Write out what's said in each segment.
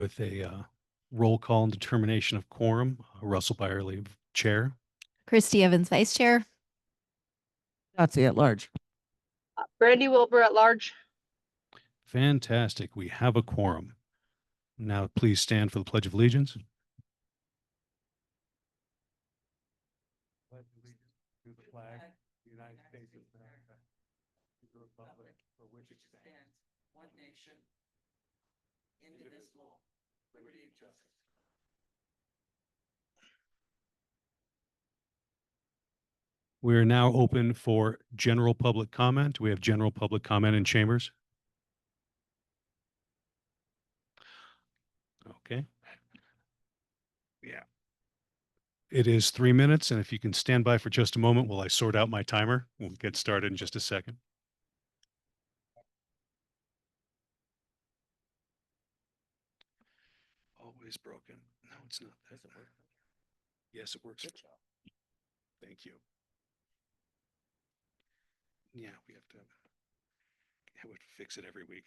with a roll call and determination of quorum. Russell Byerly, Chair. Christy Evans, Vice Chair. Yahtzee at large. Brandy Wilbur at large. Fantastic. We have a quorum. Now please stand for the Pledge of Allegiance. Pledge allegiance to the flag of the United States of America, to the republic for which it stands, one nation, indivisible, liberty and justice. We are now open for general public comment. We have general public comment in chambers. Okay. Yeah. It is 3 minutes, and if you can stand by for just a moment while I sort out my timer, we'll get started in just a second. Always broken. No, it's not. Does it work? Yes, it works. Thank you. Yeah, we have to fix it every week.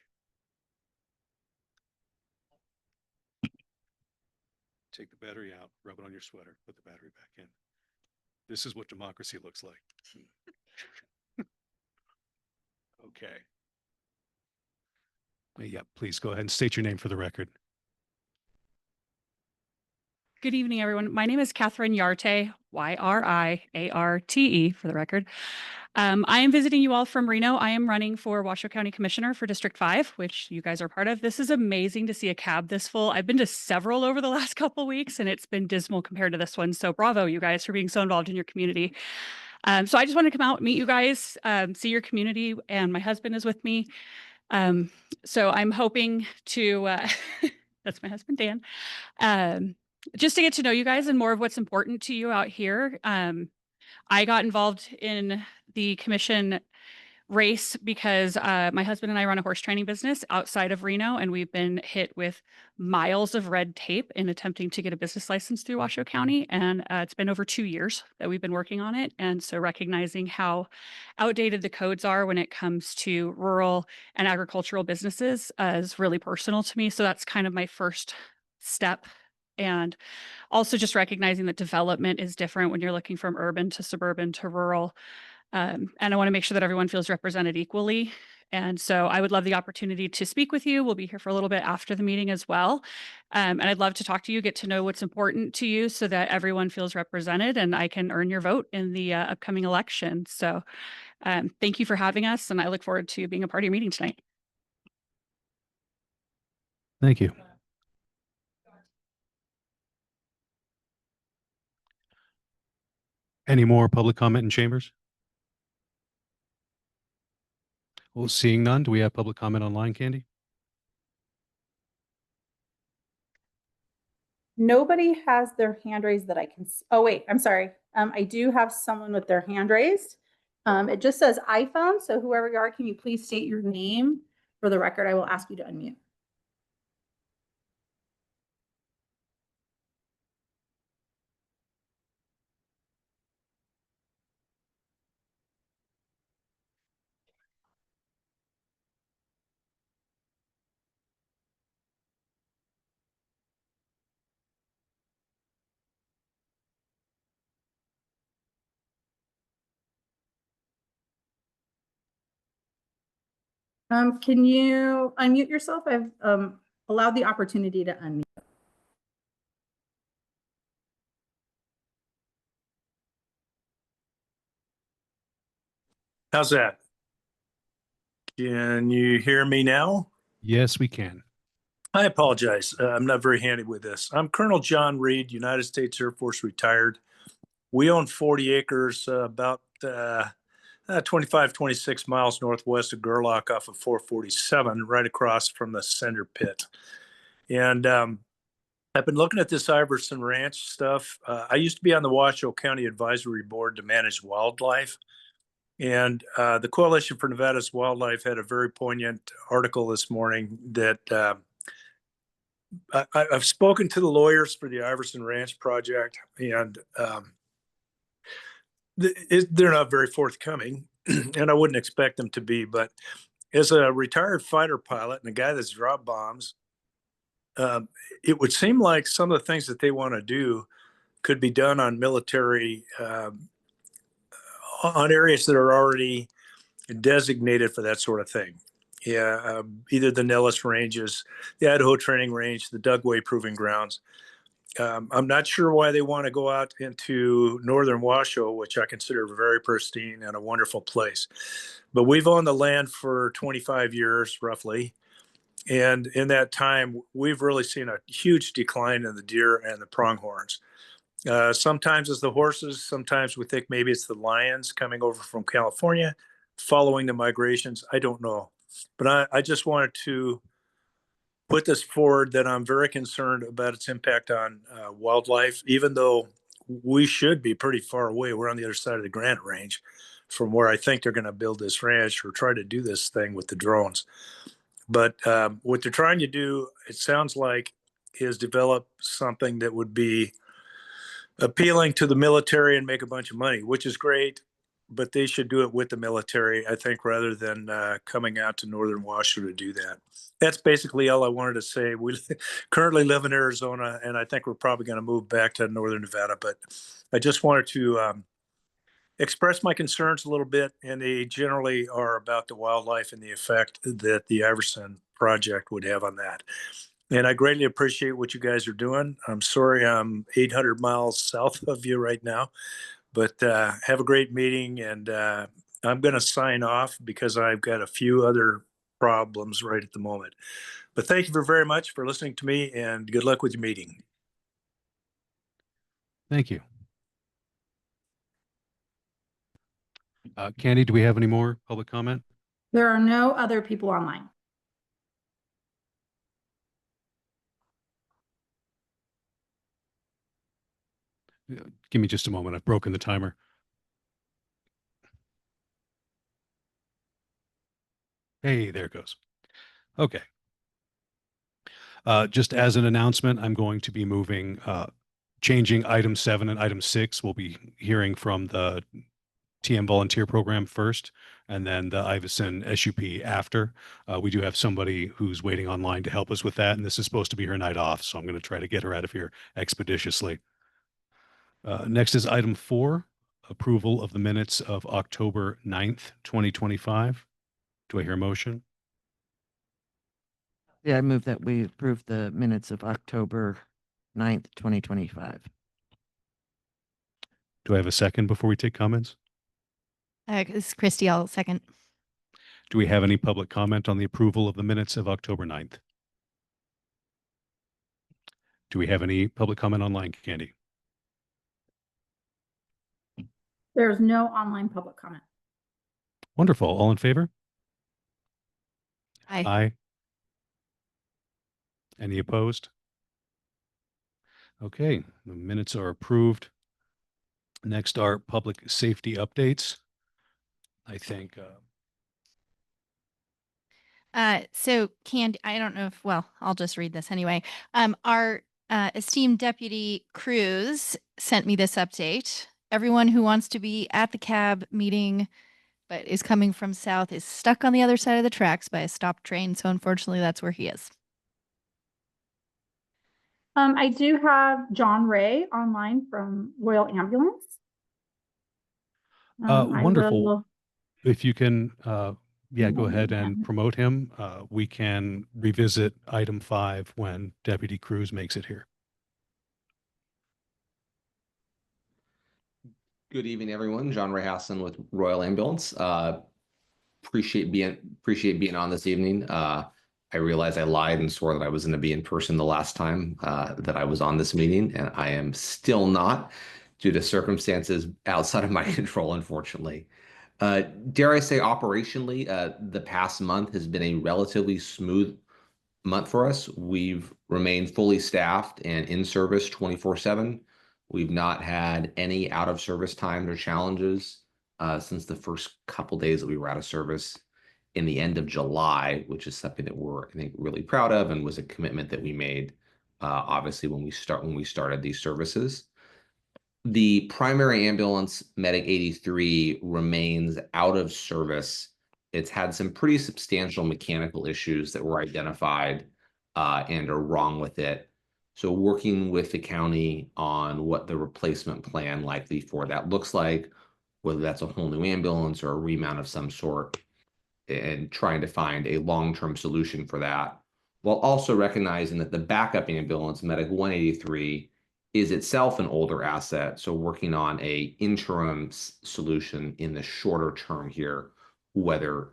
Take the battery out, rub it on your sweater, put the battery back in. This is what democracy looks like. Okay. Yeah, please go ahead and state your name for the record. Good evening, everyone. My name is Catherine Yarte, Y-R-I-A-R-T-E for the record. I am visiting you all from Reno. I am running for Washoe County Commissioner for District 5, which you guys are part of. This is amazing to see a cab this full. I've been to several over the last couple of weeks, and it's been dismal compared to this one. So bravo, you guys, for being so involved in your community. So I just want to come out, meet you guys, see your community, and my husband is with me. So I'm hoping to, that's my husband, Dan, just to get to know you guys and more of what's important to you out here. I got involved in the commission race because my husband and I run a horse training business outside of Reno, and we've been hit with miles of red tape in attempting to get a business license through Washoe County. And it's been over 2 years that we've been working on it. And so recognizing how outdated the codes are when it comes to rural and agricultural businesses is really personal to me. So that's kind of my first step. And also just recognizing that development is different when you're looking from urban to suburban to rural. And I want to make sure that everyone feels represented equally. And so I would love the opportunity to speak with you. We'll be here for a little bit after the meeting as well. And I'd love to talk to you, get to know what's important to you so that everyone feels represented and I can earn your vote in the upcoming election. So thank you for having us. And I look forward to being a part of your meeting tonight. Thank you. Any more public comment in chambers? Well, seeing none, do we have public comment online, Candy? Nobody has their hand raised that I can see. Oh, wait, I'm sorry. I do have someone with their hand raised. It just says iPhone. So whoever you are, can you please state your name for the record? I will ask you to unmute. Can you unmute yourself? I've allowed the opportunity to unmute. How's that? Can you hear me now? Yes, we can. I apologize. I'm not very handy with this. I'm Colonel John Reed, United States Air Force retired. We own 40 acres, about 25, 26 miles northwest of Gerlach off of 447, right across from the center pit. And I've been looking at this Iverson Ranch stuff. I used to be on the Washoe County Advisory Board to manage wildlife. And the Coalition for Nevada's Wildlife had a very poignant article this morning that I've spoken to the lawyers for the Iverson Ranch project, and they're not very forthcoming, and I wouldn't expect them to be. But as a retired fighter pilot and a guy that's dropped bombs, it would seem like some of the things that they want to do could be done on military, on areas that are already designated for that sort of thing. Yeah, either the Nellis Ranges, the Idaho Training Range, the Dugway Proving Grounds. I'm not sure why they want to go out into northern Washoe, which I consider very pristine and a wonderful place. But we've owned the land for 25 years, roughly. And in that time, we've really seen a huge decline in the deer and the pronghorns. Sometimes it's the horses. Sometimes we think maybe it's the lions coming over from California, following the migrations. I don't know. But I just wanted to put this forward that I'm very concerned about its impact on wildlife, even though we should be pretty far away. We're on the other side of the Granite Range from where I think they're going to build this ranch or try to do this thing with the drones. But what they're trying to do, it sounds like, is develop something that would be appealing to the military and make a bunch of money, which is great. But they should do it with the military, I think, rather than coming out to northern Washoe to do that. That's basically all I wanted to say. We currently live in Arizona, and I think we're probably going to move back to northern Nevada. But I just wanted to express my concerns a little bit, and they generally are about the wildlife and the effect that the Iverson project would have on that. And I greatly appreciate what you guys are doing. I'm sorry I'm 800 miles south of you right now, but have a great meeting. And I'm going to sign off because I've got a few other problems right at the moment. But thank you very much for listening to me, and good luck with your meeting. Thank you. Candy, do we have any more public comment? There are no other people online. Give me just a moment. I've broken the timer. Hey, there it goes. Okay. Just as an announcement, I'm going to be moving, changing item 7 and item 6. We'll be hearing from the TM volunteer program first, and then the Iverson SUP after. We do have somebody who's waiting online to help us with that, and this is supposed to be her night off, so I'm going to try to get her out of here expeditiously. Next is item 4, approval of the minutes of October 9th, 2025. Do I hear a motion? Yeah, I move that we approve the minutes of October 9th, 2025. Do I have a second before we take comments? This is Christy. I'll second. Do we have any public comment on the approval of the minutes of October 9th? Do we have any public comment online, Candy? There's no online public comment. Wonderful. All in favor? Aye. Aye. Any opposed? Okay, the minutes are approved. Next are public safety updates. I think So Candy, I don't know if, well, I'll just read this anyway. Our esteemed Deputy Cruz sent me this update. Everyone who wants to be at the cab meeting but is coming from south is stuck on the other side of the tracks by a stopped train. So unfortunately, that's where he is. I do have John Ray online from Royal Ambulance. I wonderful. will- if you can, yeah, go Yeah, ahead yeah. and promote him. We can revisit item 5 when Deputy Cruz makes it here. Good evening, everyone. John Ray Hassan with Royal Ambulance. Appreciate being on this evening. I realize I lied and swore that I was going to be in person the last time that I was on this meeting, and I am still not due to circumstances outside of my control, unfortunately. Dare I say, operationally, the past month has been a relatively smooth month for us. We've remained fully staffed and in service 24/7. We've not had any out of service times or challenges since the first couple days that we were out of service in the end of July, which is something that we're, I think, really proud of and was a commitment that we made, obviously, when we started these services. The primary ambulance, Medic 83, remains out of service. It's had some pretty substantial mechanical issues that were identified and are wrong with it. So working with the county on what the replacement plan likely for that looks like, whether that's a whole new ambulance or a remount of some sort, and trying to find a long-term solution for that, while also recognizing that the backup ambulance, Medic 183, is itself an older asset. So working on a interim solution in the shorter term here, whether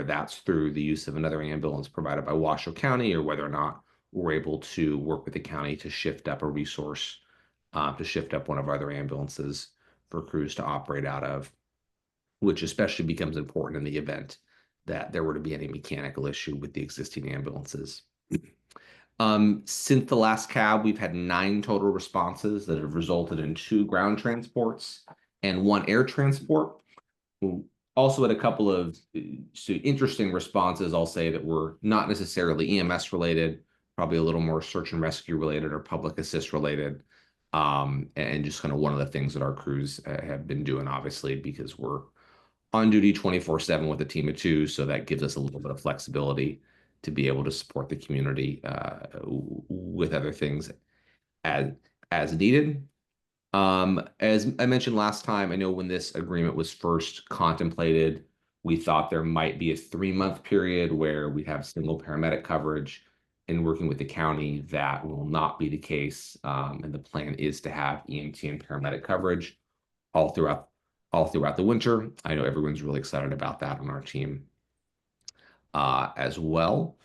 that's through the use of another ambulance provided by Washoe County, or whether or not we're able to work with the county to shift up a resource, to shift up one of our other ambulances for crews to operate out of, which especially becomes important in the event that there were to be any mechanical issue with the existing ambulances. Since the last cab, we've had 9 total responses that have resulted in 2 ground transports and 1 air transport. We also had a couple of interesting responses, I'll say, that were not necessarily EMS related, probably a little more search and rescue related or public assist related. And just kind of one of the things that our crews have been doing, obviously, because we're on duty 24/7 with a team of 2. So that gives us a little bit of flexibility to be able to support the community with other things as needed. As I mentioned last time, I know when this agreement was first contemplated, we thought there might be a 3-month period where we have single paramedic coverage. And working with the county, that will not be the case. And the plan is to have EMT and paramedic coverage all throughout the winter. I know everyone's really excited about that on our team as well.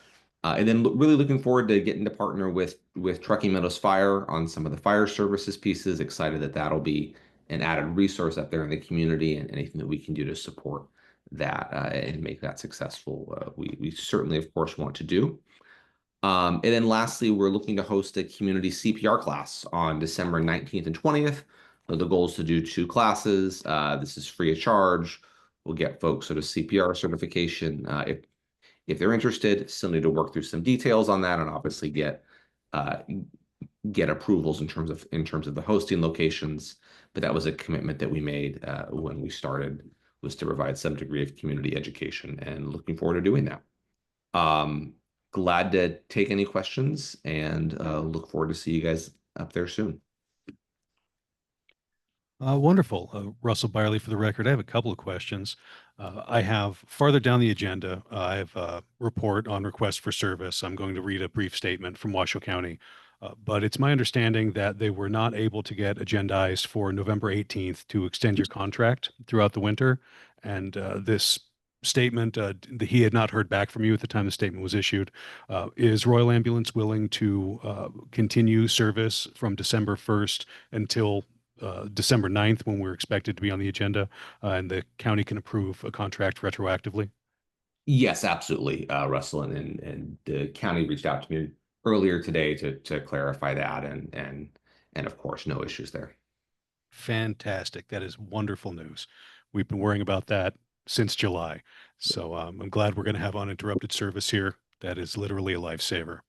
And then really looking forward to getting to partner with Truckee Meadows Fire on some of the fire services pieces. Excited that that'll be an added resource up there in the community, and anything that we can do to support that and make that successful, we certainly, of course, want to do. And then lastly, we're looking to host a community CPR class on December 19th and 20th. The goal is to do 2 classes. This is free of charge. We'll get folks sort of CPR certification. If they're interested, still need to work through some details on that, and obviously get approvals in terms of the hosting locations. But that was a commitment that we made when we started, was to provide some degree of community education, and looking forward to doing that. Glad to take any questions, and look forward to see you guys up there soon. Wonderful. Russell Byerly for the record. I have a couple of questions. I have farther down the agenda, I have a report on request for service. I'm going to read a brief statement from Washoe County. But it's my understanding that they were not able to get agendized for November 18th to extend your contract throughout the winter. And this statement, he had not heard back from you at the time the statement was issued. Is Royal Ambulance willing to continue service from December 1st until December 9th, when we're expected to be on the agenda, and the county can approve a contract retroactively? Yes, absolutely, Russell, and the county reached out to me earlier today to clarify that, and of course, no issues there. Fantastic. That is wonderful news. We've been worrying about that since July. So I'm glad we're going to have uninterrupted service here. That is literally a lifesaver.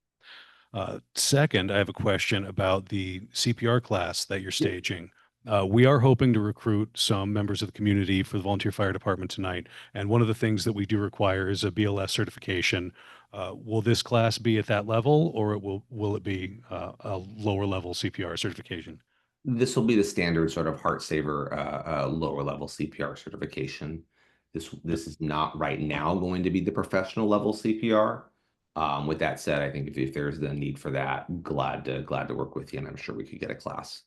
Second, I have a question about the CPR class that you're staging. We are hoping to recruit some members of the community for the volunteer fire department tonight. And one of the things that we do require is a BLS certification. Will this class be at that level, or will it be a lower level CPR certification? This will be the standard sort of heart saver lower level CPR certification. This is not right now going to be the professional level CPR. With that said, I think if there's the need for that, glad to work with you, and I'm sure we could get a class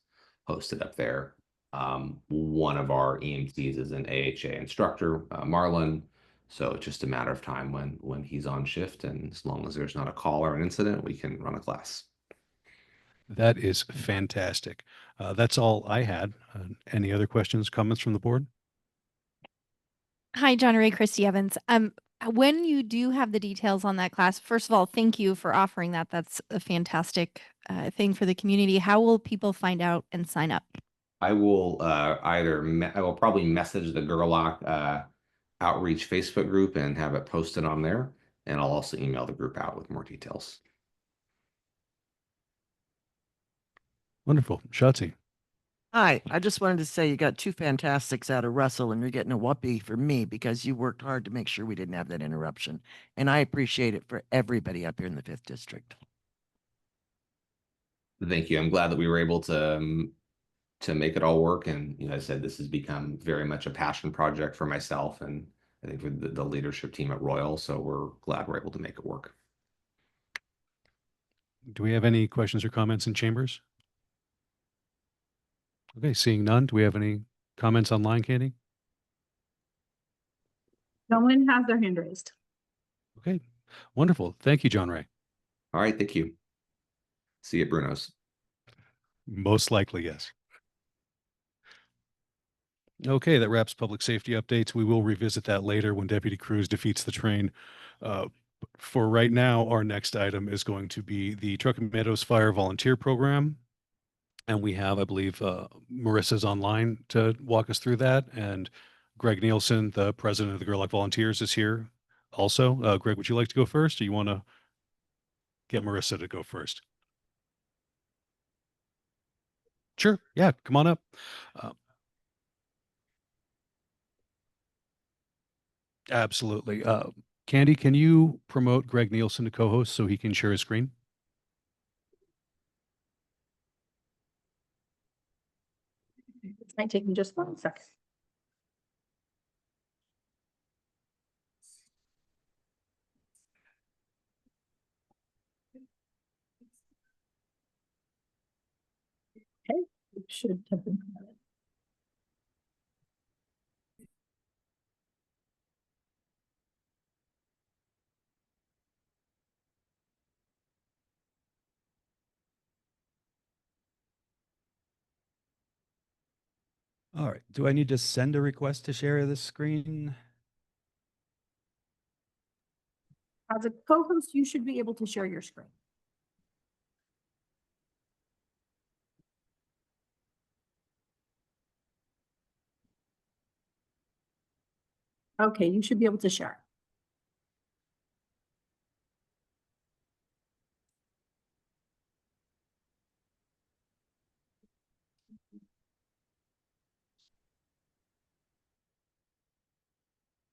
hosted up there. One of our EMTs is an AHA instructor, Marlon. So it's just a matter of time when he's on shift, and as long as there's not a call or an incident, we can run a class. That is fantastic. That's all I had. Any other questions, comments from the board? Hi, John Ray, Christy Evans. When you do have the details on that class, first of all, thank you for offering that. That's a fantastic thing for the community. How will people find out and sign up? I will I will probably message the Gerlach outreach Facebook group and have it posted on there, and I'll also email the group out with more details. Wonderful. Shotzi. Hi, I just wanted to say you got two fantastics out of Russell and you're getting a whoopee for me because you worked hard to make sure we didn't have that interruption. And I appreciate it for everybody up here in the 5th District. Thank you. I'm glad that we were able to make it all work. And I said this has become very much a passion project for myself and I think for the leadership team at Royal. So we're glad we're able to make it work. Do we have any questions or comments in chambers? Okay, seeing none. Do we have any comments online, Candy? No one has their hand raised. Okay, wonderful. Thank you, John Ray. All right. Thank you. See you at Bruno's. Most likely, yes. Okay, that wraps public safety updates. We will revisit that later when Deputy Cruz defeats the train. For right now, our next item is going to be the Truckee Meadows Fire Volunteer Program. And we have, I believe, Marissa's online to walk us through that. And Greg Nielsen, the president of the Gerlach Volunteers, is here also. Greg, would you like to go first, or you want to get Marissa to go first? Sure. Yeah, come on up. Absolutely. Candy, can you promote Greg Nielsen to co-host so he can share his screen? It might take me just 1 second. Okay, it should have been promoted. All right. Do I need to send a request to share this screen? As a co-host, you should be able to share your screen. Okay, you should be able to share.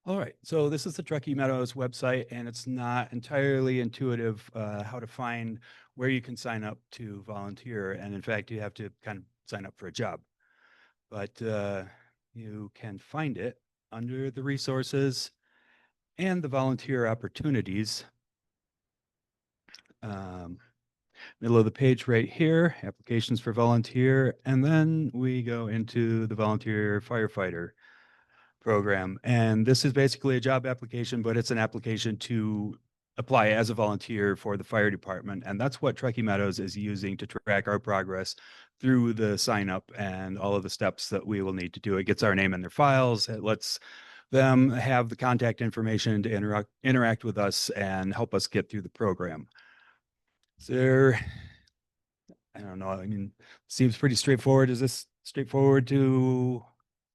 All right. So this is the Truckee Meadows website, and it's not entirely intuitive how to find where you can sign up to volunteer. And in fact, you have to kind of sign up for a job. But you can find it under the resources and the volunteer opportunities. Middle of the page right here, applications for volunteer. And then we go into the volunteer firefighter program. And this is basically a job application, but it's an application to apply as a volunteer for the fire department. And that's what Truckee Meadows is using to track our progress through the sign up and all of the steps that we will need to do. It gets our name in their files. It lets them have the contact information to interact with us and help us get through the program. So I don't know. I mean, seems pretty straightforward. Is this straightforward to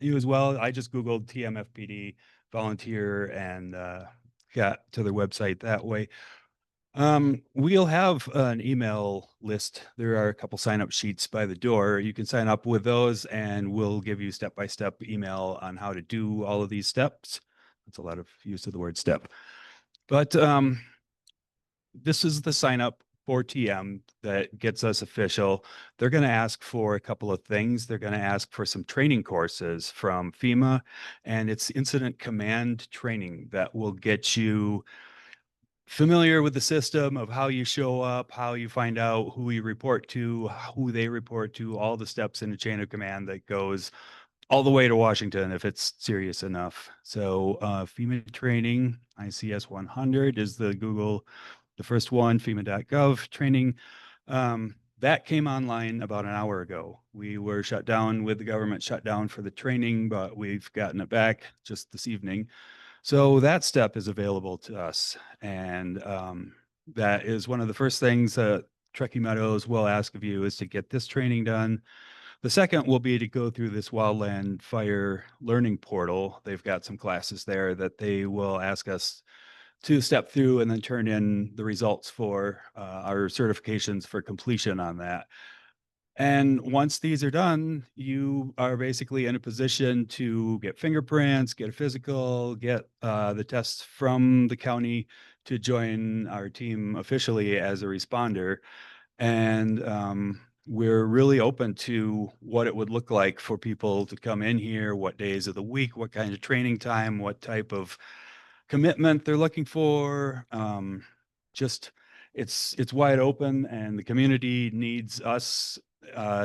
you as well? I just Googled TMFPD volunteer and got to their website that way. We'll have an email list. There are a couple sign up sheets by the door. You can sign up with those and we'll give you step-by-step email on how to do all of these steps. That's a lot of use of the word step. But this is the sign up for TM that gets us official. They're going to ask for a couple of things. They're going to ask for some training courses from FEMA, and it's incident command training that will get you familiar with the system of how you show up, how you find out who you report to, who they report to, all the steps in the chain of command that goes all the way to Washington if it's serious enough. So FEMA training, ICS 100 is the first one, FEMA.gov training. That came online about an hour ago. We were shut down with the government shut down for the training, but we've gotten it back just this evening. So that step is available to us. And that is one of the first things that Truckee Meadows will ask of you is to get this training done. The second will be to go through this wildland fire learning portal. They've got some classes there that they will ask us to step through and then turn in the results for our certifications for completion on that. And once these are done, you are basically in a position to get fingerprints, get a physical, get the tests from the county to join our team officially as a responder. And we're really open to what it would look like for people to come in here, what days of the week, what kind of training time, what type of commitment they're looking for. Just it's wide open, and the community needs us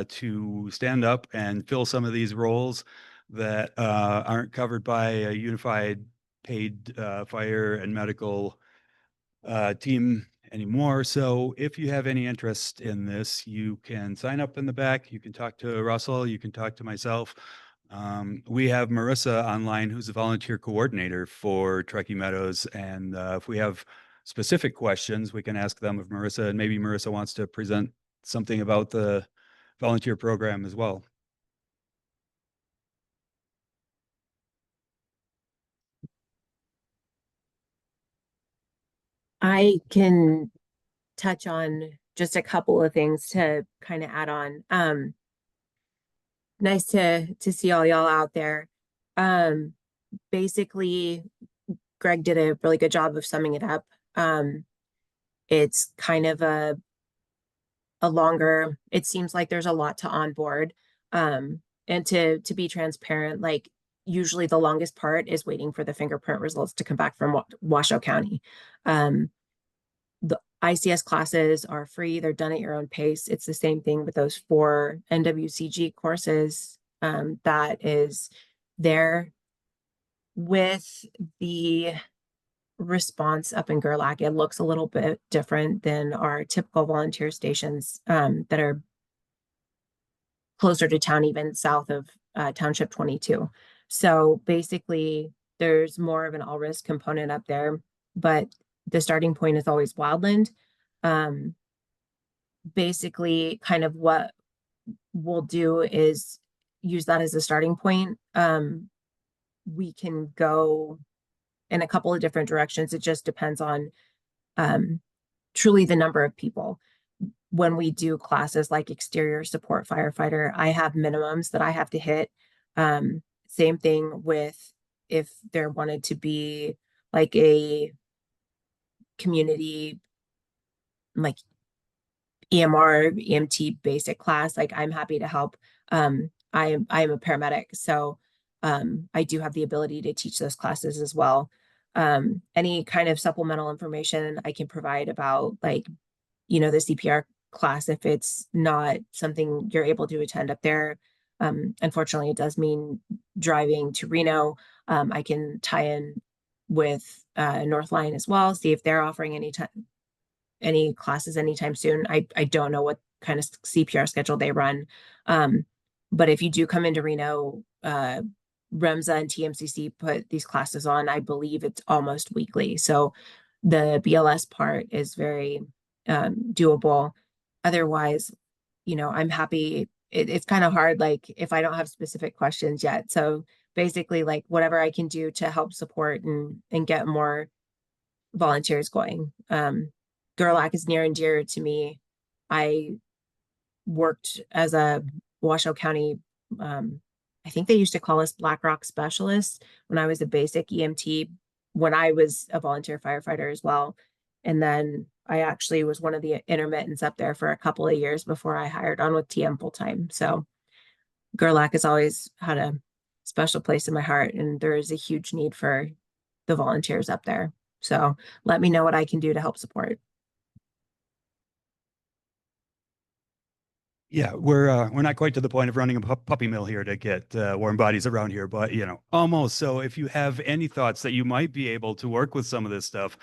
to stand up and fill some of these roles that aren't covered by a unified paid fire and medical team anymore. So if you have any interest in this, you can sign up in the back. You can talk to Russell. You can talk to myself. We have Marissa online, who's a volunteer coordinator for Truckee Meadows. And if we have specific questions, we can ask them of Marissa. And maybe Marissa wants to present something about the volunteer program as well. I can touch on just a couple of things to kind of add on. Nice to see all y'all out there. Basically, Greg did a really good job of summing it up. It's kind of a longer, it seems like there's a lot to onboard. And to be transparent, like usually the longest part is waiting for the fingerprint results to come back from Washoe County. The ICS classes are free. They're done at your own pace. It's the same thing with those 4 NWCG courses that is there. With the response up in Gerlach, it looks a little bit different than our typical volunteer stations that are closer to town, even south of Township 22. So basically, there's more of an all-risk component up there, but the starting point is always wildland. Basically, kind of what we'll do is use that as a starting point. We can go in a couple of different directions. It just depends on truly the number of people. When we do classes like exterior support firefighter, I have minimums that I have to hit. Same thing with if there wanted to be like a community, like EMR, EMT basic class, like I'm happy to help. I am a paramedic, so I do have the ability to teach those classes as well. Any kind of supplemental information I can provide about, like, the CPR class, if it's not something you're able to attend up there. Unfortunately, it does mean driving to Reno. I can tie in with Northline as well, see if they're offering any classes anytime soon. I don't know what kind of CPR schedule they run. But if you do come into Reno, REMSA and TMCC put these classes on. I believe it's almost weekly. So the BLS part is very doable. Otherwise, I'm happy. It's kind of hard, like if I don't have specific questions yet. So basically, like whatever I can do to help support and get more volunteers going. Gerlach is near and dear to me. I worked as a Washoe County, I think they used to call us Black Rock specialists when I was a basic EMT, when I was a volunteer firefighter as well. And then I actually was one of the intermittents up there for a couple of years before I hired on with TM full time. So Gerlach has always had a special place in my heart, and there is a huge need for the volunteers up there. So let me know what I can do to help support. Yeah, we're not quite to the point of running a puppy mill here to get warm bodies around here, but almost. So if you have any thoughts that you might be able to work with some of this stuff,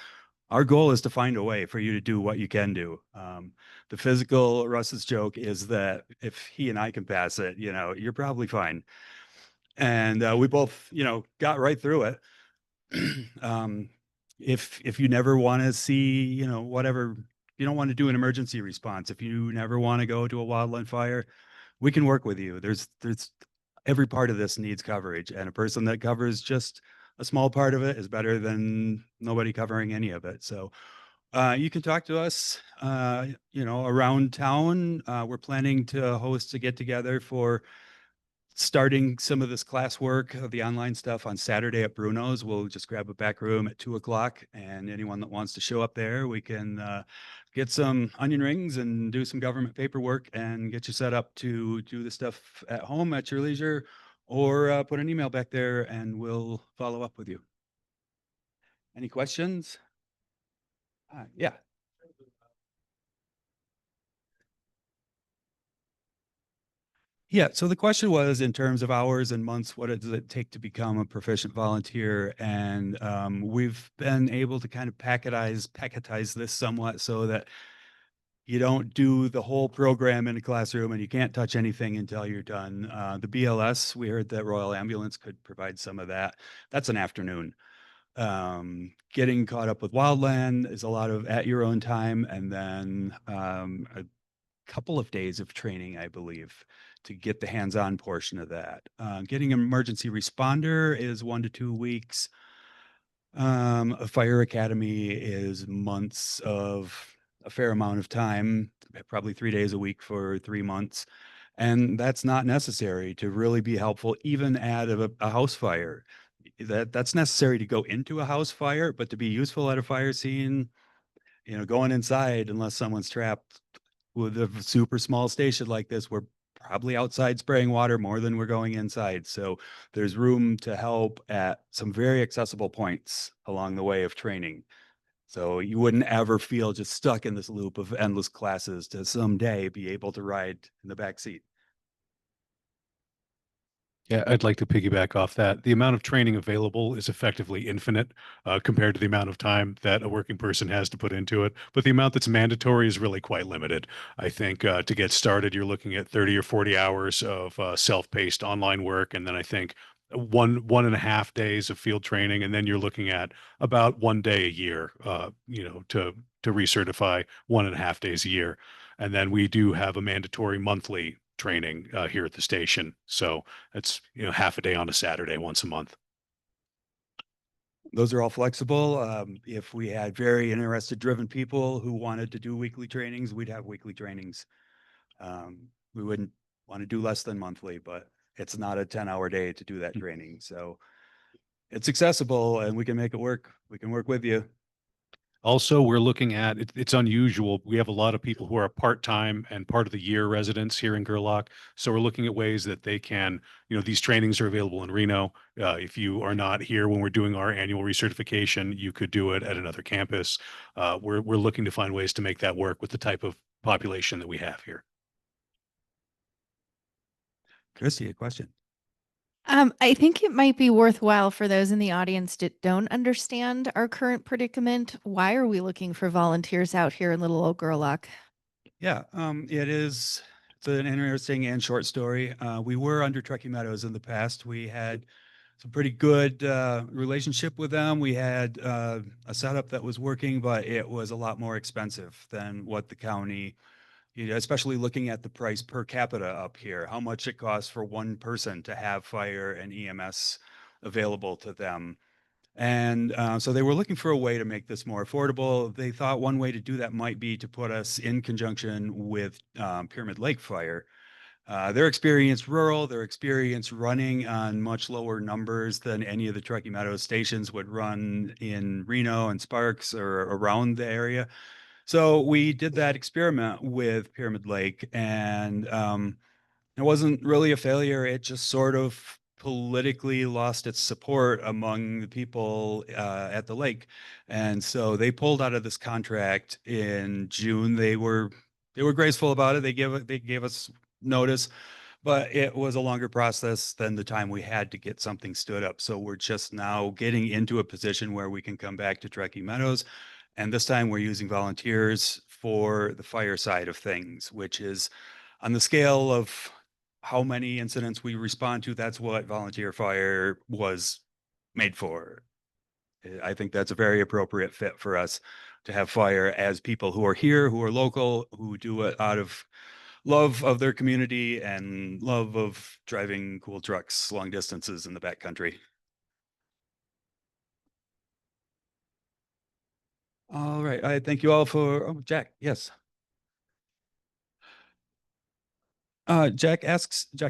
our goal is to find a way for you to do what you can do. The physical, Russ's joke is that if he and I can pass it, you're probably fine. And we both, got right through it. If you never want to see, whatever, you don't want to do an emergency response, if you never want to go to a wildland fire, we can work with you. There's every part of this needs coverage, and a person that covers just a small part of it is better than nobody covering any of it. So You can talk to us, around town. We're planning to host a get together for starting some of this classwork of the online stuff on Saturday at Bruno's. We'll just grab a back room at 2 o'clock, and anyone that wants to show up there, we can get some onion rings and do some government paperwork and get you set up to do the stuff at home at your leisure, or put an email back there and we'll follow up with you. Any questions? Yeah. Yeah, so the question was, in terms of hours and months, what does it take to become a proficient volunteer? And we've been able to kind of packetize this somewhat so that you don't do the whole program in a classroom and you can't touch anything until you're done. The BLS, we heard that Royal Ambulance could provide some of that. That's an afternoon. Getting caught up with wildland is a lot of at your own time, and then a couple of days of training, I believe, to get the hands-on portion of that. Getting an emergency responder is 1 to 2 weeks. A fire academy is months of a fair amount of time, probably 3 days a week for 3 months. And that's not necessary to really be helpful, even at a house fire. That's necessary to go into a house fire, but to be useful at a fire scene, going inside, unless someone's trapped with a super small station like this, we're probably outside spraying water more than we're going inside. So there's room to help at some very accessible points along the way of training. So you wouldn't ever feel just stuck in this loop of endless classes to someday be able to ride in the back seat. Yeah, I'd like to piggyback off that. The amount of training available is effectively infinite compared to the amount of time that a working person has to put into it. But the amount that's mandatory is really quite limited. I think to get started, you're looking at 30 or 40 hours of self-paced online work. And then I think 1.5 days of field training. And then you're looking at about 1 day a year, to recertify 1.5 days a year. And then we do have a mandatory monthly training here at the station. So it's, half a day on a Saturday once a month. Those are all flexible. If we had very interested, driven people who wanted to do weekly trainings, we'd have weekly trainings. We wouldn't want to do less than monthly, but it's not a 10-hour day to do that training. So it's accessible and we can make it work. We can work with you. Also, we're looking at it's unusual. We have a lot of people who are part-time and part of the year residents here in Gerlach. So we're looking at ways that they can, these trainings are available in Reno. If you are not here when we're doing our annual recertification, you could do it at another campus. We're looking to find ways to make that work with the type of population that we have here. Christy, a question. I think it might be worthwhile for those in the audience that don't understand our current predicament. Why are we looking for volunteers out here in little old Gerlach? Yeah, it's an interesting and short story. We were under Truckee Meadows in the past. We had some pretty good relationship with them. We had a setup that was working, but it was a lot more expensive than what the county, especially looking at the price per capita up here, how much it costs for one person to have fire and EMS available to them. And so they were looking for a way to make this more affordable. They thought one way to do that might be to put us in conjunction with Pyramid Lake Fire. Their experience rural, their experience running on much lower numbers than any of the Truckee Meadows stations would run in Reno and Sparks or around the area. So we did that experiment with Pyramid Lake, and it wasn't really a failure. It just sort of politically lost its support among the people at the lake, and so they pulled out of this contract in June. They were graceful about it. They gave us notice, but it was a longer process than the time we had to get something stood up. So we're just now getting into a position where we can come back to Truckee Meadows. And this time we're using volunteers for the fire side of things, which is on the scale of how many incidents we respond to. That's what volunteer fire was made for. I think that's a very appropriate fit for us to have fire as people who are here, who are local, who do it out of love of their community and love of driving cool trucks long distances in the backcountry. All right. I thank you all for, oh, Jack, yes. Jack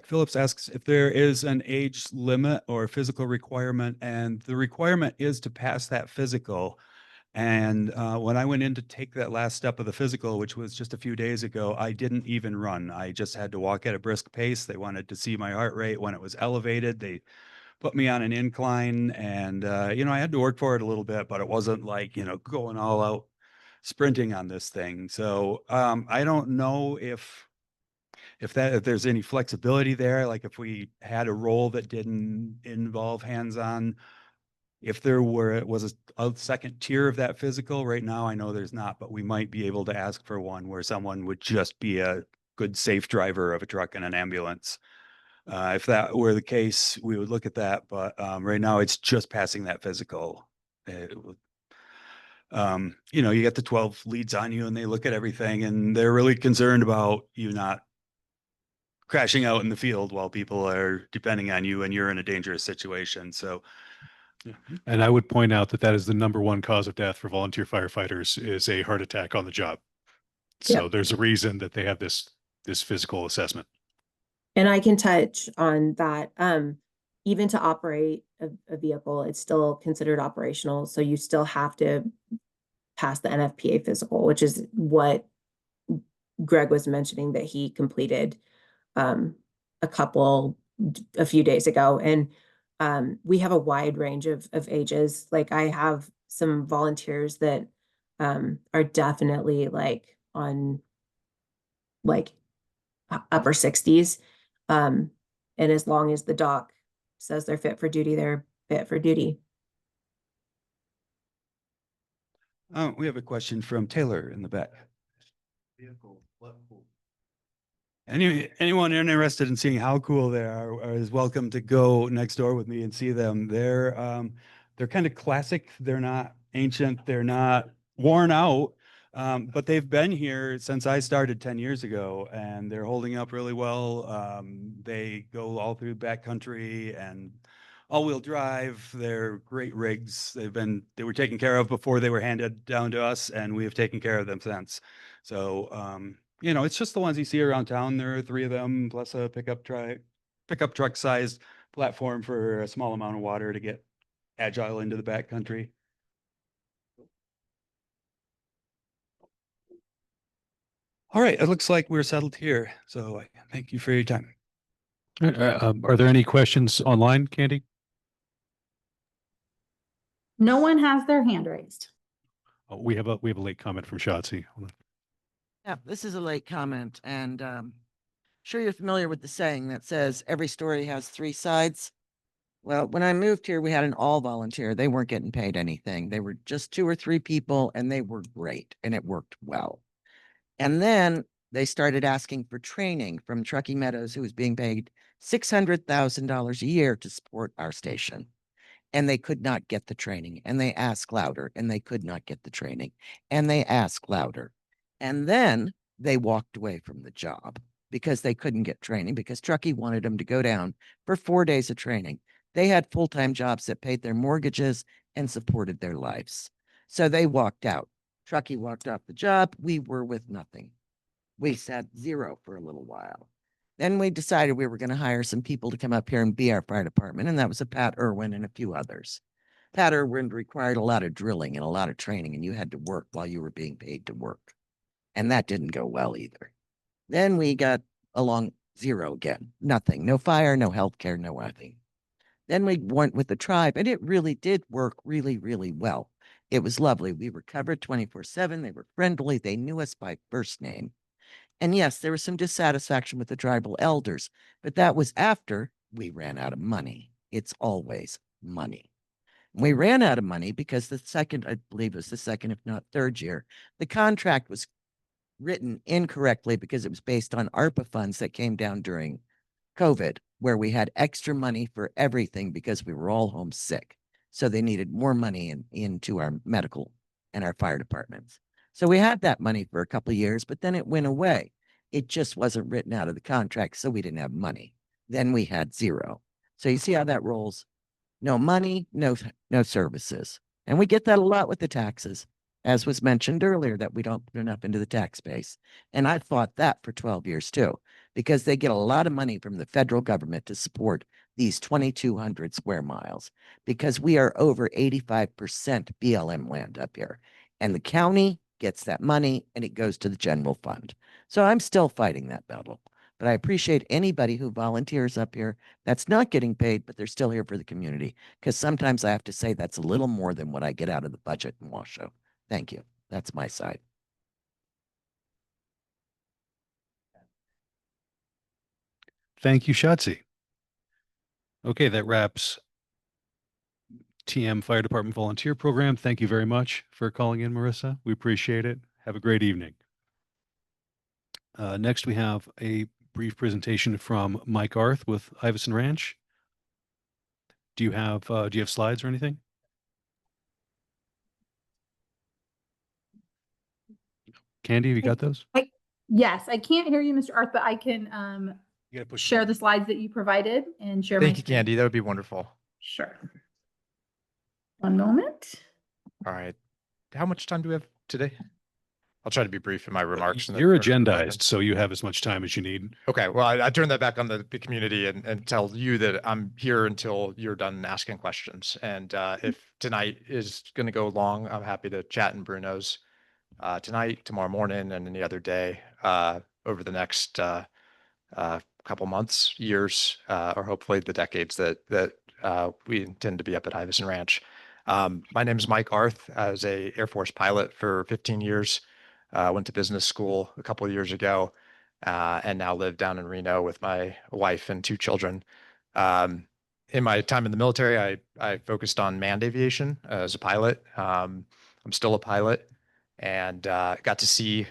Phillips asks if there is an age limit or physical requirement, and the requirement is to pass that physical. And when I went in to take that last step of the physical, which was just a few days ago, I didn't even run. I just had to walk at a brisk pace. They wanted to see my heart rate when it was elevated. They put me on an incline, and I had to work for it a little bit, but it wasn't like, going all out sprinting on this thing. So I don't know if there's any flexibility there, like if we had a role that didn't involve hands-on, if there was a second tier of that physical. Right now, I know there's not, but we might be able to ask for one where someone would just be a good, safe driver of a truck and an ambulance. If that were the case, we would look at that, but right now it's just passing that physical. You get the 12 leads on you and they look at everything and they're really concerned about you not crashing out in the field while people are depending on you and you're in a dangerous situation. So, And I would point out that that is the number one cause of death for volunteer firefighters is a heart attack on the job. So there's a reason that they have this physical assessment. And I can touch on that. Even to operate a vehicle, it's still considered operational. So you still have to pass the NFPA physical, which is what Greg was mentioning that he completed a few days ago. And we have a wide range of ages. Like I have some volunteers that are definitely like on like upper 60s. And as long as the doc says they're fit for duty, they're fit for duty. we have a question from Taylor in the back. Anyone interested in seeing how cool they are is welcome to go next door with me and see them. They're kind of classic. They're not ancient. They're not worn out. But they've been here since I started 10 years ago, and they're holding up really well. They go all through backcountry and all-wheel drive. They're great rigs. They were taken care of before they were handed down to us, and we have taken care of them since. So, it's just the ones you see around town. There are 3 of them, plus a pickup truck sized platform for a small amount of water to get agile into the backcountry. All right, it looks like we're settled here. So thank you for your time. Are there any questions online, Candy? No one has their hand raised. Oh, we have a late comment from Shotzi. Yeah, this is a late comment, and sure you're familiar with the saying that says every story has 3 sides. Well, when I moved here, we had an all volunteer. They weren't getting paid anything. They were just 2 or 3 people, and they were great, and it worked well. And then they started asking for training from Truckee Meadows, who was being paid $600,000 a year to support our station. And they could not get the training, and they asked louder, and they could not get the training, and they asked louder. And then they walked away from the job because they couldn't get training, because Truckee wanted them to go down for 4 days of training. They had full-time jobs that paid their mortgages and supported their lives. So they walked out. Truckee walked off the job. We were with nothing. We sat 0 for a little while. Then we decided we were going to hire some people to come up here and be our fire department. And that was a Pat Irwin and a few others. Pat Irwin required a lot of drilling and a lot of training, and you had to work while you were being paid to work. And that didn't go well either. Then we got along 0 again. Nothing. No fire, no healthcare, no nothing. Then we went with the tribe, and it really did work really, really well. It was lovely. We were covered 24/7. They were friendly. They knew us by first name. And yes, there was some dissatisfaction with the tribal elders, but that was after we ran out of money. It's always money. We ran out of money because the second, I believe it was the second, if not third year, the contract was written incorrectly because it was based on ARPA funds that came down during COVID, where we had extra money for everything because we were all homesick. So they needed more money into our medical and our fire departments. So we had that money for a couple of years, but then it went away. It just wasn't written out of the contract, so we didn't have money. Then we had 0. So you see how that rolls? No money, no services. And we get that a lot with the taxes. as was mentioned earlier, that we don't put enough into the tax base. And I fought that for 12 years too, because they get a lot of money from the federal government to support these 2,200 square miles, because we are over 85% BLM land up here. And the county gets that money and it goes to the general fund. So I'm still fighting that battle. But I appreciate anybody who volunteers up here that's not getting paid, but they're still here for the community. Because sometimes I have to say that's a little more than what I get out of the budget in Washoe. Thank you. That's my side. Thank you, Shotzi. Okay, that wraps TM Fire Department Volunteer Program. Thank you very much for calling in, Marissa. We appreciate it. Have a great evening. Next, we have a brief presentation from Mike Arth with Iverson Ranch. Do you have slides or anything? Candy, have you got those? Yes, I can't hear you, Mr. Arth, but I can You gotta push share the slides that you provided and share my Thank you, screen. Candy. That would be wonderful. Sure. One moment. All right. How much time do we have today? I'll try to be brief in my remarks. You're agendized, so you have as much time as you need. Okay. Well, I turn that back on the community and tell you that I'm here until you're done asking questions. And if tonight is going to go long, I'm happy to chat in Bruno's tonight, tomorrow morning, and any other day over the next couple months, years, or hopefully the decades that we intend to be up at Iverson Ranch. My name is Mike Arth. I was a Air Force pilot for 15 years. Went to business school a couple of years ago, and now live down in Reno with my wife and 2 children. In my time in the military, I focused on manned aviation as a pilot. I'm still a pilot, and got to see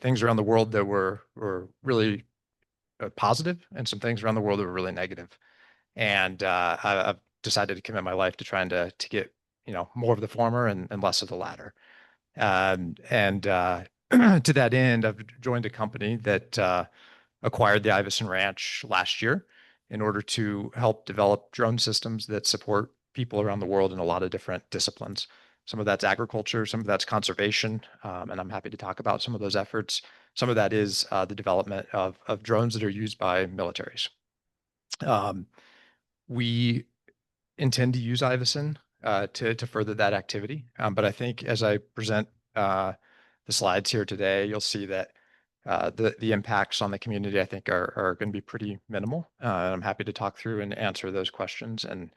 things around the world that were really positive, and some things around the world that were really negative. And I've decided to commit my life to trying to get more of the former and less of the latter. To that end, I've joined a company that acquired the Iverson Ranch last year in order to help develop drone systems that support people around the world in a lot of different disciplines. Some of that's agriculture, some of that's conservation, and I'm happy to talk about some of those efforts. Some of that is the development of drones that are used by militaries. We intend to use Iverson to further that activity. But I think as I present the slides here today, you'll see that the impacts on the community, I think, are going to be pretty minimal. And I'm happy to talk through and answer those questions. And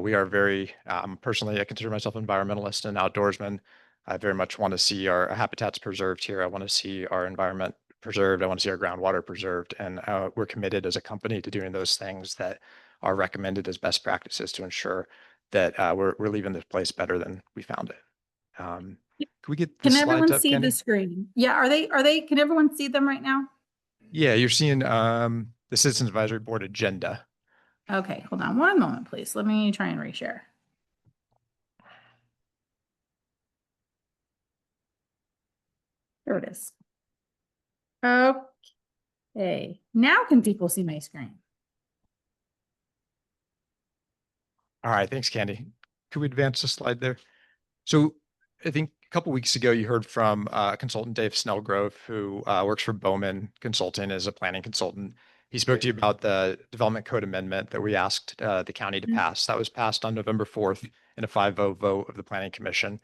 we are very, personally, I consider myself an environmentalist and outdoorsman. I very much want to see our habitats preserved here. I want to see our environment preserved. I want to see our groundwater preserved. And we're committed as a company to doing those things that are recommended as best practices to ensure that we're leaving this place better than we found it. Can we get the Can slides everyone up, see Kenny? the screen? Yeah, can everyone see them right now? Yeah, you're seeing the Citizens Advisory Board agenda. Okay, hold on one moment, please. Let me try and reshare. There it is. Okay, now can people see my screen? All right, thanks, Candy. Could we advance the slide there? So I think a couple weeks ago, you heard from consultant Dave Snellgrove, who works for Bowman Consulting as a planning consultant. He spoke to you about the Development Code Amendment that we asked the county to pass. That was passed on November 4th in a 5-0 vote of the Planning Commission.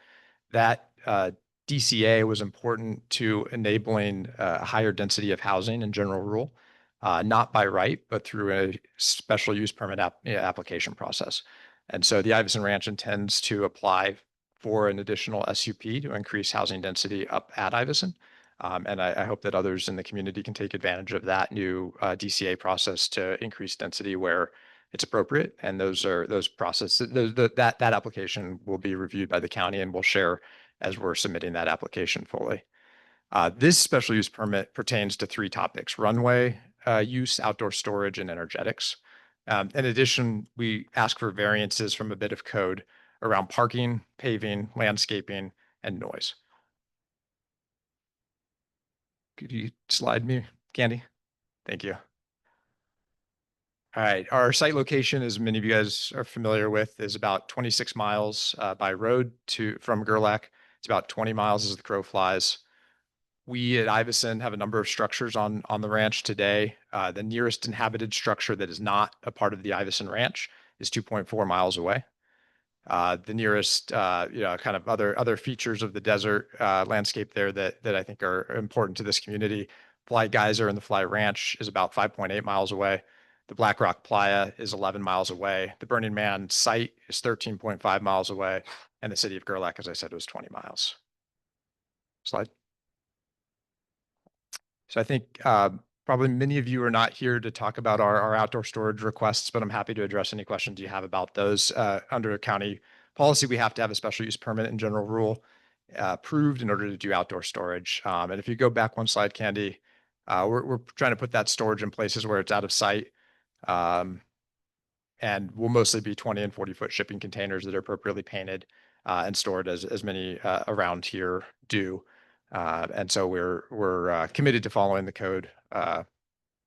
That DCA was important to enabling a higher density of housing in general rule, not by right, but through a special use permit application process. And so the Iverson Ranch intends to apply for an additional SUP to increase housing density up at Iverson. And I hope that others in the community can take advantage of that new DCA process to increase density where it's appropriate. And those processes, that application will be reviewed by the county, and we'll share as we're submitting that application fully. This special use permit pertains to 3 topics: runway use, outdoor storage, and energetics. In addition, we ask for variances from a bit of code around parking, paving, landscaping, and noise. Could you slide me, Candy? Thank you. All right, our site location, as many of you guys are familiar with, is about 26 miles by road from Gerlach. It's about 20 miles as the crow flies. We at Iveson have a number of structures on the ranch today. The nearest inhabited structure that is not a part of the Iveson Ranch is 2.4 miles away. The nearest, kind of other features of the desert landscape there that I think are important to this community. Fly Geyser and the Fly Ranch is about 5.8 miles away. The Black Rock Playa is 11 miles away. The Burning Man site is 13.5 miles away. And the city of Gerlach, as I said, was 20 miles. Slide. So I think probably many of you are not here to talk about our outdoor storage requests, but I'm happy to address any questions you have about those. Under county policy, we have to have a special use permit and general rule approved in order to do outdoor storage. And if you go back one slide, Candy, we're trying to put that storage in places where it's out of sight. And will mostly be 20 and 40-foot shipping containers that are appropriately painted and stored as many around here do. And so we're committed to following the code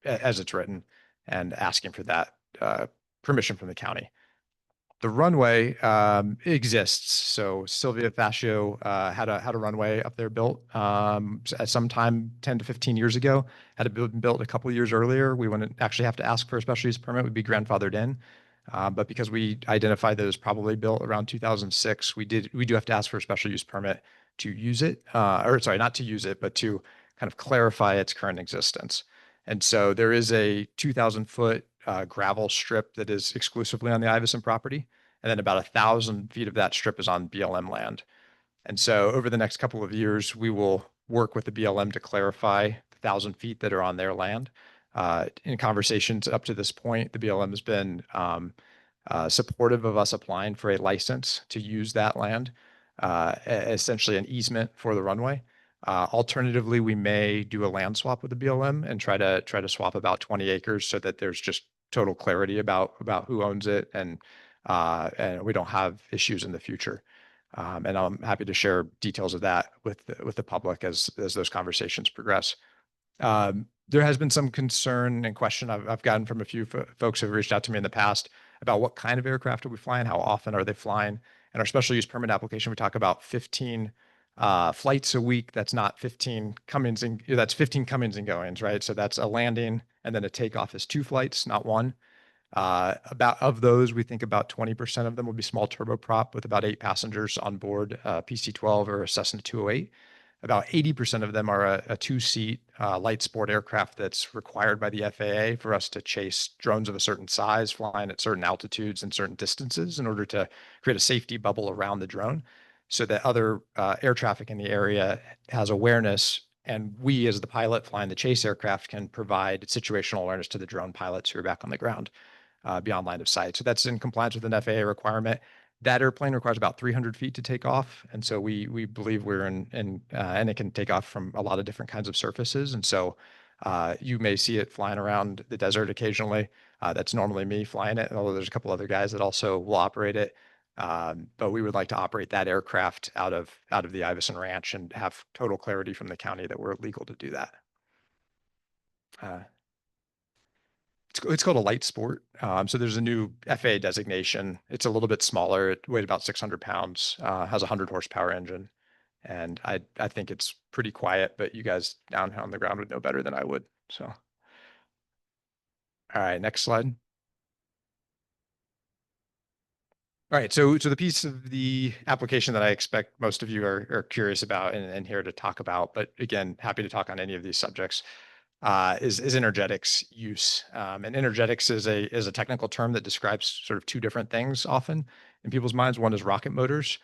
as it's written and asking for that permission from the county. The runway exists. So Sylvia Fascio had a runway up there built at some time 10 to 15 years ago. Had it been built a couple of years earlier. We wouldn't actually have to ask for a special use permit. We'd be grandfathered in. But because we identified that it was probably built around 2006, we do have to ask for a special use permit to use it, or sorry, not to use it, but to kind of clarify its current existence. And so there is a 2,000-foot gravel strip that is exclusively on the Iveson property. And then about 1,000 feet of that strip is on BLM land. And so over the next couple of years, we will work with the BLM to clarify the 1,000 feet that are on their land. In conversations up to this point, the BLM has been supportive of us applying for a license to use that land, essentially an easement for the runway. Alternatively, we may do a land swap with the BLM and try to swap about 20 acres so that there's just total clarity about who owns it and we don't have issues in the future. And I'm happy to share details of that with the public as those conversations progress. There has been some concern and question I've gotten from a few folks who have reached out to me in the past about what kind of aircraft are we flying, how often are they flying. In our special use permit application, we talk about 15 flights a week. That's not 15 comings and that's 15 comings and goings, right? So that's a landing and then a takeoff is 2 flights, not 1. Of those, we think about 20% of them will be small turboprop with about 8 passengers on board, PC-12 or a Cessna 208. About 80% of them are a 2-seat light sport aircraft that's required by the FAA for us to chase drones of a certain size, flying at certain altitudes and certain distances in order to create a safety bubble around the drone so that other air traffic in the area has awareness. And we, as the pilot flying the chase aircraft, can provide situational awareness to the drone pilots who are back on the ground beyond line of sight. So that's in compliance with an FAA requirement. That airplane requires about 300 feet to take off. And so we believe we're and it can take off from a lot of different kinds of surfaces. And so you may see it flying around the desert occasionally. That's normally me flying it, although there's a couple other guys that also will operate it. But we would like to operate that aircraft out of the Iveson Ranch and have total clarity from the county that we're legal to do that. It's called a light sport. So there's a new FAA designation. It's a little bit smaller. It weighed about 600 pounds, has a 100 horsepower engine. And I think it's pretty quiet, but you guys down on the ground would know better than I would. So, all right, next slide. All right, so the piece of the application that I expect most of you are curious about and here to talk about, but again, happy to talk on any of these subjects. Is energetics use. And energetics is a technical term that describes sort of 2 different things often in people's minds. One is rocket motors,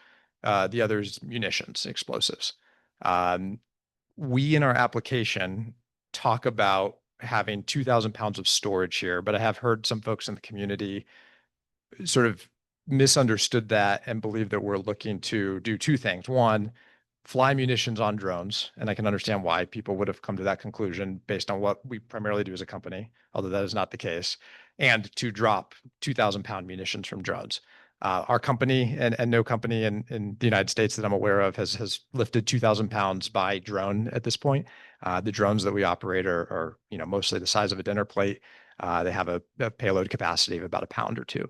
the other is munitions, explosives. We in our application talk about having 2,000 pounds of storage here, but I have heard some folks in the community sort of misunderstood that and believe that we're looking to do 2 things. One, fly munitions on drones. And I can understand why people would have come to that conclusion based on what we primarily do as a company, although that is not the case, and to drop 2,000-pound munitions from drones. Our company and no company in the United States that I'm aware of has lifted 2,000 pounds by drone at this point. The drones that we operate are mostly the size of a dinner plate. They have a payload capacity of about a pound or two.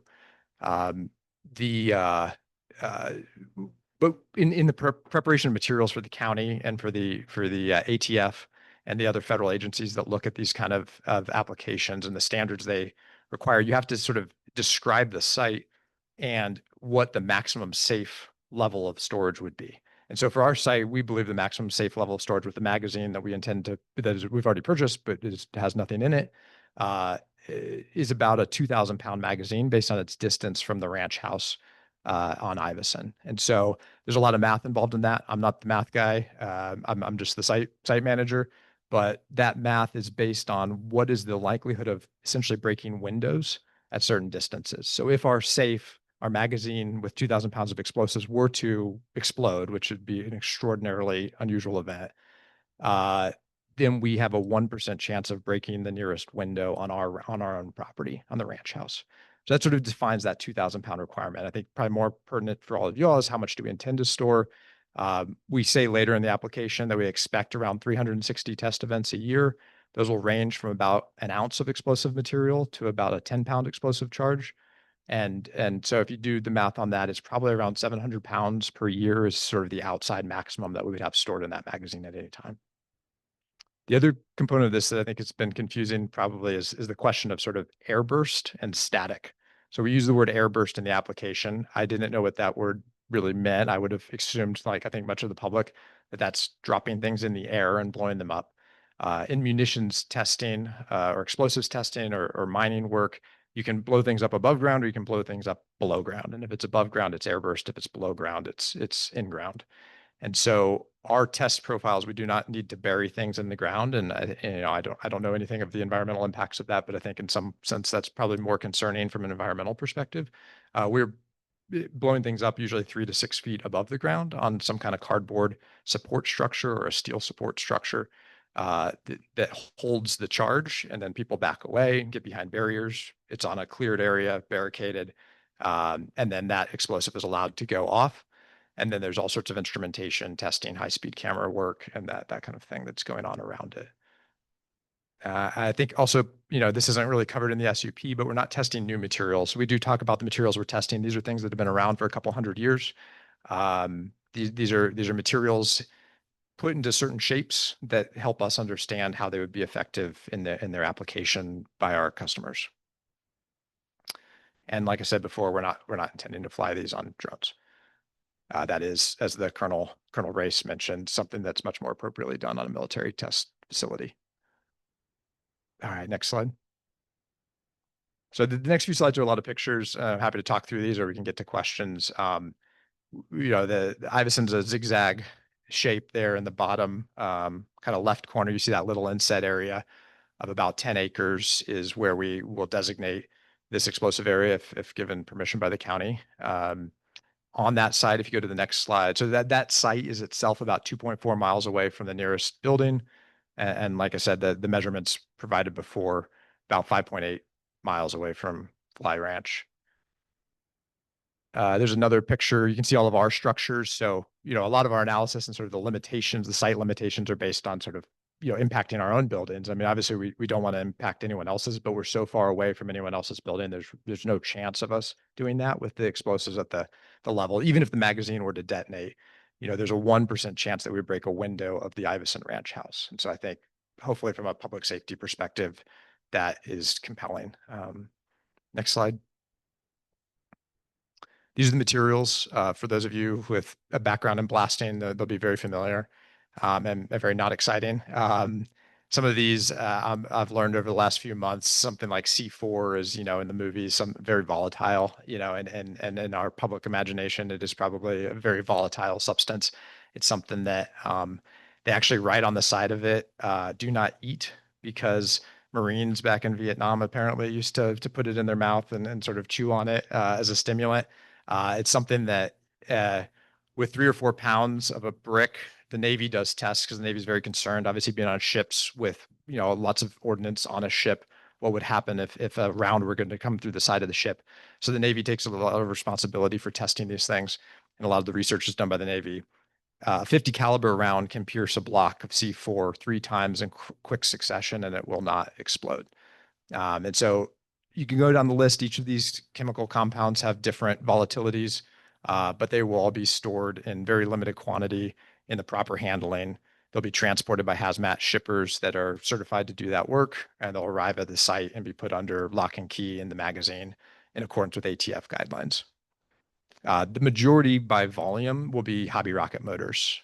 But in the preparation of materials for the county and for the ATF and the other federal agencies that look at these kind of applications and the standards they require, you have to sort of describe the site and what the maximum safe level of storage would be. And so for our site, we believe the maximum safe level of storage with the magazine that we've already purchased, but it has nothing in it, is about a 2,000 pound magazine based on its distance from the ranch house on Iveson. And so there's a lot of math involved in that. I'm not the math guy. I'm just the site manager, but that math is based on what is the likelihood of essentially breaking windows at certain distances. So if our magazine with 2,000 pounds of explosives were to explode, which would be an extraordinarily unusual event, then we have a 1% chance of breaking the nearest window on our own property, on the ranch house. So that sort of defines that 2,000 pound requirement. I think probably more pertinent for all of you all is how much do we intend to store? We say later in the application that we expect around 360 test events a year. Those will range from about an ounce of explosive material to about a 10-pound explosive charge. And so if you do the math on that, it's probably around 700 pounds per year is sort of the outside maximum that we would have stored in that magazine at any time. The other component of this that I think has been confusing probably is the question of sort of airburst and static. So we use the word airburst in the application. I didn't know what that word really meant. I would have assumed, like I think much of the public, that that's dropping things in the air and blowing them up. In munitions testing or explosives testing or mining work, you can blow things up above ground or you can blow things up below ground. And if it's above ground, it's airburst. If it's below ground, it's in ground. And so our test profiles, we do not need to bury things in the ground. And I don't know anything of the environmental impacts of that, but I think in some sense that's probably more concerning from an environmental perspective. We're blowing things up usually 3 to 6 feet above the ground on some kind of cardboard support structure or a steel support structure that holds the charge, and then people back away and get behind barriers. It's on a cleared area, barricaded, and then that explosive is allowed to go off. And then there's all sorts of instrumentation, testing, high-speed camera work, and that kind of thing that's going on around it. I think also, this isn't really covered in the SUP, but we're not testing new materials. So we do talk about the materials we're testing. These are things that have been around for a couple hundred years. These are materials put into certain shapes that help us understand how they would be effective in their application by our customers. And like I said before, we're not intending to fly these on drones. That is, as the Colonel Race mentioned, something that's much more appropriately done on a military test facility. All right, next slide. So the next few slides are a lot of pictures. I'm happy to talk through these, or we can get to questions. The Iveson's a zigzag shape there in the bottom kind of left corner. You see that little inset area of about 10 acres is where we will designate this explosive area if given permission by the county. On that side, if you go to the next slide, so that site is itself about 2.4 miles away from the nearest building. And like I said, the measurements provided before, about 5.8 miles away from Fly Ranch. There's another picture. You can see all of our structures. So, a lot of our analysis and sort of the limitations, the site limitations are based on sort of, impacting our own buildings. I mean, obviously we don't want to impact anyone else's, but we're so far away from anyone else's building. There's no chance of us doing that with the explosives at the level. Even if the magazine were to detonate, there's a 1% chance that we break a window of the Iveson Ranch house. And so I think hopefully from a public safety perspective, that is compelling. Next slide. These are the materials for those of you with a background in blasting, they'll be very familiar and very not exciting. Some of these I've learned over the last few months, something like C4 is, in the movies, some very volatile, and in our public imagination, it is probably a very volatile substance. It's something that they actually write on the side of it, do not eat, because Marines back in Vietnam apparently used to put it in their mouth and sort of chew on it as a stimulant. It's something that with 3 or 4 pounds of a brick, the Navy does tests because the Navy is very concerned, obviously being on ships with, lots of ordnance on a ship, what would happen if a round were going to come through the side of the ship. So the Navy takes a lot of responsibility for testing these things. And a lot of the research is done by the Navy. 50 caliber round can pierce a block of C4 3 times in quick succession and it will not explode. And so you can go down the list. Each of these chemical compounds have different volatilities, but they will all be stored in very limited quantity in the proper handling. They'll be transported by hazmat shippers that are certified to do that work, and they'll arrive at the site and be put under lock and key in the magazine in accordance with ATF guidelines. The majority by volume will be hobby rocket motors,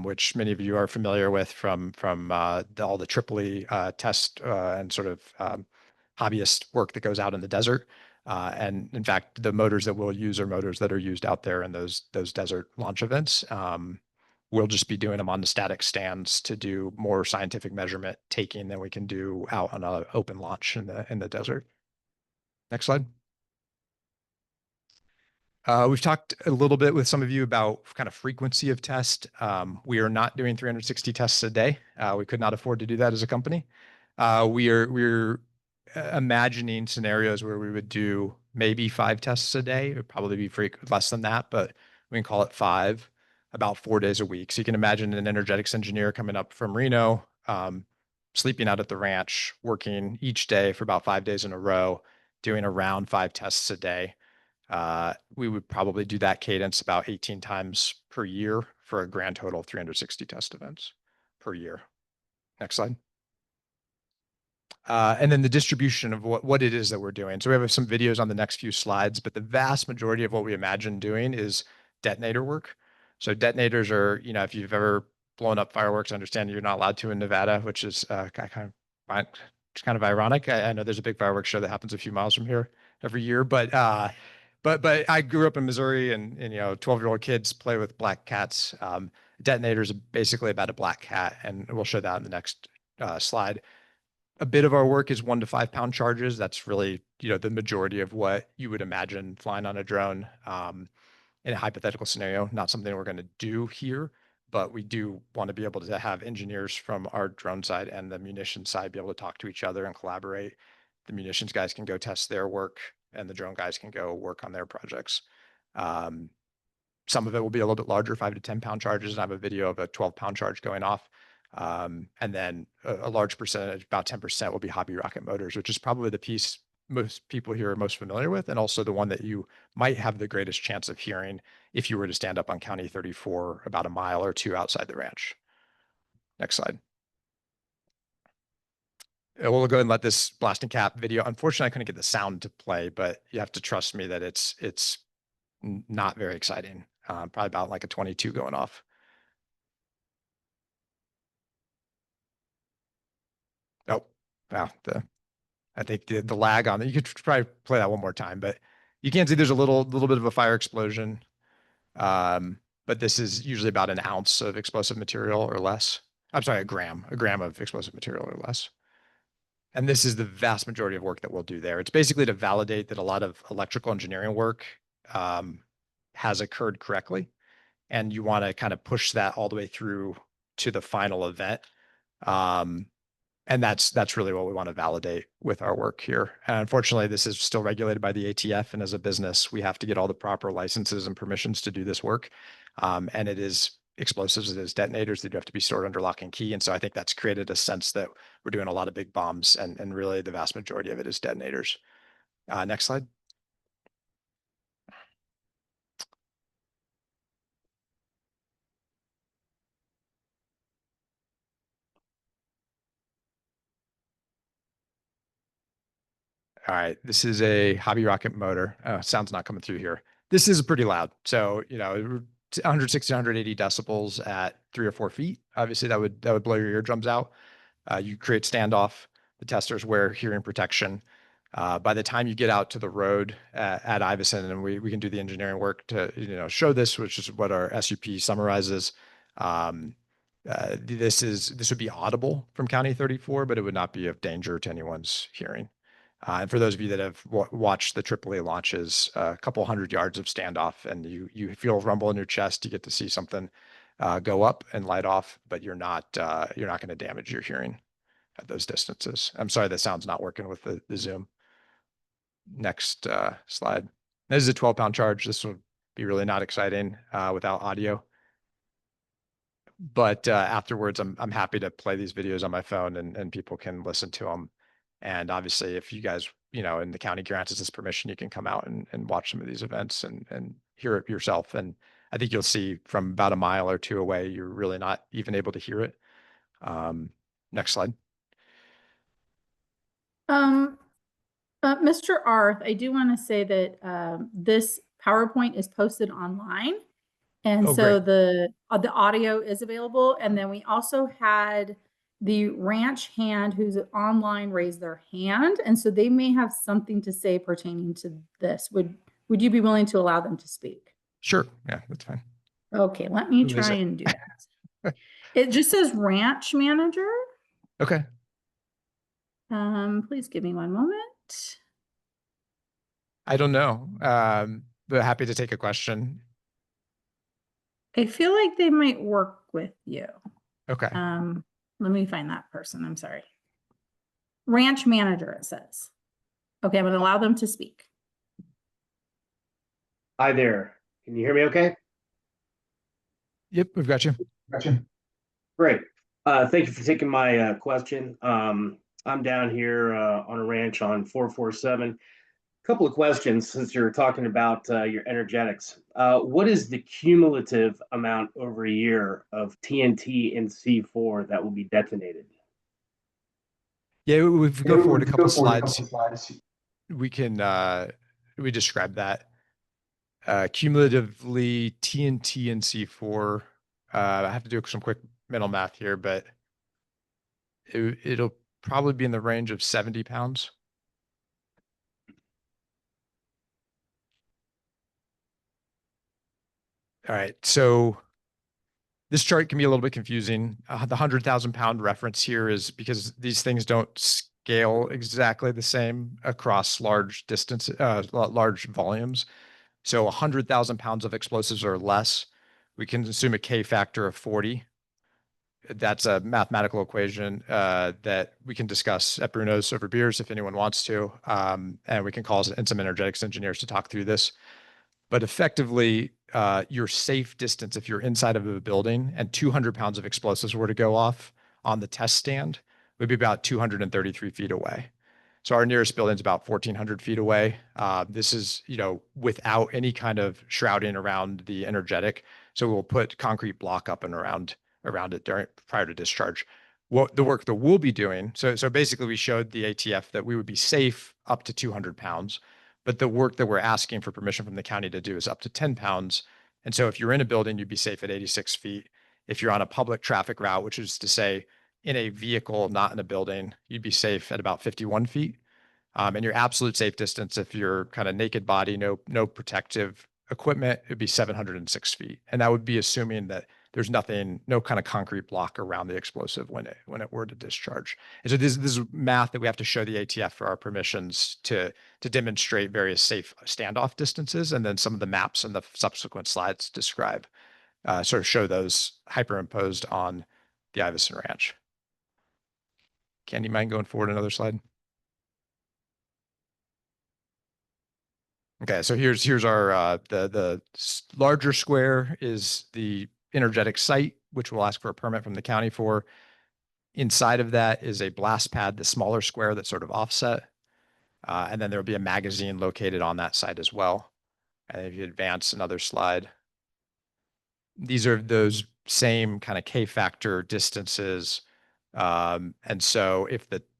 which many of you are familiar with from all the Tripoli test and sort of hobbyist work that goes out in the desert. And in fact, the motors that we'll use are motors that are used out there in those desert launch events. We'll just be doing them on the static stands to do more scientific measurement taking than we can do out on an open launch in the desert. Next slide. We've talked a little bit with some of you about kind of frequency of test. We are not doing 360 tests a day. We could not afford to do that as a company. We're imagining scenarios where we would do maybe 5 tests a day. It would probably be less than that, but we can call it 5, about 4 days a week. So you can imagine an energetics engineer coming up from Reno, sleeping out at the ranch, working each day for about 5 days in a row, doing around 5 tests a day. We would probably do that cadence about 18 times per year for a grand total of 360 test events per year. Next slide. And then the distribution of what it is that we're doing. So we have some videos on the next few slides, but the vast majority of what we imagine doing is detonator work. So detonators are, you know, if you've ever blown up fireworks, I understand you're not allowed to in Nevada, which is kind of ironic. I know there's a big fireworks show that happens a few miles from here every year, but I grew up in Missouri, and you know, 12-year-old kids play with black cats. Detonators are basically about a black cat, and we'll show that in the next slide. A bit of our work is 1 to 5 pound charges. That's really, you know, the majority of what you would imagine flying on a drone in a hypothetical scenario. Not something we're going to do here, but we do want to be able to have engineers from our drone side and the munitions side be able to talk to each other and collaborate. The munitions guys can go test their work, and the drone guys can go work on their projects. Some of it will be a little bit larger, 5 to 10 pound charges. And I have a video of a 12-pound charge going off. And then a large percentage, about 10%, will be hobby rocket motors, which is probably the piece most people here are most familiar with, and also the one that you might have the greatest chance of hearing if you were to stand up on County 34 about a mile or 2 outside the ranch. Next slide. We'll go ahead and let this blasting cap video. Unfortunately, I couldn't get the sound to play, but you have to trust me that it's not very exciting. Probably about like a 22 going off. Oh, wow. I think the lag on it. You could probably play that one more time, but you can see there's a little bit of a fire explosion. But this is usually about an ounce of explosive material or less. I'm sorry, a gram of explosive material or less. And this is the vast majority of work that we'll do there. It's basically to validate that a lot of electrical engineering work has occurred correctly. And you want to kind of push that all the way through to the final event. And that's really what we want to validate with our work here. And unfortunately, this is still regulated by the ATF. And as a business, we have to get all the proper licenses and permissions to do this work. And it is explosives, it is detonators that do have to be stored under lock and key. And so I think that's created a sense that we're doing a lot of big bombs, and really the vast majority of it is detonators. Next slide. All right, this is a hobby rocket motor. Sound's not coming through here. This is pretty loud. So, you know, 160, 180 decibels at 3 or 4 feet. Obviously, that would blow your eardrums out. You create standoff. The testers wear hearing protection. By the time you get out to the road at Iverson, and we can do the engineering work to, you know, show this, which is what our SUP summarizes. This would be audible from County 34, but it would not be of danger to anyone's hearing. And for those of you that have watched the AAA launches, a couple 100 yards of standoff, and you feel a rumble in your chest, you get to see something go up and light off, but you're not going to damage your hearing at those distances. I'm sorry, the sound's not working with the Zoom. Next slide. This is a 12-pound charge. This would be really not exciting without audio. But afterwards, I'm happy to play these videos on my phone, and people can listen to them. And obviously, if you guys, in the county grants us this permission, you can come out and watch some of these events and hear it yourself. And I think you'll see from about a mile or two away, you're really not even able to hear it. Next slide. Mr. Arth, I do want to say that this PowerPoint is posted online. And Oh, so great. the audio is available. And then we also had the ranch hand who's online raise their hand. And so they may have something to say pertaining to this. Would you be willing to allow them to speak? Sure. Yeah, that's fine. Okay, let me Who is try it? and do that. It just says ranch manager. Okay. Please give me one moment. I don't know. But happy to take a question. I feel like they might work with you. Okay. Let me find that person. I'm sorry. Ranch manager, it says. Okay, I'm going to allow them to speak. Hi there. Can you hear me okay? Yep, we've got you. Great. Thank you for taking my question. I'm down here on a ranch on 447. Couple of questions since you're talking about your energetics. What is the cumulative amount over a year of TNT and C4 that will be detonated? Yeah, we've go forward a couple slides. We can we describe that. Cumulatively TNT and C4. I have to do some quick mental math here, but it'll probably be in the range of 70 pounds. All right, so this chart can be a little bit confusing. The 100,000-pound reference here is because these things don't scale exactly the same across large distances, large volumes. So 100,000 pounds of explosives or less, we can assume a K factor of 40. That's a mathematical equation that we can discuss at Bruno's over beers if anyone wants to. And we can call in some energetics engineers to talk through this. But effectively, your safe distance, if you're inside of a building and 200 pounds of explosives were to go off on the test stand, would be about 233 feet away. So our nearest building is about 1,400 feet away. This is, without any kind of shrouding around the energetic. So we'll put concrete block up and around it prior to discharge. What the work that we'll be doing. So basically we showed the ATF that we would be safe up to 200 pounds, but the work that we're asking for permission from the county to do is up to 10 pounds. And so if you're in a building, you'd be safe at 86 feet. If you're on a public traffic route, which is to say in a vehicle, not in a building, you'd be safe at about 51 feet. And your absolute safe distance, if you're kind of naked body, no protective equipment, it'd be 706 feet. And that would be assuming that there's nothing, no kind of concrete block around the explosive when it were to discharge. And so this is math that we have to show the ATF for our permissions to demonstrate various safe standoff distances. And then some of the maps in the subsequent slides describe, sort of show those hyperimposed on the Iverson Ranch. Candy, mind going forward another slide? Okay, so here's our the larger square is the energetic site, which we'll ask for a permit from the county for. Inside of that is a blast pad, the smaller square that's sort of offset. And then there'll be a magazine located on that site as well. And if you advance another slide, these are those same kind of K factor distances. And so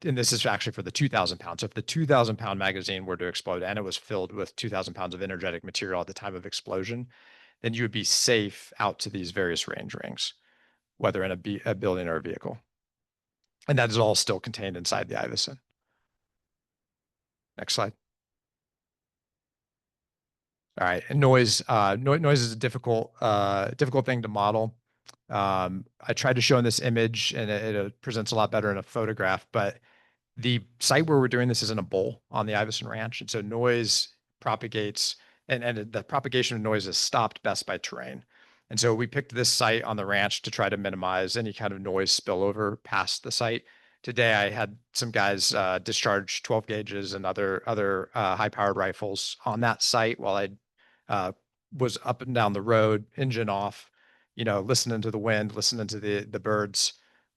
and this is actually for the 2,000 pounds. So if the 2,000 pound magazine were to explode and it was filled with 2,000 pounds of energetic material at the time of explosion, then you would be safe out to these various range rings, whether in a building or a vehicle. And that is all still contained inside the Iverson. Next slide. All right, and noise. Noise is a difficult thing to model. I tried to show in this image, and it presents a lot better in a photograph. But the site where we're doing this is in a bowl on the Iverson Ranch, and so noise propagates, and the propagation of noise is stopped best by terrain. And so we picked this site on the ranch to try to minimize any kind of noise spillover past the site. Today, I had some guys discharge 12 gauges and other high-powered rifles on that site while I was up and down the road, engine off, listening to the wind, listening to the birds.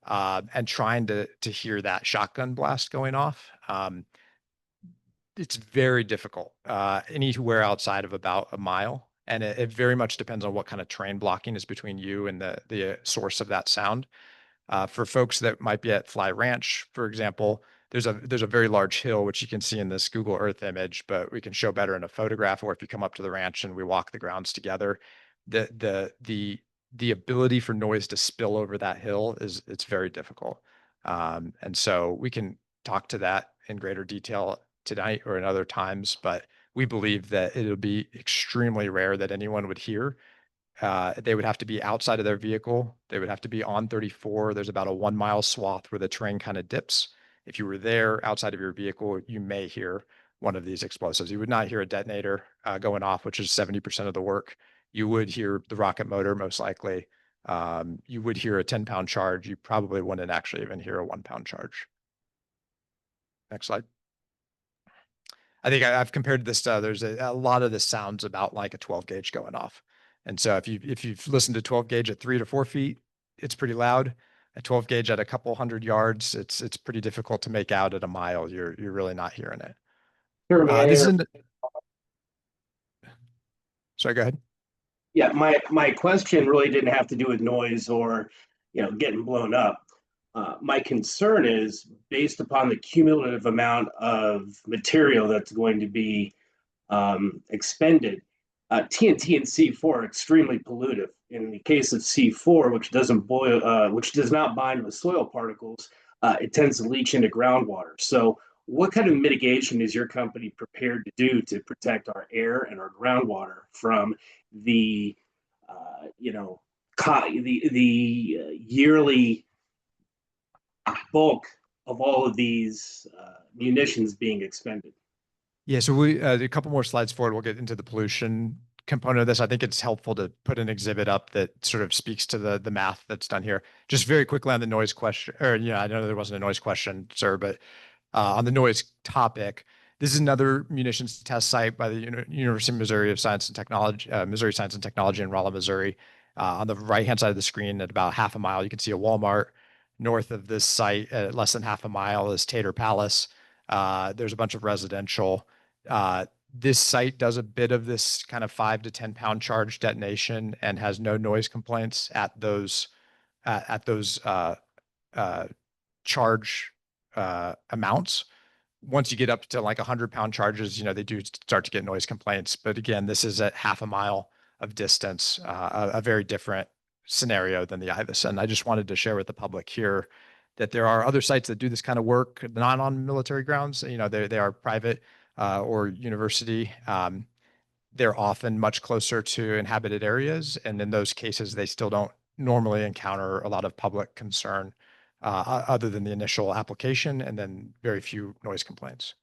and trying to hear that shotgun blast going off. It's very difficult anywhere outside of about a mile. And it very much depends on what kind of terrain blocking is between you and the source of that sound. For folks that might be at Fly Ranch, for example, there's a very large hill, which you can see in this Google Earth image, but we can show better in a photograph, or if you come up to the ranch and we walk the grounds together, the ability for noise to spill over that hill it's very difficult. And so we can talk to that in greater detail tonight or in other times, but we believe that it'll be extremely rare that anyone would hear. They would have to be outside of their vehicle. They would have to be on 34. There's about a 1 mile swath where the terrain kind of dips. If you were there outside of your vehicle, you may hear one of these explosives. You would not hear a detonator going off, which is 70% of the work. You would hear the rocket motor, most likely. You would hear a 10-pound charge. You probably wouldn't actually even hear a 1-pound charge. Next slide. I think I've compared this to others. A lot of this sounds about like a 12 gauge going off. And so if you've listened to 12 gauge at 3 to 4 feet, it's pretty loud. A 12 gauge at a couple hundred yards, it's pretty difficult to make out at a mile. You're really not hearing it. Sure, Sorry, go ahead. Yeah, my question really didn't have to do with noise or, getting blown up. My concern is based upon the cumulative amount of material that's going to be expended. TNT and C4 are extremely pollutive. In the case of C4, which does not bind with soil particles, it tends to leach into groundwater. So, what kind of mitigation is your company prepared to do to protect our air and our groundwater from the, yearly bulk of all of these munitions being expended? Yeah, so we a couple more slides forward, we'll get into the pollution component of this. I think it's helpful to put an exhibit up that sort of speaks to the math that's done here. Just very quickly on the noise question, or I know there wasn't a noise question, sir, but on the noise topic, this is another munitions test site by the University of Missouri Science and Technology in Rolla, Missouri. On the right-hand side of the screen at about half a mile, you can see a Walmart. North of this site at less than half a mile is Tater Palace. There's a bunch of residential. This site does a bit of this kind of 5 to 10 pound charge detonation and has no noise complaints at those charge amounts. Once you get up to like 100-pound charges, they do start to get noise complaints. But again, this is at half a mile of distance, a very different scenario than the IVAS. And I just wanted to share with the public here that there are other sites that do this kind of work, not on military grounds. They are private or university. They're often much closer to inhabited areas. And in those cases, they still don't normally encounter a lot of public concern other than the initial application, and then very few noise complaints.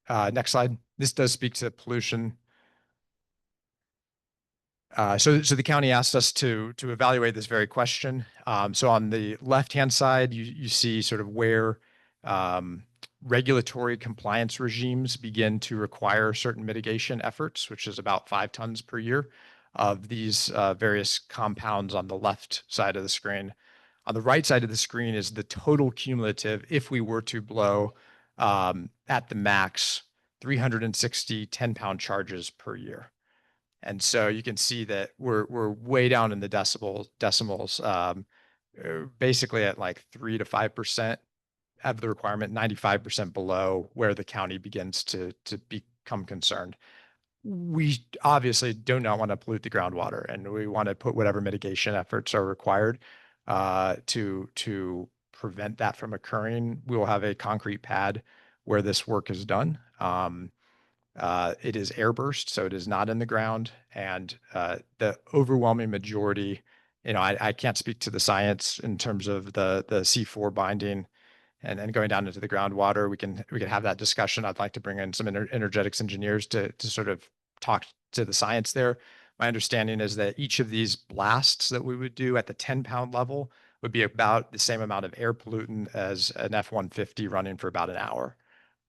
Next slide. This does speak to pollution. So the county asked us to evaluate this very question. So on the left-hand side, you see sort of where regulatory compliance regimes begin to require certain mitigation efforts, which is about 5 tons per year of these various compounds on the left side of the screen. On the right side of the screen is the total cumulative if we were to blow at the max 360 10-pound charges per year. And so you can see that we're way down in the decimals, basically at like 3 to 5% of the requirement, 95% below where the county begins to become concerned. We obviously do not want to pollute the groundwater, and we want to put whatever mitigation efforts are required to prevent that from occurring. We will have a concrete pad where this work is done. It is airburst, so it is not in the ground. And the overwhelming majority, I can't speak to the science in terms of the C4 binding and going down into the groundwater. We can have that discussion. I'd like to bring in some energetics engineers to sort of talk to the science there. My understanding is that each of these blasts that we would do at the 10-pound level would be about the same amount of air pollutant as an F-150 running for about an hour.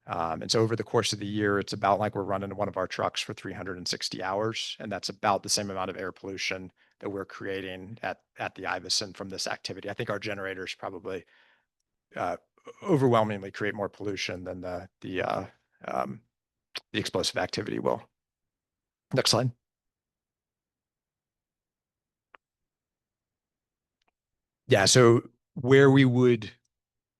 And so over the course of the year, it's about like we're running one of our trucks for 360 hours, and that's about the same amount of air pollution that we're creating at the Iveson from this activity. I think our generators probably overwhelmingly create more pollution than the explosive activity will. Next slide. Yeah, so where we would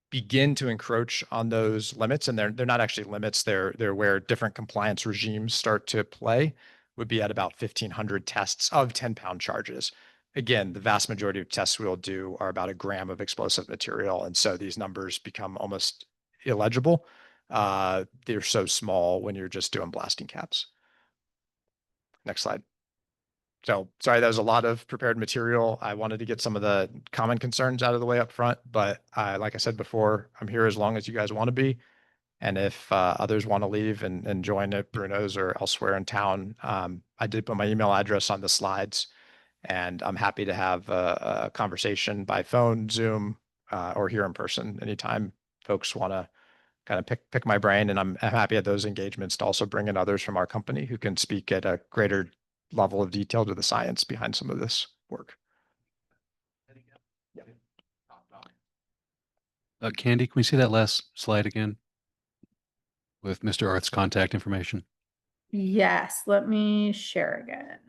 begin to encroach on those limits, and they're not actually limits, they're where different compliance regimes start to play, would be at about 1,500 tests of 10-pound charges. Again, the vast majority of tests we'll do are about 1 gram of explosive material, and so these numbers become almost illegible. They're so small when you're just doing blasting caps. Next slide. So sorry, that was a lot of prepared material. I wanted to get some of the common concerns out of the way up front, but like I said before, I'm here as long as you guys want to be. And if others want to leave and join at Bruno's or elsewhere in town, I did put my email address on the slides, and I'm happy to have a conversation by phone, Zoom, or here in person anytime folks want to kind of pick my brain. And I'm happy at those engagements to also bring in others from our company who can speak at a greater level of detail to the science behind some of this work. Candy, can we see that last slide again with Mr. Arth's contact information? Yes, let me share again.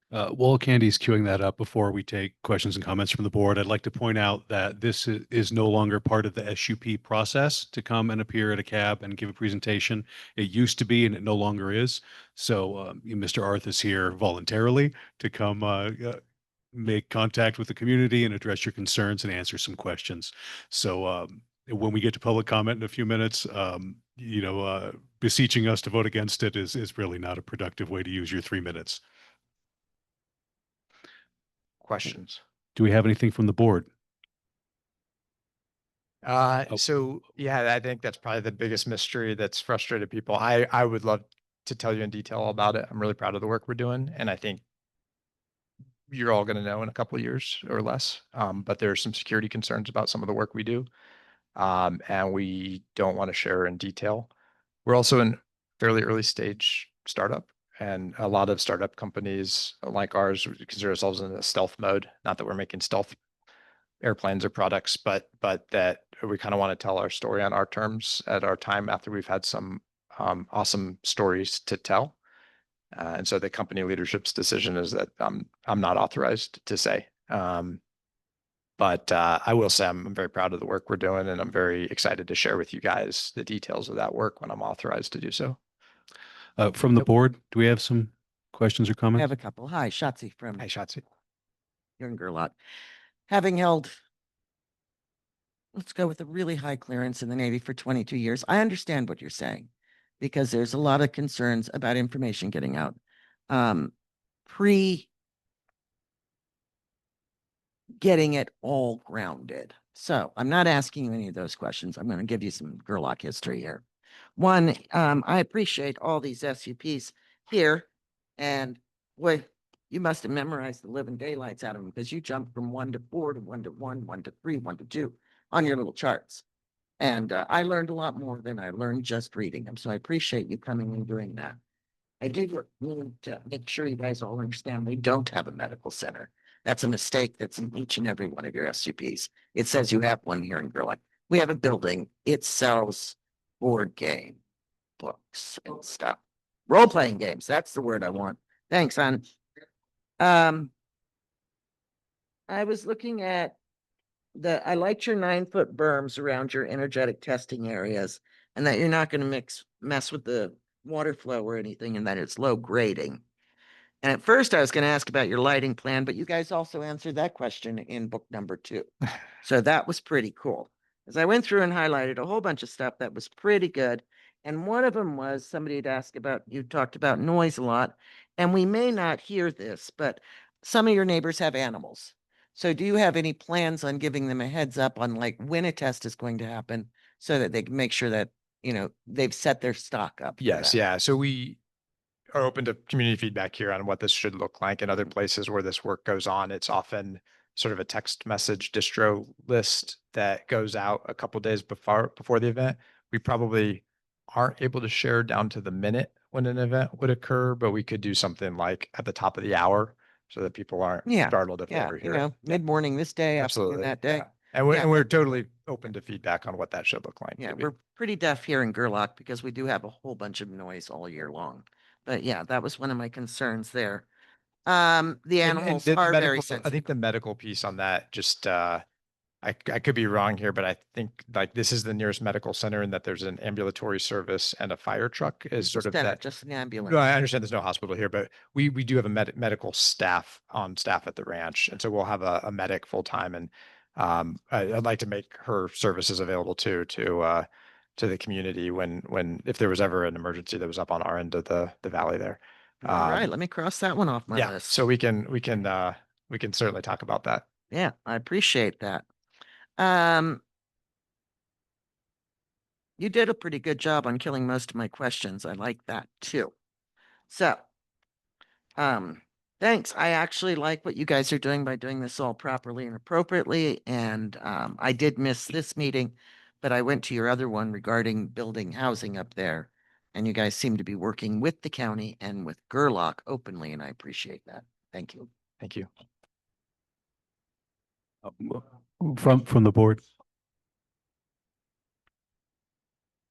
While Candy's queuing that up before we take questions and comments from the board, I'd like to point out that this is no longer part of the SUP process to come and appear at a cab and give a presentation. It used to be, and it no longer is. So Mr. Arth is here voluntarily to come make contact with the community and address your concerns and answer some questions. So when we get to public comment in a few minutes, beseeching us to vote against it is really not a productive way to use your 3 minutes. Questions? Do we have anything from the board? So yeah, I think that's probably the biggest mystery that's frustrated people. I would love to tell you in detail about it. I'm really proud of the work we're doing, and I think you're all going to know in a couple of years or less. But there are some security concerns about some of the work we do, and we don't want to share in detail. We're also in fairly early stage startup, and a lot of startup companies like ours consider ourselves in a stealth mode. Not that we're making stealth airplanes or products, but that we kind of want to tell our story on our terms at our time after we've had some awesome stories to tell. And so the company leadership's decision is that I'm not authorized to say. But I will say I'm very proud of the work we're doing, and I'm very excited to share with you guys the details of that work when I'm authorized to do so. From the board, do we have some questions or I comments? have a couple. Hi, Shotzi from Hi, Shotzi. here in Gerlach. Having held, let's go with a really high clearance in the Navy for 22 years, I understand what you're saying, because there's a lot of concerns about information getting out. Getting it all grounded. So I'm not asking you any of those questions. I'm going to give you some Gerlach history here. One, I appreciate all these SUPs here, and boy, you must have memorized the living daylights out of them, because you jumped from 1 to 4 to 1 to 1, 1 to 3, 1 to 2 on your little charts. And I learned a lot more than I learned just reading them. So I appreciate you coming and doing that. I did need to make sure you guys all understand we don't have a medical center. That's a mistake that's in each and every one of your SUPs. It says you have one here in Gerlach. We have a building. It sells board game books and stuff. Role-playing games. That's the word I want. Thanks, hon. I was looking at I liked your 9-foot berms around your energetic testing areas, and that you're not going to mess with the water flow or anything, and that it's low grading. And at first I was going to ask about your lighting plan, but you guys also answered that question in book number 2. So that was pretty cool. As I went through and highlighted a whole bunch of stuff that was pretty good. And one of them was somebody had asked about, you talked about noise a lot, and we may not hear this, but some of your neighbors have animals. So do you have any plans on giving them a heads up on like when a test is going to happen so that they can make sure that, they've set their stock up? Yes, yeah. So we are open to community feedback here on what this should look like. In other places where this work goes on, it's often sort of a text message distro list that goes out a couple days before the event. We probably aren't able to share down to the minute when an event would occur, but we could do something like at the top of the hour so that people aren't Yeah, startled if Yeah, they're you here. know, mid-morning this day, afternoon Absolutely. that day. Yeah. And we're, Yeah. and we're totally open to feedback on what that should look like. Yeah, maybe. we're pretty deaf here in Gerlach because we do have a whole bunch of noise all year long. But yeah, that was one of my concerns there. The And animals the are very medical, I sensitive. think the medical piece on that, just, I could be wrong here, but I think like this is the nearest medical center and that there's an ambulatory service and a fire truck is sort of Center, that. just an ambulance. No, I understand there's no hospital here, but we do have a medical staff on staff at the ranch. And so we'll have a medic full time. And I'd like to make her services available too, to the community if there was ever an emergency that was up on our end of the valley there. All right, let me cross that one off my Yeah, list. so we can certainly talk about that. Yeah, I appreciate that. You did a pretty good job on killing most of my questions. I like that too. So, thanks. I actually like what you guys are doing by doing this all properly and appropriately. And I did miss this meeting, but I went to your other one regarding building housing up there. And you guys seem to be working with the county and with Gerlach openly, and I appreciate that. Thank you. Thank you. From the board.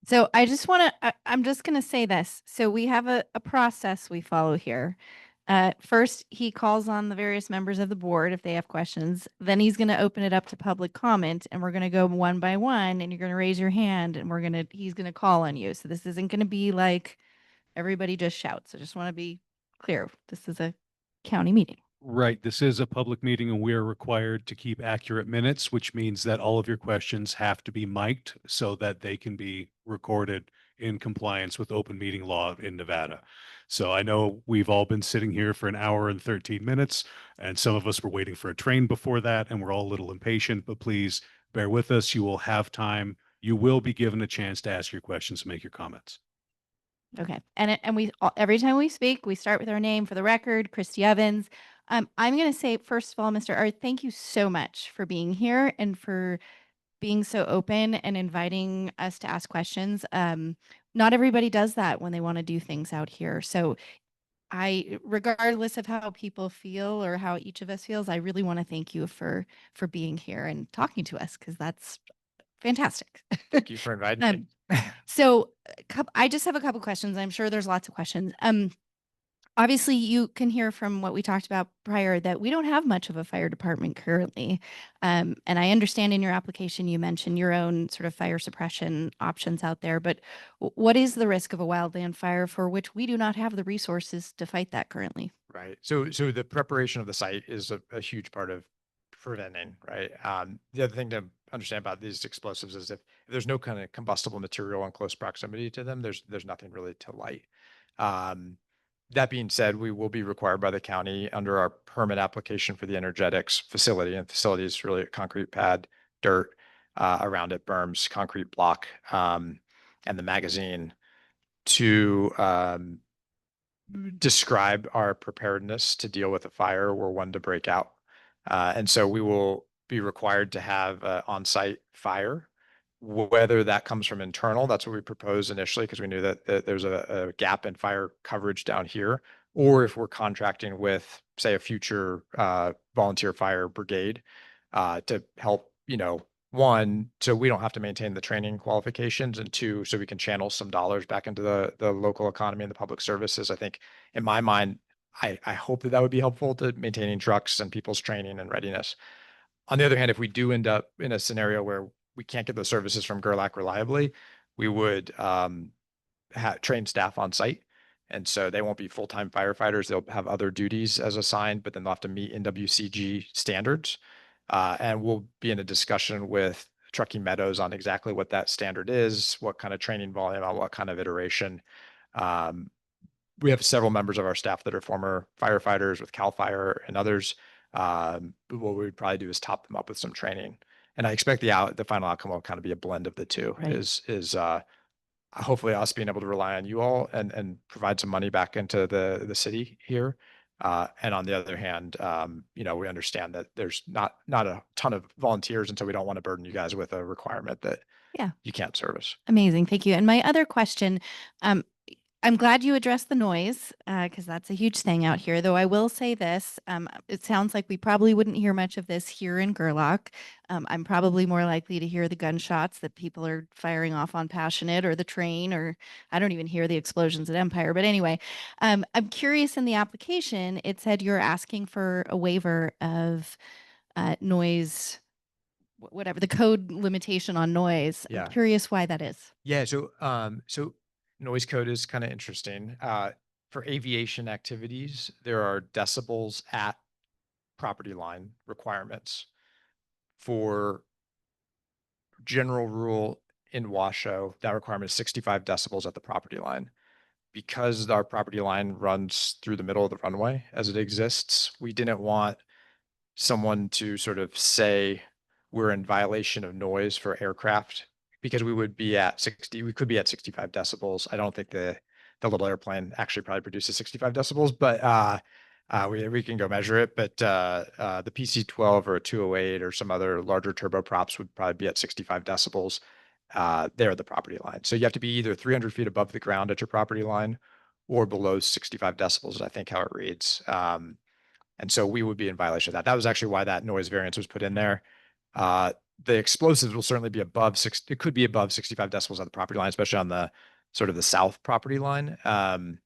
So I just want to, I'm just going to say this. So we have a process we follow here. First, he calls on the various members of the board if they have questions. Then he's going to open it up to public comment, and we're going to go one by one, and you're going to raise your hand, and he's going to call on you. So this isn't going to be like everybody just shouts. I just want to be clear. This is a county meeting. Right. This is a public meeting and we are required to keep accurate minutes, which means that all of your questions have to be mic'd so that they can be recorded in compliance with open meeting law in Nevada. So I know we've all been sitting here for an hour and 13 minutes, and some of us were waiting for a train before that, and we're all a little impatient, but please bear with us. You will have time. You will be given a chance to ask your questions and make your comments. Okay. And we every time we speak, we start with our name for the record, Christy Evans. I'm going to say, first of all, Mr. Art, thank you so much for being here and for being so open and inviting us to ask questions. Not everybody does that when they want to do things out here. So regardless of how people feel or how each of us feels, I really want to thank you for being here and talking to us, because that's fantastic. Thank you for inviting me. So I just have a couple questions. I'm sure there's lots of questions. Obviously, you can hear from what we talked about prior that we don't have much of a fire department currently. And I understand in your application, you mentioned your own sort of fire suppression options out there. But what is the risk of a wildland fire for which we do not have the resources to fight that currently? Right. So the preparation of the site is a huge part of preventing, right? The other thing to understand about these explosives is if there's no kind of combustible material in close proximity to them, there's nothing really to light. That being said, we will be required by the county under our permit application for the energetics facility, and facility is really a concrete pad, dirt around it, berms, concrete block, and the magazine to describe our preparedness to deal with a fire were one to break out. And so we will be required to have on-site fire, whether that comes from internal. That's what we proposed initially, because we knew that there's a gap in fire coverage down here, or if we're contracting with, say, a future volunteer fire brigade to help, one, so we don't have to maintain the training qualifications, and two, so we can channel some dollars back into the local economy and the public services. I think in my mind, I hope that would be helpful to maintaining trucks and people's training and readiness. On the other hand, if we do end up in a scenario where we can't get those services from Gerlach reliably, we would train staff on site. And so they won't be full-time firefighters. They'll have other duties as assigned, but then they'll have to meet NWCG standards. And we'll be in a discussion with Truckee Meadows on exactly what that standard is, what kind of training volume, on what kind of iteration. We have several members of our staff that are former firefighters with CAL FIRE and others. What we'd probably do is top them up with some training. And I expect the final outcome will kind of be a blend of the two. Right. Is hopefully us being able to rely on you all and provide some money back into the city here. And on the other hand, we understand that there's not a ton of volunteers, and so we don't want to burden you guys with a requirement that you can't service. Amazing. Thank you. And my other question, I'm glad you addressed the noise because that's a huge thing out here. Though I will say this, it sounds like we probably wouldn't hear much of this here in Gerlach. I'm probably more likely to hear the gunshots that people are firing off on Passionate or the train, or I don't even hear the explosions at Empire. But anyway, I'm curious. In the application, it said you're asking for a waiver of noise, whatever the code limitation on noise. Yeah. I'm curious why that is. Yeah, so noise code is kind of interesting. For aviation activities, there are decibels at property line requirements. For general rule in Washoe, that requirement is 65 decibels at the property line. Because our property line runs through the middle of the runway as it exists, we didn't want someone to sort of say we're in violation of noise for aircraft because we would be at 60, we could be at 65 decibels. I don't think the little airplane actually probably produces 65 decibels, but we can go measure it. But the PC-12 or a 208 or some other larger turboprops would probably be at 65 decibels. There at the property line. So you have to be either 300 feet above the ground at your property line or below 65 decibels, is I think how it reads. And so we would be in violation of that. That was actually why that noise variance was put in there. The explosives will certainly be above it could be above 65 decibels on the property line, especially on the sort of the south property line. Again,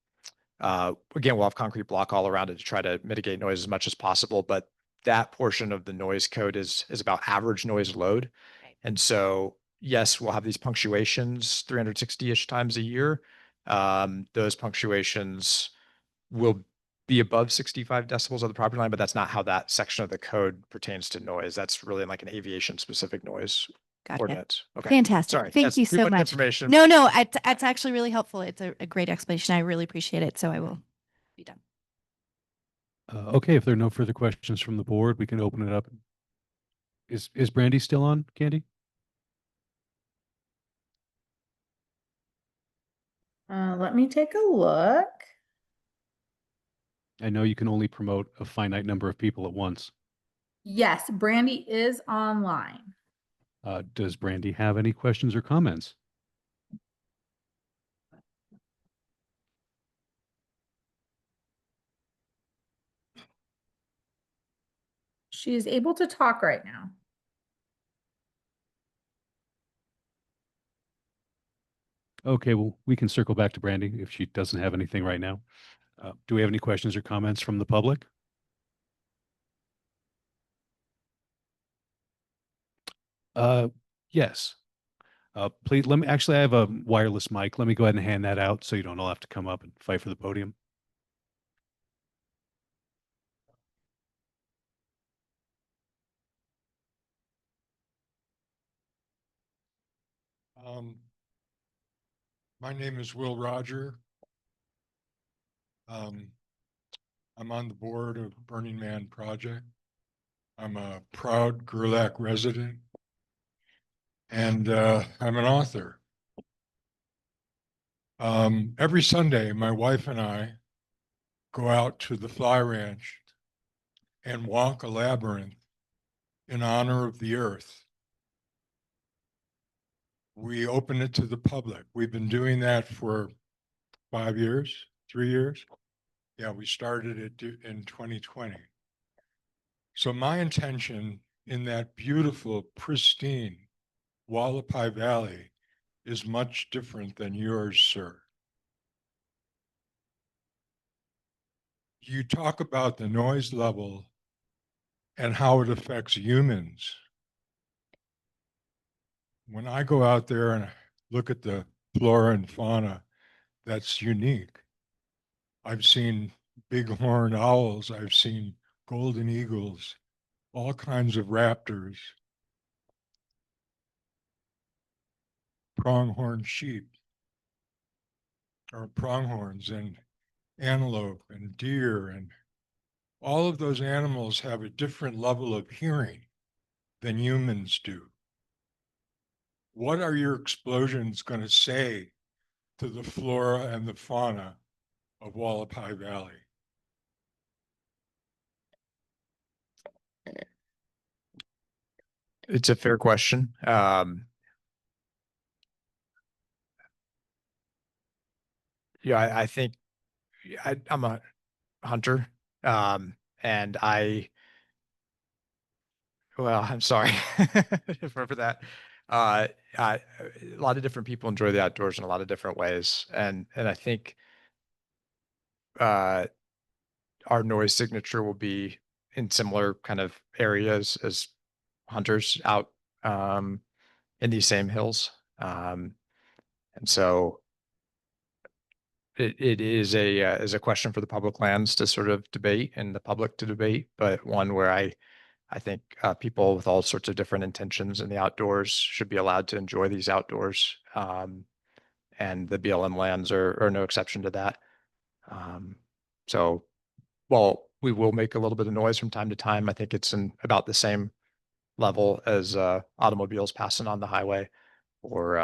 we'll have concrete block all around it to try to mitigate noise as much as possible, but that portion of the noise code is about average noise load. Right. And so, yes, we'll have these punctuations 360-ish times a year. Those punctuations will be above 65 decibels of the property line, but that's not how that section of the code pertains to noise. That's really like an aviation specific noise Gotcha. ordinance. Okay. Fantastic. Sorry. Thank that's you too so much much. information. No, it's actually really helpful. It's a great explanation. I really appreciate it. So I will be done. Okay, if there are no further questions from the board, we can open it up. Is Brandy still on, Candy? Let me take a look. I know you can only promote a finite number of people at once. Yes, Brandy is online. Does Brandy have any questions or comments? She is able to talk right now. Okay, well, we can circle back to Brandy if she doesn't have anything right now. Do we have any questions or comments from the public? Yes. Please, actually, I have a wireless mic. Let me go ahead and hand that out so you don't all have to come up and fight for the podium. My name is Will Roger. I'm on the board of Burning Man Project. I'm a proud Gerlach resident, and I'm an author. Every Sunday, my wife and I go out to the Fly Ranch and walk a labyrinth in honor of the earth. We open it to the public. We've been doing that for 5 years, 3 years. Yeah, we started it in 2020. So my intention in that beautiful, pristine Wallapai Valley is much different than yours, sir. You talk about the noise level and how it affects humans. When I go out there and look at the flora and fauna that's unique, I've seen bighorn owls, I've seen golden eagles, all kinds of raptors, pronghorn sheep, or pronghorns, and antelope and deer, and all of those animals have a different level of hearing than humans do. What are your explosions going to say to the flora and the fauna of Wallapai Valley? It's a fair question. Yeah, I think I'm a hunter. And well, I'm sorry for that. Uh, a lot of different people enjoy the outdoors in a lot of different ways. And I think, uh, our noise signature will be in similar kind of areas as hunters out, in these same hills. And so it is a question for the public lands to sort of debate and the public to debate, but one where I think, people with all sorts of different intentions in the outdoors should be allowed to enjoy these outdoors. And the BLM lands are no exception to that. Um, so while we will make a little bit of noise from time to time, I think it's in about the same level as, automobiles passing on the highway or,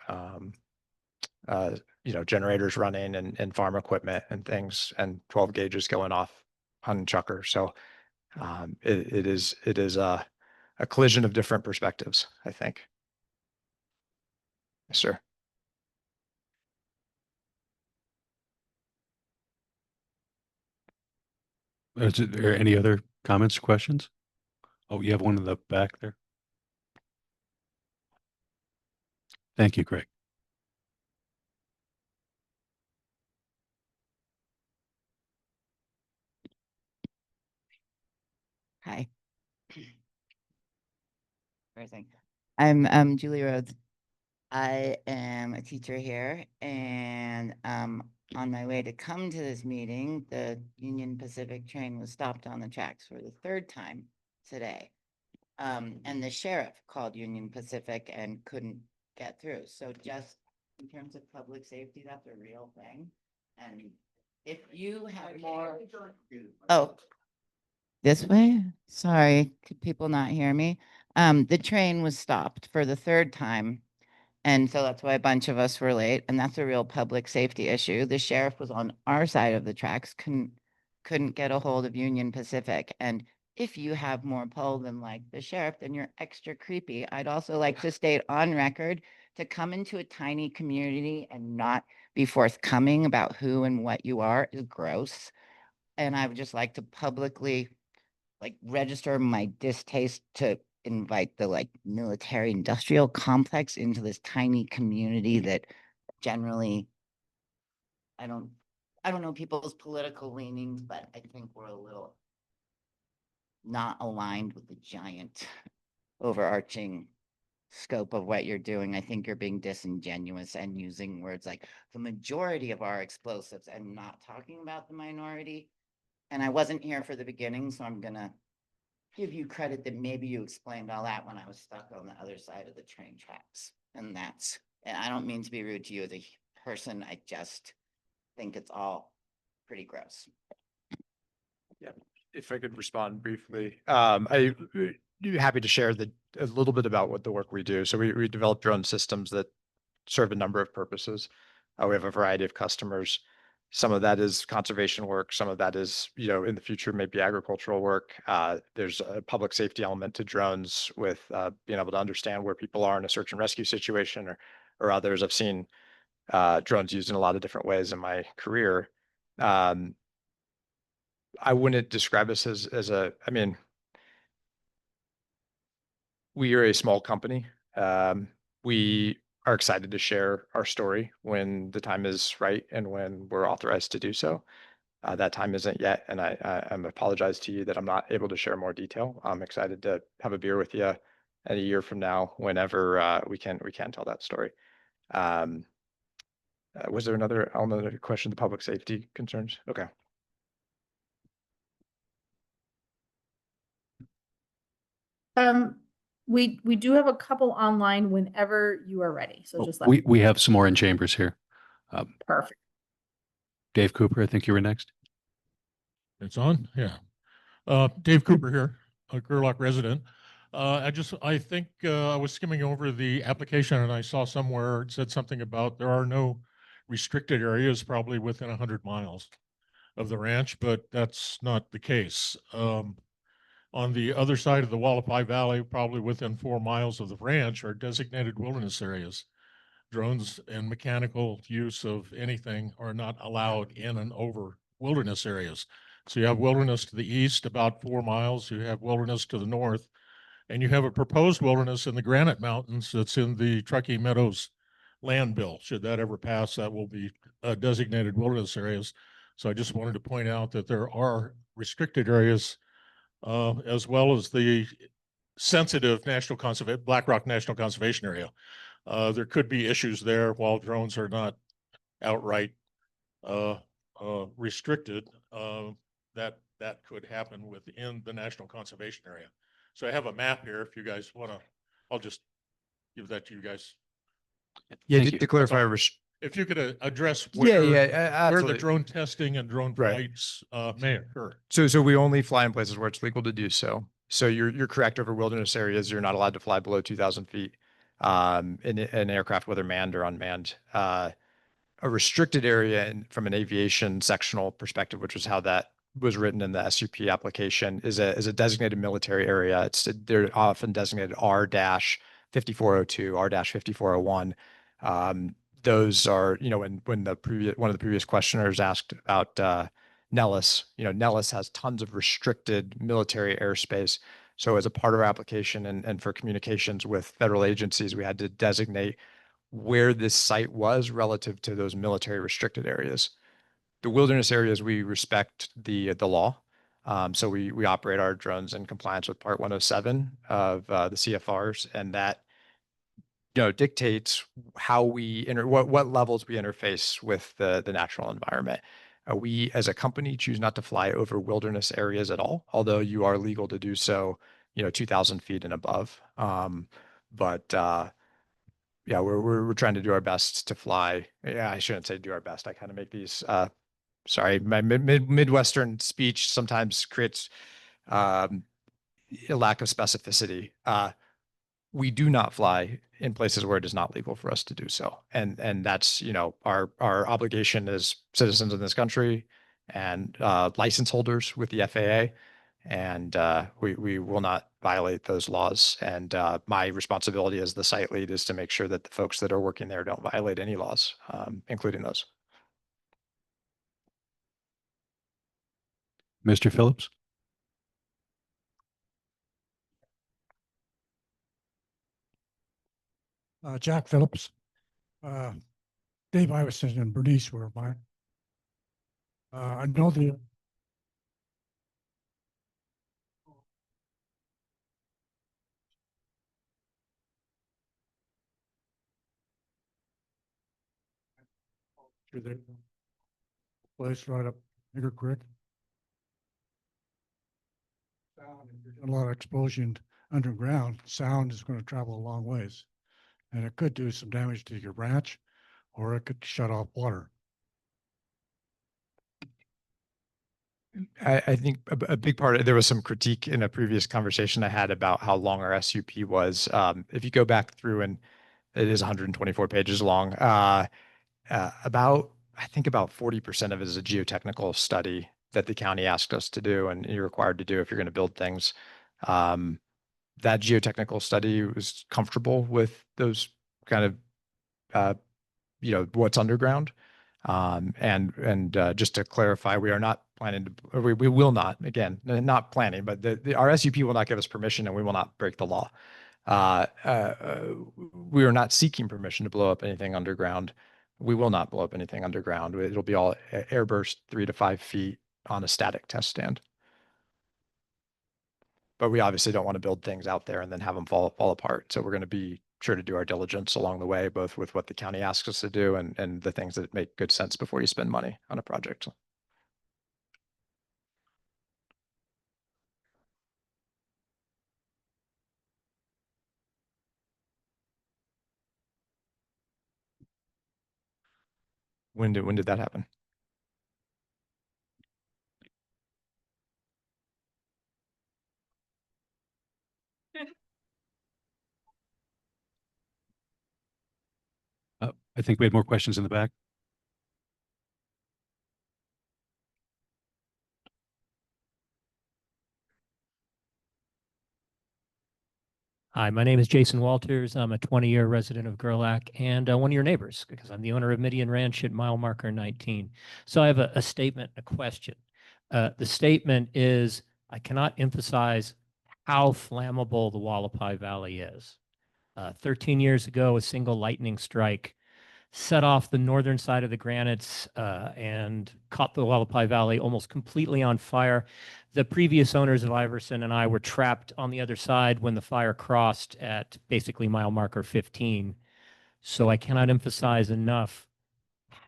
um, uh, generators running and farm equipment and things and 12 gauges going off on chucker. So, it is a collision of different perspectives, I think. Yes, sir. Is there any other comments, questions? Oh, you have one in the back there. Thank you, Craig. Hi. Everything. I'm Julie Rhodes. I am a teacher here, and on my way to come to this meeting, the Union Pacific train was stopped on the tracks for the third time today. And the sheriff called Union Pacific and couldn't get through. So just in terms of public safety, that's a real thing. And if you have more, oh, this way? Sorry, could people not hear me? The train was stopped for the third time. And so that's why a bunch of us were late. And that's a real public safety issue. The sheriff was on our side of the tracks, couldn't get a hold of Union Pacific. And if you have more pull than like the sheriff, then you're extra creepy. I'd also like to state on record to come into a tiny community and not be forthcoming about who and what you are is gross. And I would just like to publicly like register my distaste to invite the like military industrial complex into this tiny community that generally I don't know people's political leanings, but I think we're a little not aligned with the giant overarching scope of what you're doing. I think you're being disingenuous and using words like the majority of our explosives and not talking about the minority. And I wasn't here for the beginning, so I'm gonna give you credit that maybe you explained all that when I was stuck on the other side of the train tracks. And I don't mean to be rude to you as a person. I just think it's all pretty gross. Yeah, if I could respond briefly, happy to share a little bit about what the work we do. So we develop drone systems that serve a number of purposes. We have a variety of customers. Some of that is conservation work. Some of that is, in the future, maybe agricultural work. There's a public safety element to drones with being able to understand where people are in a search and rescue situation or others. I've seen drones used in a lot of different ways in my career. I wouldn't describe us I mean, we are a small company. We are excited to share our story when the time is right and when we're authorized to do so. That time isn't yet, and I'm apologize to you that I'm not able to share more detail. I'm excited to have a beer with you a year from now, whenever we can tell that story. Was there another element of the question? The public safety concerns? Okay. We do have a couple online whenever you are ready. So just let me. We have some more in chambers here. Perfect. Dave Cooper, I think you were next. It's on? Yeah. Dave Cooper here, a Gerlach resident. I think I was skimming over the application and I saw somewhere it said something about there are no restricted areas probably within 100 miles of the ranch, but that's not the case. On the other side of the Wallapai Valley, probably within 4 miles of the ranch, are designated wilderness areas. drones and mechanical use of anything are not allowed in and over wilderness areas. So you have wilderness to the east, about 4 miles. You have wilderness to the north, and you have a proposed wilderness in the Granite Mountains that's in the Truckee Meadows land bill. Should that ever pass, that will be designated wilderness areas. So I just wanted to point out that there are restricted areas as well as the sensitive Black Rock National Conservation Area. There could be issues there while drones are not outright restricted. That could happen within the National Conservation Area. So I have a map here if you guys want to, I'll just give that to you guys. Yeah, Thank to, you. to clarify, If you could address yeah, where yeah, where the absolutely. drone testing and drone Right. flights may occur. So we only fly in places where it's legal to do so. So you're correct. Over wilderness areas, you're not allowed to fly below 2,000 feet in an aircraft, whether manned or unmanned. A restricted area from an aviation sectional perspective, which was how that was written in the SUP application, is a designated military area. They're often designated R-5402, R-5401. Those are, when one of the previous questioners asked about Nellis, Nellis has tons of restricted military airspace. So as a part of our application and for communications with federal agencies, we had to designate where this site was relative to those military restricted areas. The wilderness areas, we respect the law. So we operate our drones in compliance with Part 107 of the CFRs, and that dictates how we what levels we interface with the natural environment. We as a company choose not to fly over wilderness areas at all, although you are legal to do so, 2,000 feet and above. Yeah, we're trying to do our best to fly. Yeah, I shouldn't say do our best. I kind of make these. Sorry, my Midwestern speech sometimes creates a lack of specificity. We do not fly in places where it is not legal for us to do so, and that's our obligation as citizens in this country and license holders with the FAA. And we will not violate those laws. And my responsibility as the site lead is to make sure that the folks that are working there don't violate any laws, including those. Mr. Phillips? Jack Phillips. Dave Iverson and Bernice were mine. I know the place right up Nigger Creek. Sound, if you're doing a lot of explosion underground, sound is going to travel a long ways. And it could do some damage to your ranch, or it could shut off water. I think a big part there was some critique in a previous conversation I had about how long our SUP was. If you go back through, and it is 124 pages long, I think about 40% of it is a geotechnical study that the county asked us to do and you're required to do if you're going to build things. That geotechnical study was comfortable with those kind of, what's underground. And just to clarify, we are not planning to, we will not, again, not planning, but our SUP will not give us permission and we will not break the law. We are not seeking permission to blow up anything underground. We will not blow up anything underground. It'll be all airburst 3 to 5 feet on a static test stand. But we obviously don't want to build things out there and then have them fall apart. So we're going to be sure to do our diligence along the way, both with what the county asks us to do and the things that make good sense before you spend money on a project. When did that happen? I think we had more questions in the back. Hi, my name is Jason Walters. I'm a 20-year resident of Gerlach and one of your neighbors because I'm the owner of Midian Ranch at mile marker 19. So I have a statement, a question. The statement is, I cannot emphasize how flammable the Wallapai Valley is. 13 years ago, a single lightning strike set off the northern side of the granites and caught the Wallapai Valley almost completely on fire. The previous owners of Iverson and I were trapped on the other side when the fire crossed at basically mile marker 15. So I cannot emphasize enough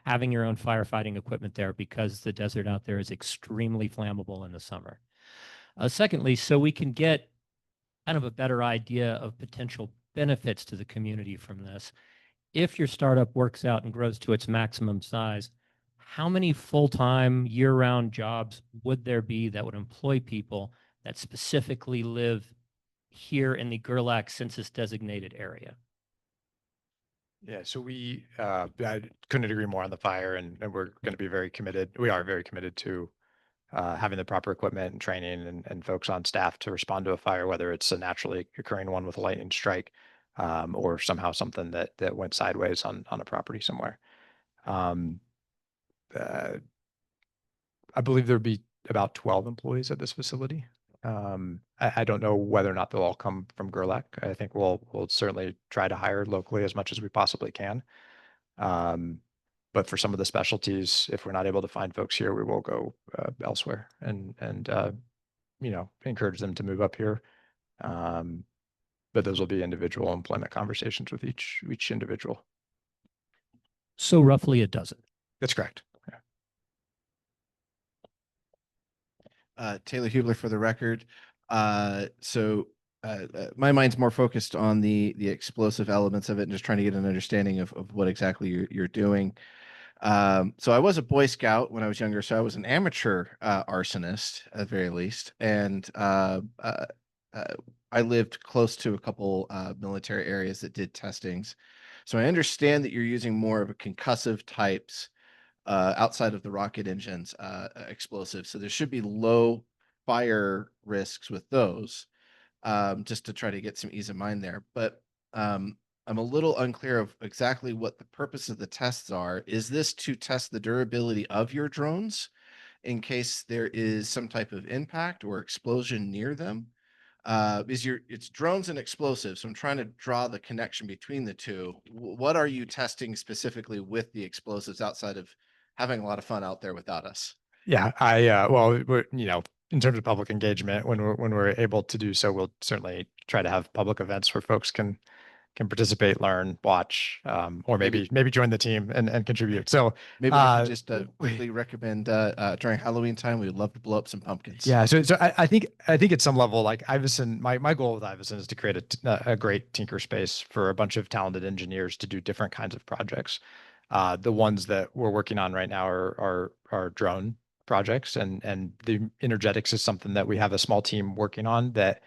having your own firefighting equipment there because the desert out there is extremely flammable in the summer. Secondly, so we can get kind of a better idea of potential benefits to the community from this. If your startup works out and grows to its maximum size, how many full-time year-round jobs would there be that would employ people that specifically live here in the Gerlach census designated area? Yeah, so I couldn't agree more on the fire, and we're going to be very committed. We are very committed to having the proper equipment and training and folks on staff to respond to a fire, whether it's a naturally occurring one with a lightning strike or somehow something that went sideways on a property somewhere. I believe there'd be about 12 employees at this facility. I don't know whether or not they'll all come from Gerlach. I think we'll certainly try to hire locally as much as we possibly can. But for some of the specialties, if we're not able to find folks here, we will go elsewhere and encourage them to move up here. But those will be individual employment conversations with each individual. So roughly a dozen. That's correct. Taylor Hubler for the record. My mind's more focused on the explosive elements of it and just trying to get an understanding of what exactly you're doing. So I was a Boy Scout when I was younger, so I was an amateur arsonist at the very least. And I lived close to a couple military areas that did testings. So I understand that you're using more of a concussive types outside of the rocket engines explosives. So there should be low fire risks with those, just to try to get some ease of mind there. But I'm a little unclear of exactly what the purpose of the tests are. Is this to test the durability of your drones in case there is some type of impact or explosion near them? It's drones and explosives. So I'm trying to draw the connection between the two. What are you testing specifically with the explosives outside of having a lot of fun out there without us? Yeah, in terms of public engagement, when we're able to do so, we'll certainly try to have public events where folks can participate, learn, watch, or maybe join the team and contribute. So maybe I could just quickly recommend during Halloween time, we would love to blow up some pumpkins. Yeah, so I think at some level, like Iverson, my goal with Iverson is to create a great tinker space for a bunch of talented engineers to do different kinds of projects. The ones that we're working on right now are drone projects, and the energetics is something that we have a small team working on that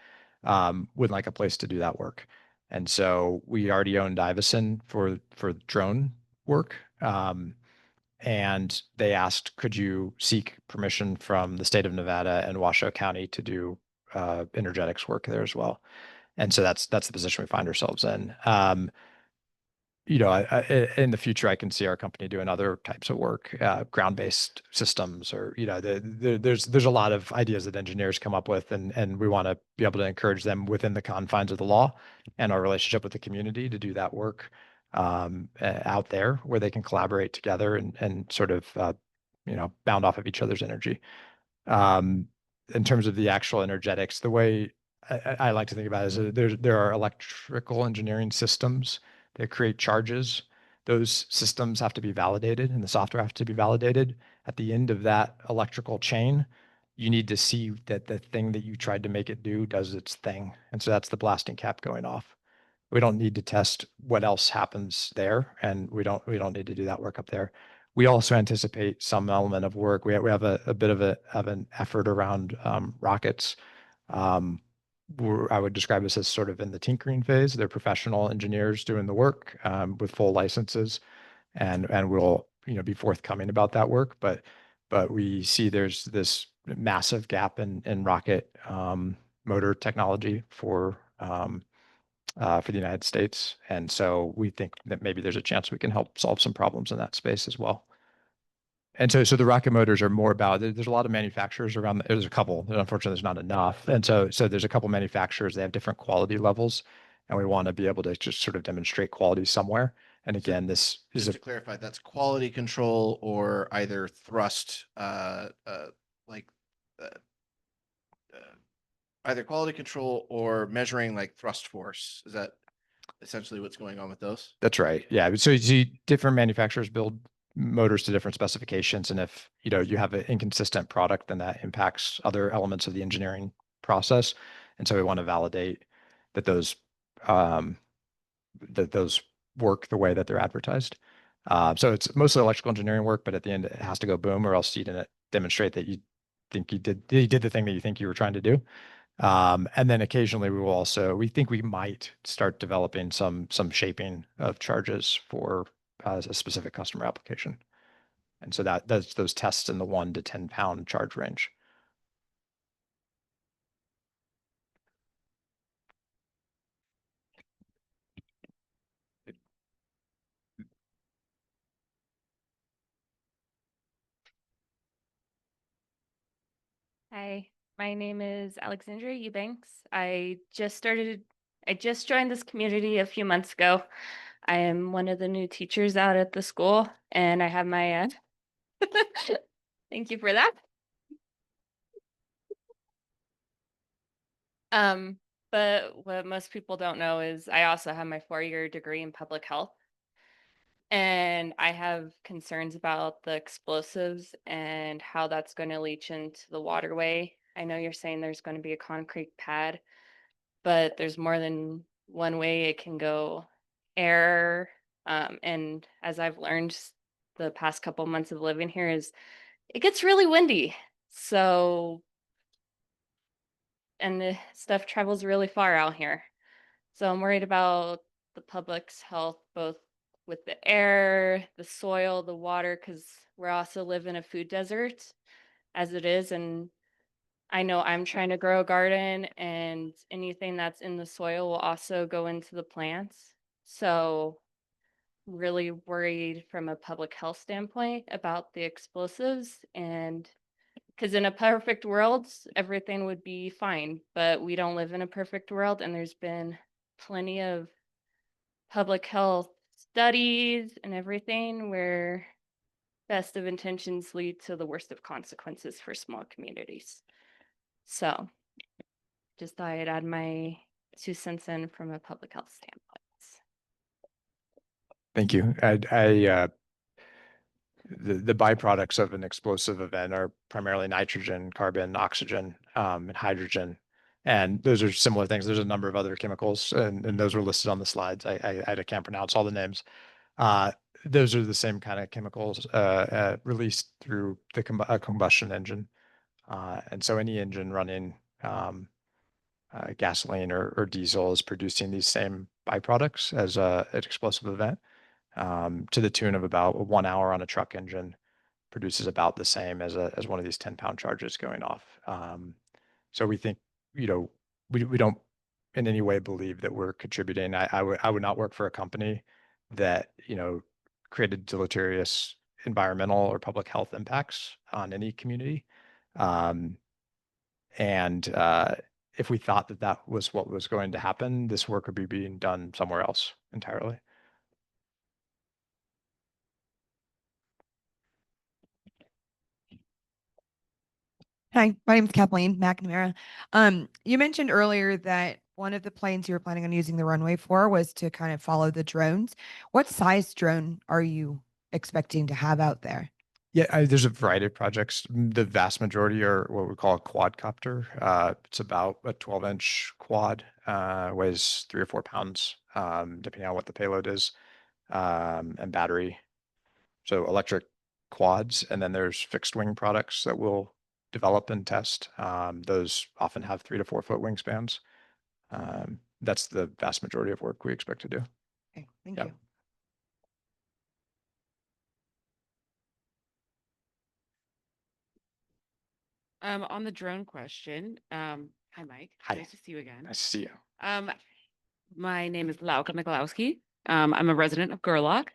would like a place to do that work. And so we already owned Iverson for drone work. And they asked, could you seek permission from the state of Nevada and Washoe County to do energetics work there as well? And so that's the position we find ourselves in. In the future, I can see our company doing other types of work, ground-based systems, or there's a lot of ideas that engineers come up with, and we want to be able to encourage them within the confines of the law and our relationship with the community to do that work out there where they can collaborate together and sort of bound off of each other's energy. In terms of the actual energetics, the way I like to think about it is there are electrical engineering systems that create charges. Those systems have to be validated and the software has to be validated. At the end of that electrical chain, you need to see that the thing that you tried to make it do does its thing. And so that's the blasting cap going off. We don't need to test what else happens there, and we don't need to do that work up there. We also anticipate some element of work. We have a bit of an effort around rockets. I would describe this as sort of in the tinkering phase. They're professional engineers doing the work with full licenses, and we'll be forthcoming about that work. But we see there's this massive gap in rocket motor technology for for the United States. And so we think that maybe there's a chance we can help solve some problems in that space as well. And so the rocket motors are more about, there's a lot of manufacturers around, there's a couple, unfortunately there's not enough. And so there's a couple manufacturers, they have different quality levels, and we want to be able to just sort of demonstrate quality somewhere. And again, this is Just to clarify, that's quality control or either thrust, like, uh, either quality control or measuring like thrust force. Is that essentially what's going on with those? That's right. Yeah. So you see different manufacturers build motors to different specifications. And if, you have an inconsistent product, then that impacts other elements of the engineering process. And so we want to validate that those, work the way that they're advertised. So it's mostly electrical engineering work, but at the end it has to go boom, or else you didn't demonstrate that you think you did the thing that you think you were trying to do. And then occasionally we think we might start developing some shaping of charges for a specific customer application. And so that's those tests in the 1 to 10 pound charge range. Hi, my name is Alexandria Eubanks. I just joined this community a few months ago. I am one of the new teachers out at the school, and I have my, thank you for that. But what most people don't know is I also have my 4-year degree in public health. And I have concerns about the explosives and how that's going to leach into the waterway. I know you're saying there's going to be a concrete pad, but there's more than one way it can go. Air, and as I've learned the past couple months of living here, is it gets really windy. So, and the stuff travels really far out here. So I'm worried about the public's health, both with the air, the soil, the water, because we're also live in a food desert as it is. And I know I'm trying to grow a garden, and anything that's in the soil will also go into the plants. So really worried from a public health standpoint about the explosives, and because in a perfect world, everything would be fine, but we don't live in a perfect world, and there's been plenty of public health studies and everything where best of intentions lead to the worst of consequences for small communities. So just thought I'd add my 2 cents in from a public health standpoint. Thank you. The byproducts of an explosive event are primarily nitrogen, carbon, oxygen, and hydrogen. And those are similar things. There's a number of other chemicals, and those were listed on the slides. I can't pronounce all the names. Those are the same kind of chemicals released through the combustion engine. And so any engine running gasoline or diesel is producing these same byproducts as an explosive event, to the tune of about 1 hour on a truck engine produces about the same as one of these 10-pound charges going off. So we think, we don't in any way believe that we're contributing. I would not work for a company that, created deleterious environmental or public health impacts on any community. And if we thought that that was what was going to happen, this work would be being done somewhere else entirely. Hi, my name is Kathleen McNamara. You mentioned earlier that one of the planes you were planning on using the runway for was to kind of follow the drones. What size drone are you expecting to have out there? Yeah, there's a variety of projects. The vast majority are what we call a quadcopter. It's about a 12-inch quad, weighs 3 or 4 pounds, depending on what the payload is, and battery. So electric quads, and then there's fixed wing products that we'll develop and test. Those often have 3 to 4 foot wingspans. That's the vast majority of work we expect to do. Okay, thank Yep. you. On the drone question, hi Mike. Hi. Nice to see you again. Nice to see you. My name is Lauka Mikulowski. I'm a resident of Gerlach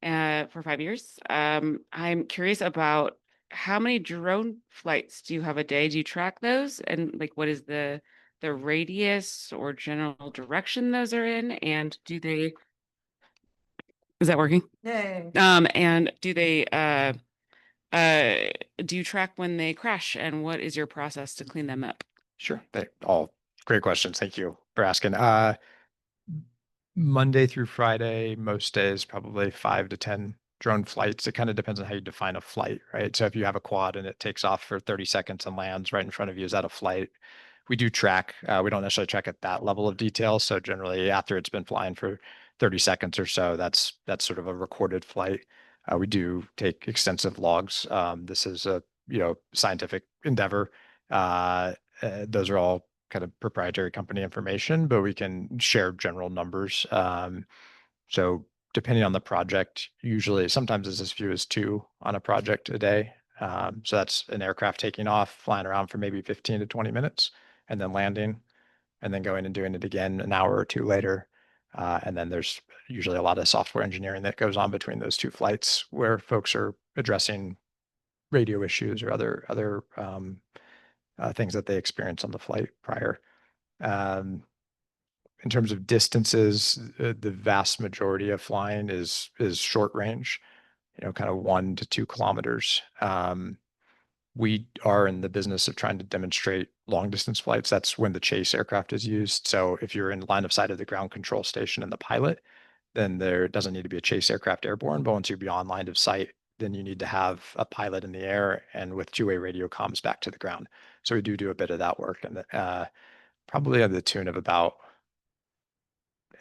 for 5 years. I'm curious about how many drone flights do you have a day? Do you track those? And like, what is the radius or general direction those are in? And is that working? Yay. And do you track when they crash? And what is your process to clean them up? Sure. They all great questions. Thank you for asking. Monday through Friday, most days, probably 5 to 10 drone flights. It kind of depends on how you define a flight, right? So if you have a quad and it takes off for 30 seconds and lands right in front of you, is that a flight? We do track. We don't necessarily track at that level of detail. So generally, after it's been flying for 30 seconds or so, that's sort of a recorded flight. We do take extensive logs. This is a scientific endeavor. Those are all kind of proprietary company information, but we can share general numbers. So depending on the project, usually sometimes it's as few as 2 on a project a day. So that's an aircraft taking off, flying around for maybe 15 to 20 minutes, and then landing, and then going and doing it again an hour or 2 later. And then there's usually a lot of software engineering that goes on between those 2 flights where folks are addressing radio issues or other things that they experienced on the flight prior. In terms of distances, the vast majority of flying is short range, kind of 1 to 2 kilometers. We are in the business of trying to demonstrate long distance flights. That's when the chase aircraft is used. So if you're in line of sight of the ground control station and the pilot, then there doesn't need to be a chase aircraft airborne. But once you're beyond line of sight, then you need to have a pilot in the air and with 2-way radio comms back to the ground. So we do a bit of that work, and probably at the tune of about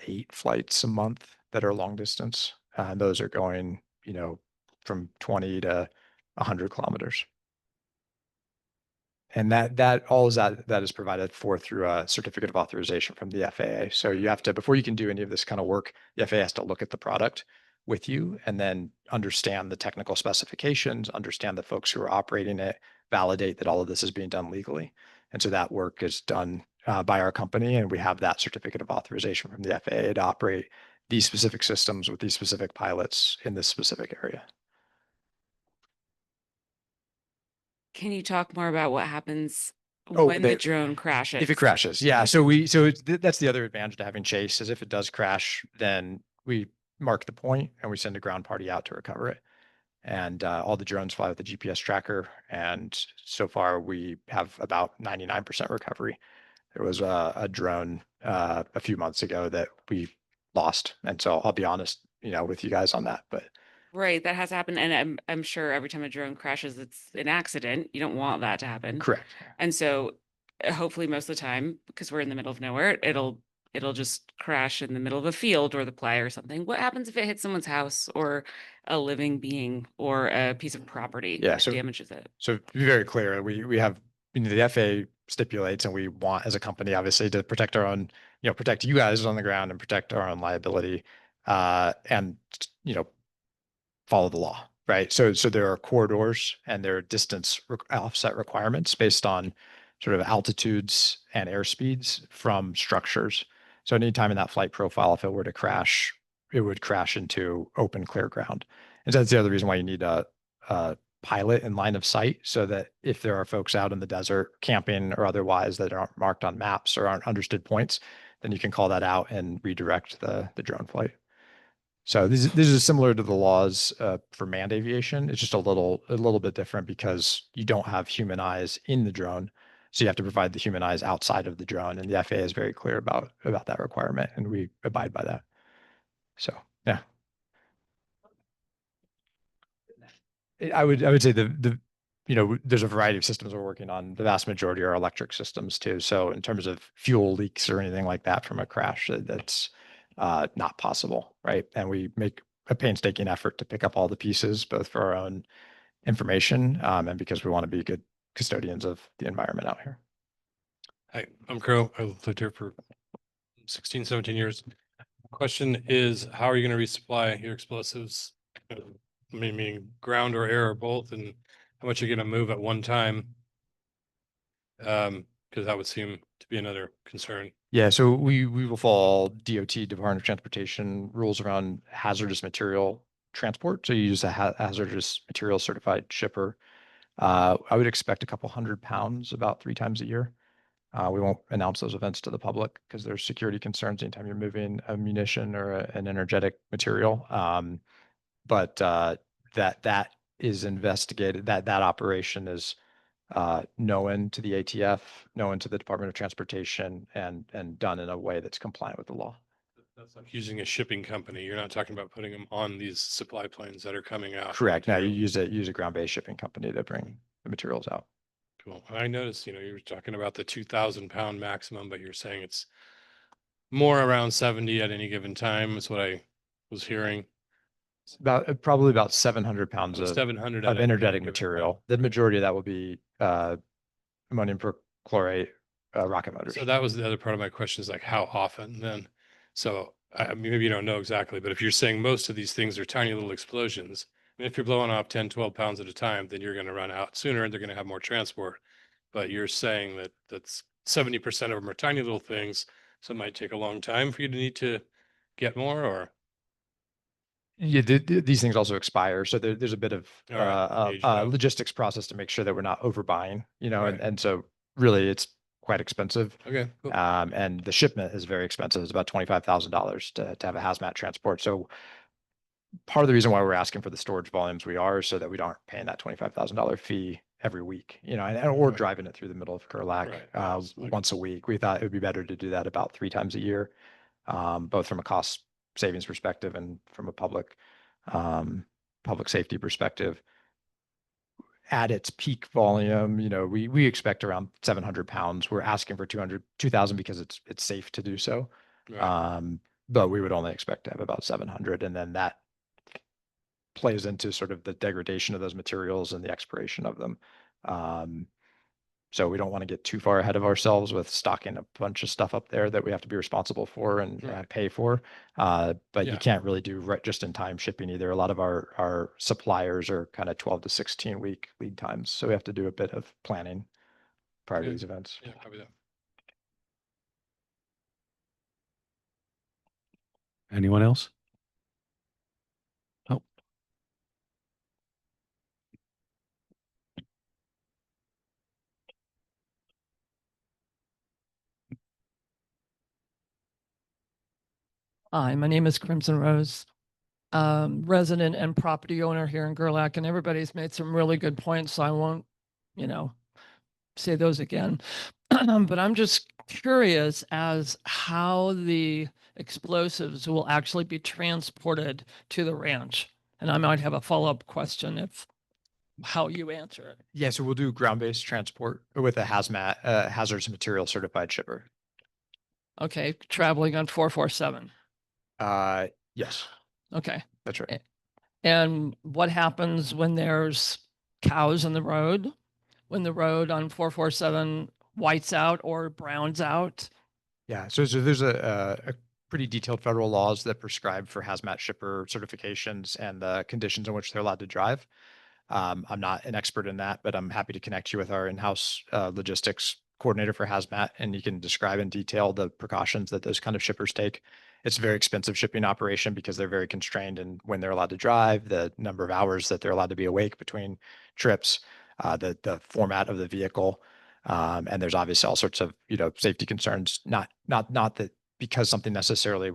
8 flights a month that are long distance. Those are going, from 20 to 100 kilometers. And that is provided for through a certificate of authorization from the FAA. So you have to, before you can do any of this kind of work, the FAA has to look at the product with you and then understand the technical specifications, understand the folks who are operating it, validate that all of this is being done legally. And so that work is done by our company, and we have that certificate of authorization from the FAA to operate these specific systems with these specific pilots in this specific area. Can you talk more about what happens when the drone crashes? If it crashes, yeah. So that's the other advantage to having chase is if it does crash, then we mark the point and we send a ground party out to recover it. And all the drones fly with the GPS tracker. And so far we have about 99% recovery. There was a drone a few months ago that we lost. And so I'll be honest, with you guys on that, but. Right, that has happened, and I'm sure every time a drone crashes, it's an accident. You don't want that to happen. Correct. And so, hopefully, most of the time, because we're in the middle of nowhere, it'll just crash in the middle of a field or the playa or something. What happens if it hits someone's house or a living being or a piece of property? Yeah, What damages it? So to be very clear, we have the FAA stipulates, and we want as a company, obviously, to protect our own, protect you guys on the ground and protect our own liability, and follow the law, right? So there are corridors and there are distance offset requirements based on sort of altitudes and airspeeds from structures. So anytime in that flight profile, if it were to crash, it would crash into open, clear ground. And so that's the other reason why you need a pilot in line of sight, so that if there are folks out in the desert camping or otherwise that aren't marked on maps or aren't understood points, then you can call that out and redirect the drone flight. So this is similar to the laws for manned aviation. It's just a little bit different because you don't have human eyes in the drone. So you have to provide the human eyes outside of the drone. And the FAA is very clear about that requirement, and we abide by that. So, yeah. I would say there's a variety of systems we're working on. The vast majority are electric systems too. So in terms of fuel leaks or anything like that from a crash, that's not possible, right? And we make a painstaking effort to pick up all the pieces, both for our own information and because we want to be good custodians of the environment out here. Hi, I'm Crow. I've lived here for 16, 17 years. Question is, how are you going to resupply your explosives? Meaning ground or air or both, and how much you're going to move at one time? Because that would seem to be another concern. Yeah, so we will follow DOT, Department of Transportation rules around hazardous material transport. So you use a hazardous material certified shipper. I would expect a couple 100 pounds about 3 times a year. We won't announce those events to the public because there's security concerns anytime you're moving a munition or an energetic material. But that is investigated. That operation is known to the ATF, known to the Department of Transportation, and done in a way that's compliant with the law. That's like using a shipping company. You're not talking about putting them on these supply planes that are coming out. Correct. Now you material. use a ground-based shipping company to bring the materials out. Cool. I noticed, you were talking about the 2,000 pound maximum, but you're saying it's more around 70 at any given time is what I was hearing. It's about probably about 700 pounds Oh, of 700 at any energetic given material. The majority of that will be ammonium perchlorate rocket motors. So that was the other part of my question is like, how often then? So I mean, maybe you don't know exactly, but if you're saying most of these things are tiny little explosions, I mean, if you're blowing off 10, 12 pounds at a time, then you're going to run out sooner and they're going to have more transport. But you're saying that that's 70% of them are tiny little things. So it might take a long time for you to need to get more or. Yeah, these things also expire, so there's a bit of All right, aged out. logistics process to make sure that we're not overbuying, Right. and so really it's quite expensive. Okay, cool. And the shipment is very expensive. It's about $25,000 to have a hazmat transport. So part of the reason why we're asking for the storage volumes we are so that we aren't paying that $25,000 fee every week, or Right. driving it through the middle of Gerlach Right, yeah, it's like- once a week. We thought it would be better to do that about 3 times a year, both from a cost savings perspective and from a public safety perspective. At its peak volume, we expect around 700 pounds. We're asking for 2,000 because it's safe to do so. Right. But we would only expect to have about 700, and then that plays into sort of the degradation of those materials and the expiration of them. So we don't want to get too far ahead of ourselves with stocking a bunch of stuff up there that we have to be responsible for and Right. pay for. But Yeah. you can't really do just in time shipping either. A lot of our suppliers are kind of 12 to 16 week lead times. So we have to do a bit of planning prior to Okay. these events. Yeah, copy that. Anyone else? Oh, Hi, my name is Crimson Rose, resident and property owner here in Gerlach, and everybody's made some really good points, so I won't, say those again. But I'm just curious as how the explosives will actually be transported to the ranch. And I might have a follow-up question if how you answer it. Yeah, so we'll do ground-based transport with a hazmat, hazardous material certified shipper. Okay, traveling on 447. Yes, Okay. that's right. And what happens when there's cows in the road? When the road on 447 whites out or browns out? Yeah, so there's a pretty detailed federal laws that prescribe for hazmat shipper certifications and the conditions in which they're allowed to drive. I'm not an expert in that, but I'm happy to connect you with our in-house logistics coordinator for hazmat, and you can describe in detail the precautions that those kind of shippers take. It's a very expensive shipping operation because they're very constrained in when they're allowed to drive, the number of hours that they're allowed to be awake between trips, the format of the vehicle. And there's obviously all sorts of, safety concerns, not that because something necessarily,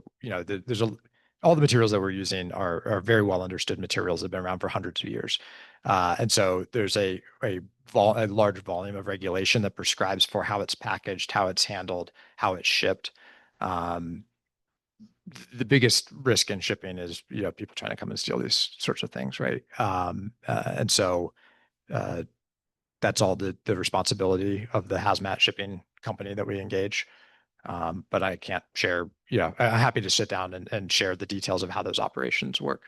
all the materials that we're using are very well understood materials that have been around for hundreds of years. And so there's a large volume of regulation that prescribes for how it's packaged, how it's handled, how it's shipped. The biggest risk in shipping is, people trying to come and steal these sorts of things, right? And so that's all the responsibility of the hazmat shipping company that we engage. But I can't share, I'm happy to sit down and share the details of how those operations work.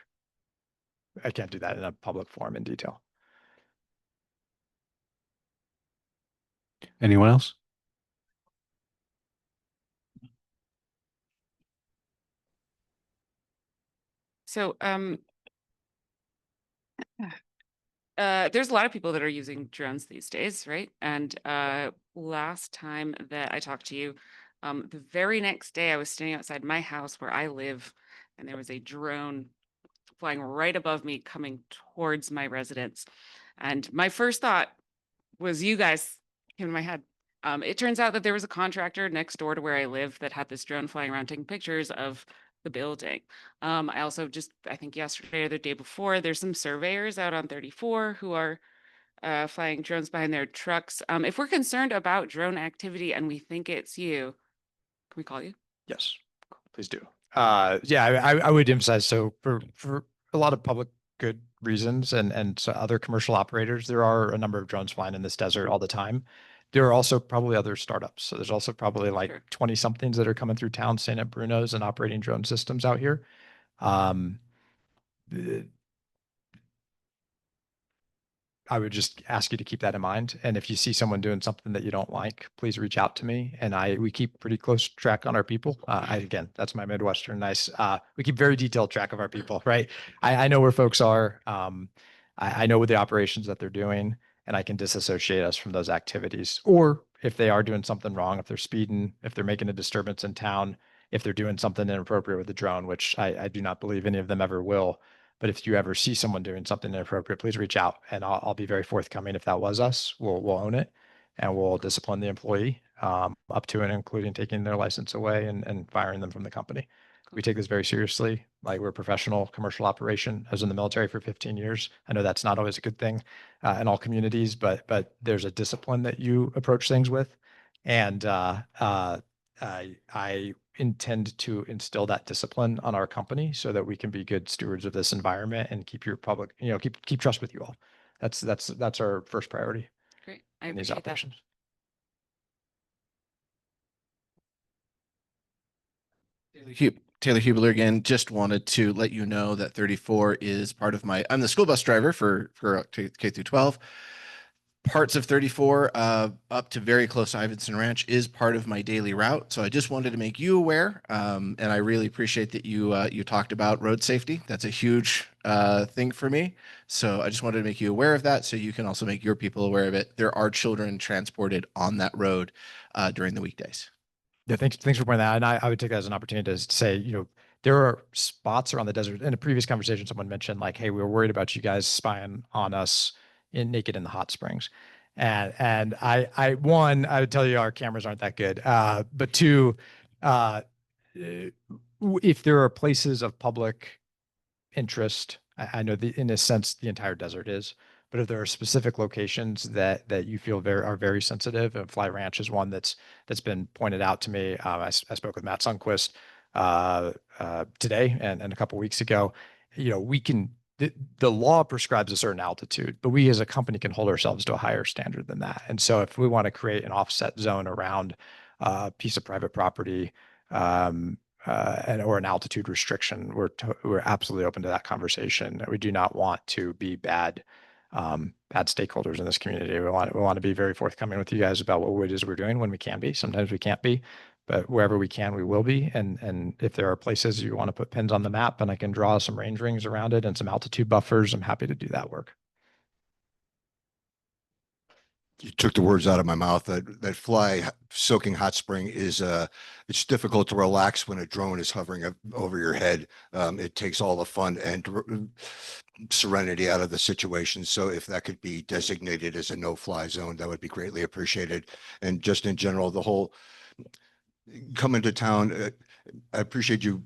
I can't do that in a public forum in detail. anyone else? So, there's a lot of people that are using drones these days, right? And last time that I talked to you, the very next day I was standing outside my house where I live, and there was a drone flying right above me coming towards my residence. And my first thought was you guys came to my head. It turns out that there was a contractor next door to where I live that had this drone flying around taking pictures of the building. I also I think yesterday or the day before, there's some surveyors out on 34 who are flying drones behind their trucks. If we're concerned about drone activity and we think it's you, can we call you? Yes, please do. Yeah, I would emphasize, so for a lot of public good reasons and so other commercial operators, there are a number of drones flying in this desert all the time. There are also probably other startups. So there's also probably like 20 somethings that are coming through town, staying at Bruno's and operating drone systems out here. I would just ask you to keep that in mind. And if you see someone doing something that you don't like, please reach out to me. And we keep pretty close track on our people. Again, that's my Midwestern nice. We keep very detailed track of our people, right? I know where folks are. I know what the operations that they're doing, and I can disassociate us from those activities. Or if they are doing something wrong, if they're speeding, if they're making a disturbance in town, if they're doing something inappropriate with the drone, which I do not believe any of them ever will. But if you ever see someone doing something inappropriate, please reach out, and I'll be very forthcoming. If that was us, we'll own it, and we'll discipline the employee up to and including taking their license away and firing them from the company. We take this very seriously. Like, we're a professional commercial operation. I was in the military for 15 years. I know that's not always a good thing in all communities, but there's a discipline that you approach things with, and I intend to instill that discipline on our company so that we can be good stewards of this environment and keep your public, keep trust with you all. That's our first priority. Great. I in these appreciate that. operations. Taylor Hubler again. Just wanted to let you know that 34 is part of I'm the school bus driver for K through 12. Parts of 34 up to very close to Ivinson Ranch is part of my daily route. So I just wanted to make you aware. And I really appreciate that you talked about road safety. That's a huge thing for me. So I just wanted to make you aware of that so you can also make your people aware of it. There are children transported on that road during the weekdays. Yeah, thanks for pointing that out. And I would take that as an opportunity to say, there are spots around the desert. In a previous conversation, someone mentioned like, hey, we were worried about you guys spying on us naked in the hot springs. And I would tell you our cameras aren't that good. But two, if there are places of public interest, I know in a sense the entire desert is, but if there are specific locations that you feel are very sensitive, and Fly Ranch is one that's been pointed out to me. I spoke with Matt Sundquist today and a couple weeks ago. We can. The law prescribes a certain altitude, but we as a company can hold ourselves to a higher standard than that. And so if we want to create an offset zone around a piece of private property or an altitude restriction, we're absolutely open to that conversation. We do not want to be bad stakeholders in this community. We want to be very forthcoming with you guys about what it is we're doing when we can be. Sometimes we can't be, but wherever we can, we will be. And if there are places you want to put pins on the map and I can draw some range rings around it and some altitude buffers, I'm happy to do that work. You took the words out of my mouth. That fly soaking hot spring is it's difficult to relax when a drone is hovering over your head. It takes all the fun and serenity out of the situation. So if that could be designated as a no-fly zone, that would be greatly appreciated. And just in general, the whole coming to town, I appreciate you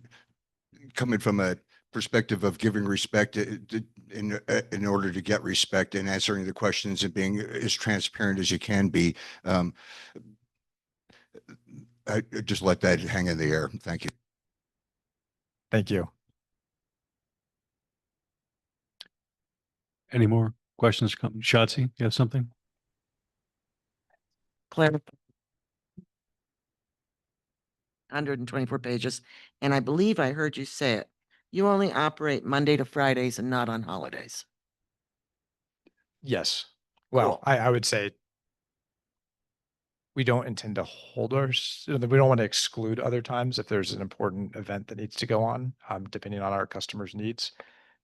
coming from a perspective of giving respect in order to get respect and answering the questions and being as transparent as you can be. I just let that hang in the air. Thank you. Thank you. Any more questions? Shotzi, you have something? Claire. 124 pages. And I believe I heard you say it. You only operate Monday to Fridays and not on holidays. Yes. Well, I would say we don't intend to hold we don't want to exclude other times if there's an important event that needs to go on, depending on our customers' needs.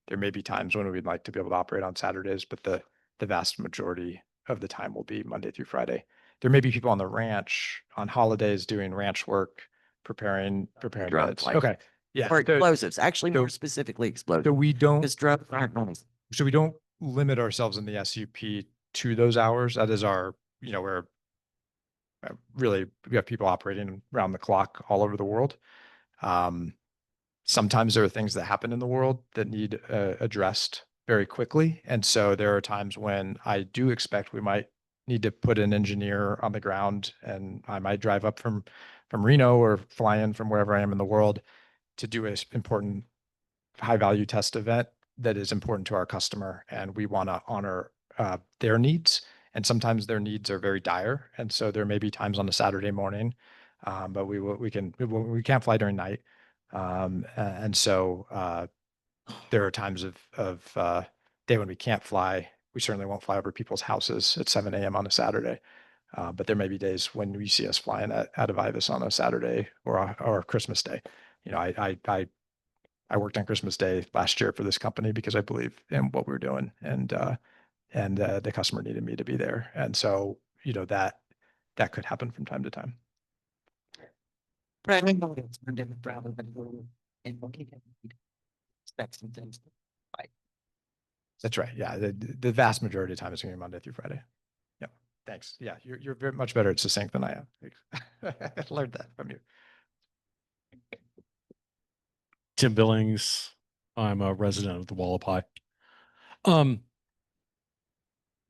There may be times when we'd like to be able to operate on Saturdays, but the vast majority of the time will be Monday through Friday. There may be people on the ranch on holidays doing ranch work, preparing Drone beds. flight. Okay. Yeah. Or so- explosives, actually more so- specifically explosives. So we don't, Because drones aren't noise. so we don't limit ourselves in the SUP to those hours. That is our, where really we have people operating around the clock all over the world. Sometimes there are things that happen in the world that need addressed very quickly. And so there are times when I do expect we might need to put an engineer on the ground, and I might drive up from Reno or fly in from wherever I am in the world to do an important high value test event that is important to our customer. And we want to honor their needs. And sometimes their needs are very dire. And so there may be times on a Saturday morning, but we can't fly during night. And so there are times of day when we can't fly. We certainly won't fly over people's houses at 7 a.m. on a Saturday. But there may be days when you see us flying out of Ibis on a Saturday or Christmas Day. I worked on Christmas Day last year for this company because I believe in what we were doing, and the customer needed me to be there. And so, that could happen from time to time. Expect some things. That's right. Yeah. The vast majority of the time is going to be Monday through Friday. Yep. Thanks. Yeah. You're very much better at succinct than I am. I learned that from you. Tim Billings. I'm a resident of the Wallapai.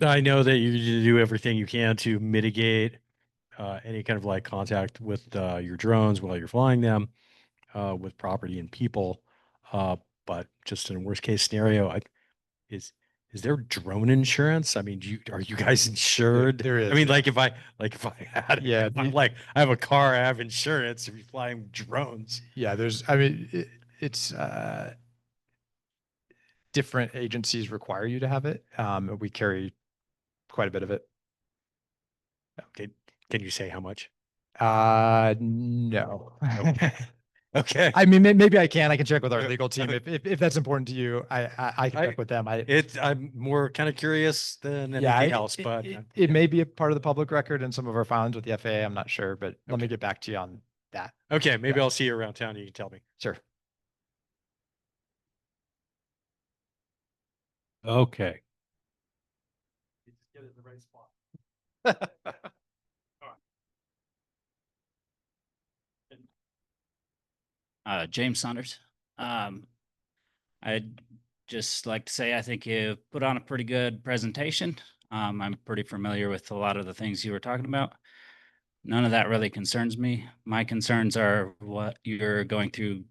I know that you do everything you can to mitigate any kind of like contact with your drones while you're flying them with property and people. But just in a worst case scenario, is there drone insurance? I mean, are you guys insured? There is. I mean, like if I had, Yeah, I'm like, I have a car, I have insurance. If you're flying drones, Yeah, it's different agencies require you to have it. We carry quite a bit of it. okay, can you say how much? No. Okay. Okay. I mean, maybe I can check with our legal team if that's important to you. I can check with them. I'm more kind of curious than Yeah, anything else, but it may be a part of the public record in some of our filings with the FAA. I'm not sure, but let me get back to you on that. okay, maybe Yeah. I'll see you around town. You can tell me. Sure. Okay. Get it in the right spot. James Saunders. I'd just like to say I think you put on a pretty good presentation. I'm pretty familiar with a lot of the things you were talking about. None of that really concerns me. My concerns are what you're going through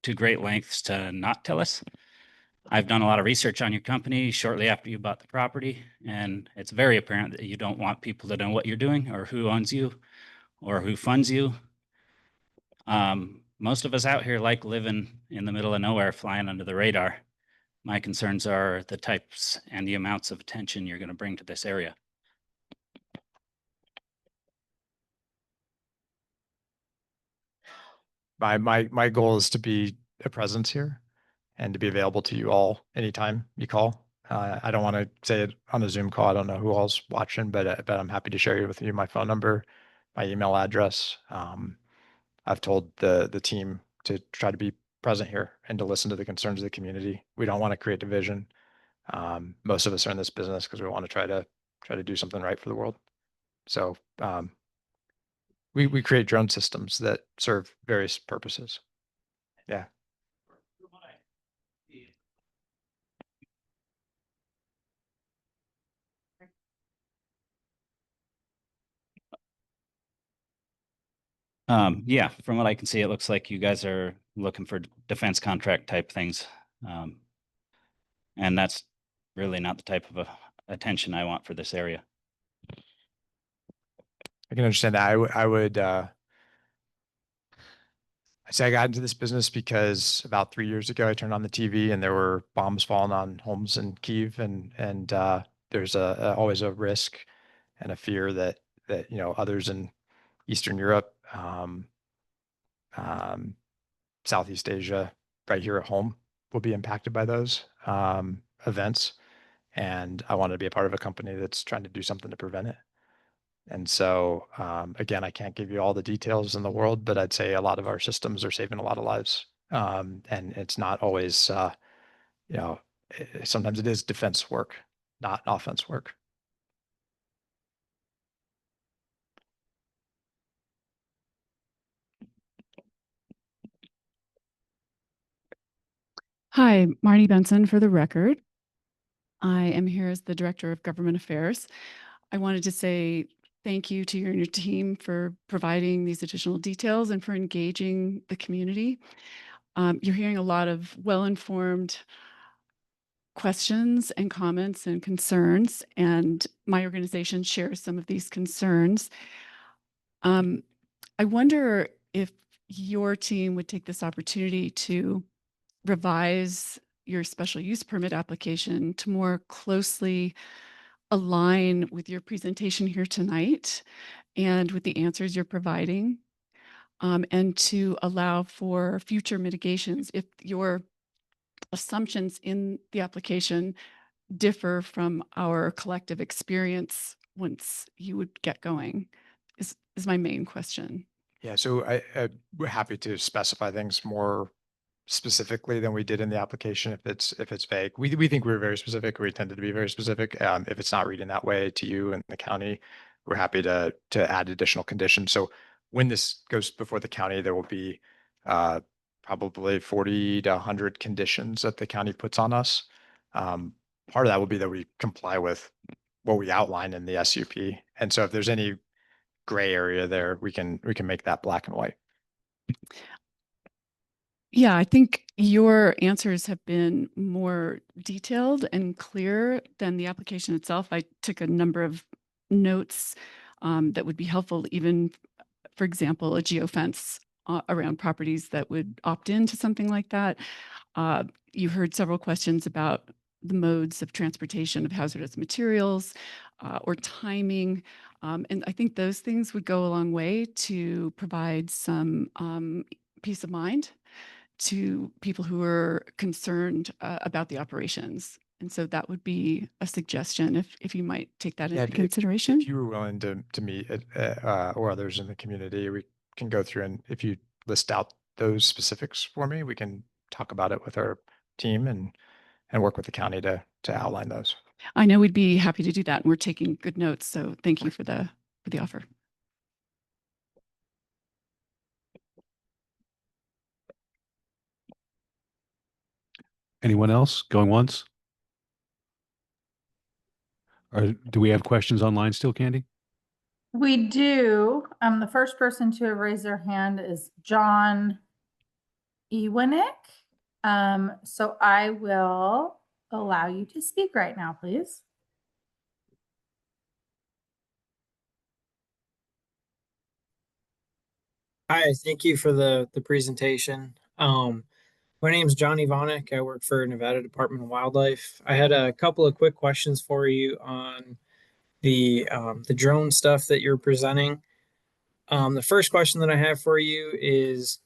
to great lengths to not tell us. I've done a lot of research on your company shortly after you bought the property, and it's very apparent that you don't want people to know what you're doing or who owns you or who funds you. Most of us out here like living in the middle of nowhere, flying under the radar. My concerns are the types and the amounts of attention you're going to bring to this area. My goal is to be a presence here and to be available to you all anytime you call. I don't want to say it on a Zoom call. I don't know who all's watching, but I'm happy to share with you my phone number, my email address. I've told the team to try to be present here and to listen to the concerns of the community. We don't want to create division. Most of us are in this business because we want to try to do something right for the world. So we create drone systems that serve various purposes. Yeah. Yeah, from what I can see, it looks like you guys are looking for defense contract type things. And that's really not the type of attention I want for this area. I can understand that. I would I say I got into this business because about 3 years ago I turned on the TV and there were bombs falling on homes in Kyiv, and there's always a risk and a fear that others in Eastern Europe, Southeast Asia, right here at home will be impacted by those events. And I wanted to be a part of a company that's trying to do something to prevent it. And so, again, I can't give you all the details in the world, but I'd say a lot of our systems are saving a lot of lives. And it's not always, you know, sometimes it is defense work, not offense work. Hi, Marnie Benson for the record. I am here as the Director of Government Affairs. I wanted to say thank you to you and your team for providing these additional details and for engaging the community. You're hearing a lot of well-informed questions and comments and concerns, and my organization shares some of these concerns. I wonder if your team would take this opportunity to revise your special use permit application to more closely align with your presentation here tonight and with the answers you're providing, and to allow for future mitigations if your assumptions in the application differ from our collective experience once you would get going, is my main question. Yeah, so we're happy to specify things more specifically than we did in the application if it's vague. We think we're very specific. We intended to be very specific. If it's not reading that way to you and the county, we're happy to add additional conditions. So when this goes before the county, there will be probably 40 to 100 conditions that the county puts on us. Part of that will be that we comply with what we outline in the SUP. And so if there's any gray area there, we can make that black and white. Yeah, I think your answers have been more detailed and clear than the application itself. I took a number of notes that would be helpful, even, for example, a geofence around properties that would opt into something like that. You heard several questions about the modes of transportation of hazardous materials or timing. And I think those things would go a long way to provide some peace of mind to people who are concerned about the operations. And so that would be a suggestion if you might take that into consideration. If you were willing to meet or others in the community, we can go through, and if you list out those specifics for me, we can talk about it with our team and work with the county to outline those. I know we'd be happy to do that, and we're taking good notes. So thank you for the offer. Anyone else going once? Or do we have questions online still, Candy? We do. The first person to have raised their hand is John Ewinick. So I will allow you to speak right now, please. Hi, thank you for the presentation. My name is John Ivonic. I work for Nevada Department of Wildlife. I had a couple of quick questions for you on the drone stuff that you're presenting. The first question that I have for you is,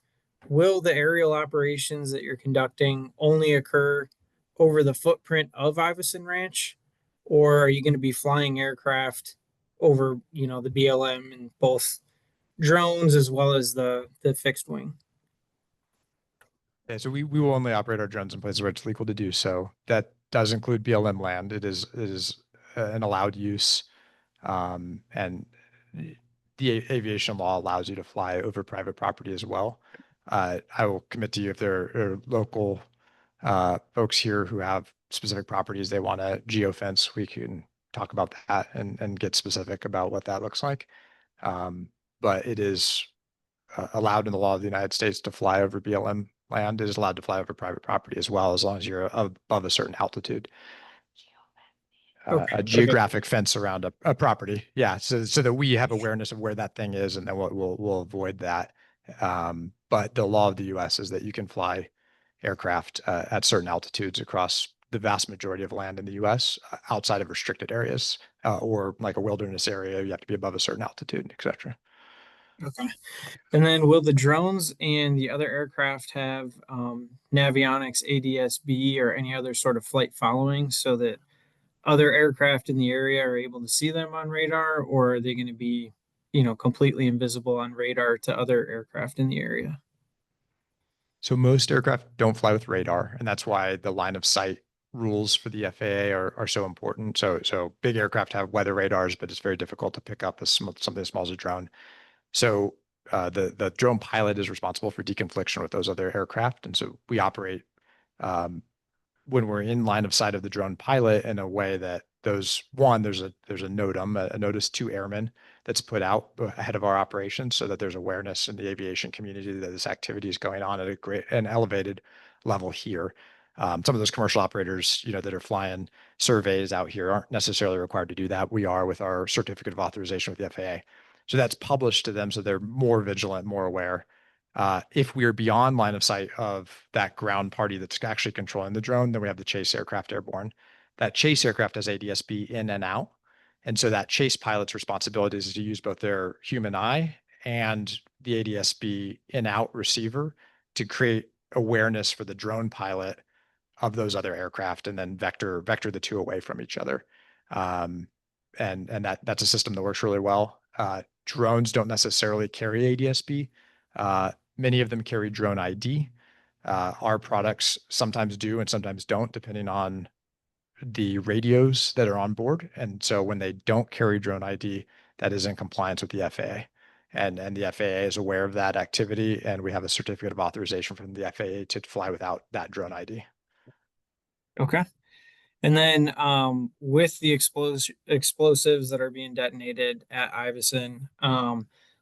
will the aerial operations that you're conducting only occur over the footprint of Iverson Ranch, or are you going to be flying aircraft over, the BLM and both drones as well as the fixed wing? Yeah, so we will only operate our drones in places where it's legal to do so. That does include BLM land. It is an allowed use, and the aviation law allows you to fly over private property as well. I will commit to you, if there are local folks here who have specific properties they want to geofence, we can talk about that and get specific about what that looks like. But it is allowed in the law of the United States to fly over BLM land. It is allowed to fly over private property as well, as long as you're above a certain altitude. A geographic fence around a property. Yeah. So that we have awareness of where that thing is, and then we'll avoid that. But the law of the US is that you can fly aircraft at certain altitudes across the vast majority of land in the US outside of restricted areas, or like a wilderness area, you have to be above a certain altitude, et cetera. Okay. And then will the drones and the other aircraft have Navionics ADS-B or any other sort of flight following, so that other aircraft in the area are able to see them on radar, or are they going to be, completely invisible on radar to other aircraft in the area? So most aircraft don't fly with radar, and that's why the line of sight rules for the FAA are so important. So big aircraft have weather radars, but it's very difficult to pick up something as small as a drone. So the drone pilot is responsible for deconfliction with those other aircraft, and so we operate when we're in line of sight of the drone pilot in a way that there's a NOTAM, a notice to airmen that's put out ahead of our operations so that there's awareness in the aviation community that this activity is going on at an elevated level here. Some of those commercial operators, that are flying surveys out here aren't necessarily required to do that. We are with our certificate of authorization with the FAA. So that's published to them so they're more vigilant, more aware. If we are beyond line of sight of that ground party that's actually controlling the drone, then we have the chase aircraft airborne. That chase aircraft has ADS-B in and out. And so that chase pilot's responsibility is to use both their human eye and the ADS-B in-out receiver to create awareness for the drone pilot of those other aircraft and then vector the two away from each other. And that's a system that works really well. Drones don't necessarily carry ADS-B. Many of them carry drone ID. Our products sometimes do and sometimes don't, depending on the radios that are on board. And so when they don't carry drone ID, that is in compliance with the FAA. And the FAA is aware of that activity, and we have a certificate of authorization from the FAA to fly without that drone ID. Okay. And then with the explosives that are being detonated at Iveson,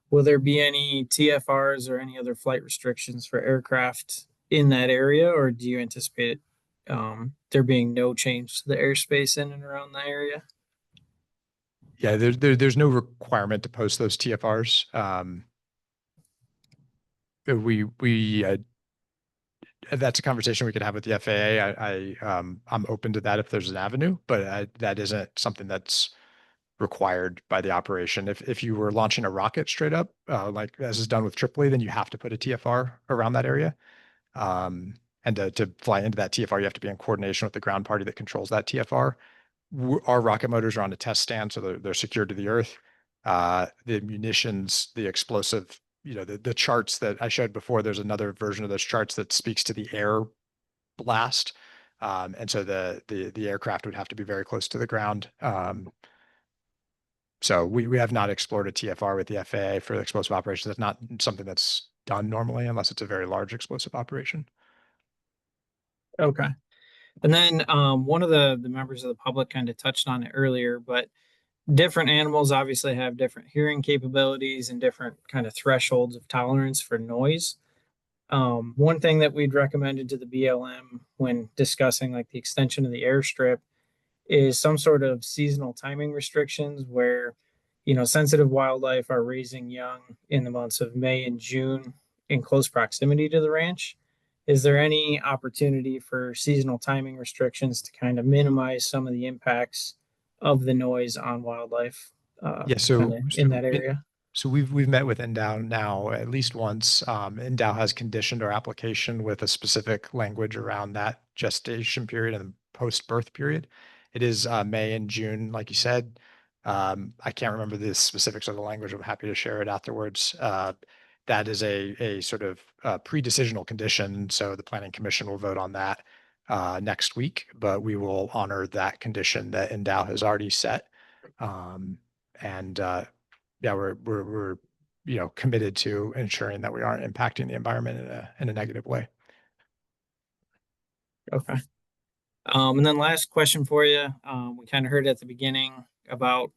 will there be any TFRs or any other flight restrictions for aircraft in that area, or do you anticipate there being no change to the airspace in and around that area? Yeah, there's no requirement to post those TFRs. That's a conversation we could have with the FAA. I'm open to that if there's an avenue, but that isn't something that's required by the operation. If you were launching a rocket straight up, like as is done with Tripoli, then you have to put a TFR around that area. And to fly into that TFR, you have to be in coordination with the ground party that controls that TFR. Our rocket motors are on a test stand, so they're secured to the earth. The munitions, the explosive, the charts that I showed before, there's another version of those charts that speaks to the air blast. And so the aircraft would have to be very close to the ground. So we have not explored a TFR with the FAA for explosive operations. That's not something that's done normally unless it's a very large explosive operation. Okay. And then one of the members of the public kind of touched on it earlier, but different animals obviously have different hearing capabilities and different kind of thresholds of tolerance for noise. One thing that we'd recommended to the BLM when discussing like the extension of the airstrip is some sort of seasonal timing restrictions where, sensitive wildlife are raising young in the months of May and June in close proximity to the ranch. Is there any opportunity for seasonal timing restrictions to kind of minimize some of the impacts of the noise on wildlife Yeah, so in that area? So we've met with NDOW now at least once. NDOW has conditioned our application with a specific language around that gestation period and post-birth period. It is May and June, like you said. I can't remember the specifics of the language. I'm happy to share it afterwards. That is a sort of pre-decisional condition, so the Planning Commission will vote on that next week, but we will honor that condition that NDOW has already set. Yeah, we're committed to ensuring that we aren't impacting the environment in a negative way. Okay. And then last question for you. We kind of heard at the beginning about,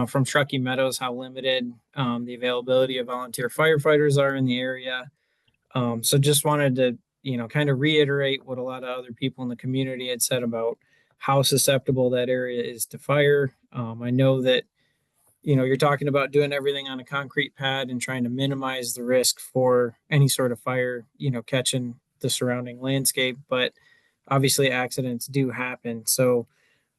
from Truckee Meadows, how limited the availability of volunteer firefighters are in the area. So just wanted to, kind of reiterate what a lot of other people in the community had said about how susceptible that area is to fire. I know that, you're talking about doing everything on a concrete pad and trying to minimize the risk for any sort of fire, catching the surrounding landscape, but obviously accidents do happen. So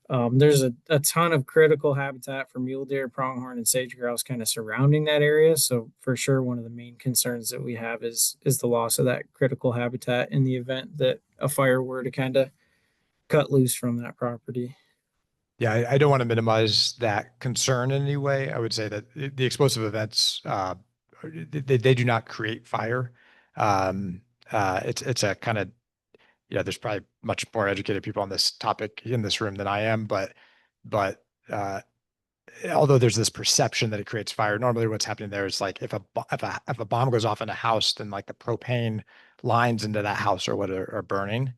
there's a ton of critical habitat for mule deer, pronghorn, and sage grouse kind of surrounding that area. So for sure, one of the main concerns that we have is the loss of that critical habitat in the event that a fire were to kind of cut loose from that property. Yeah, I don't want to minimize that concern in any way. I would say that the explosive events, they do not create fire. It's a kind of, there's probably much more educated people on this topic in this room than I am, but although there's this perception that it creates fire, normally what's happening there is like if a bomb goes off in a house, then like the propane lines into that house or what are burning.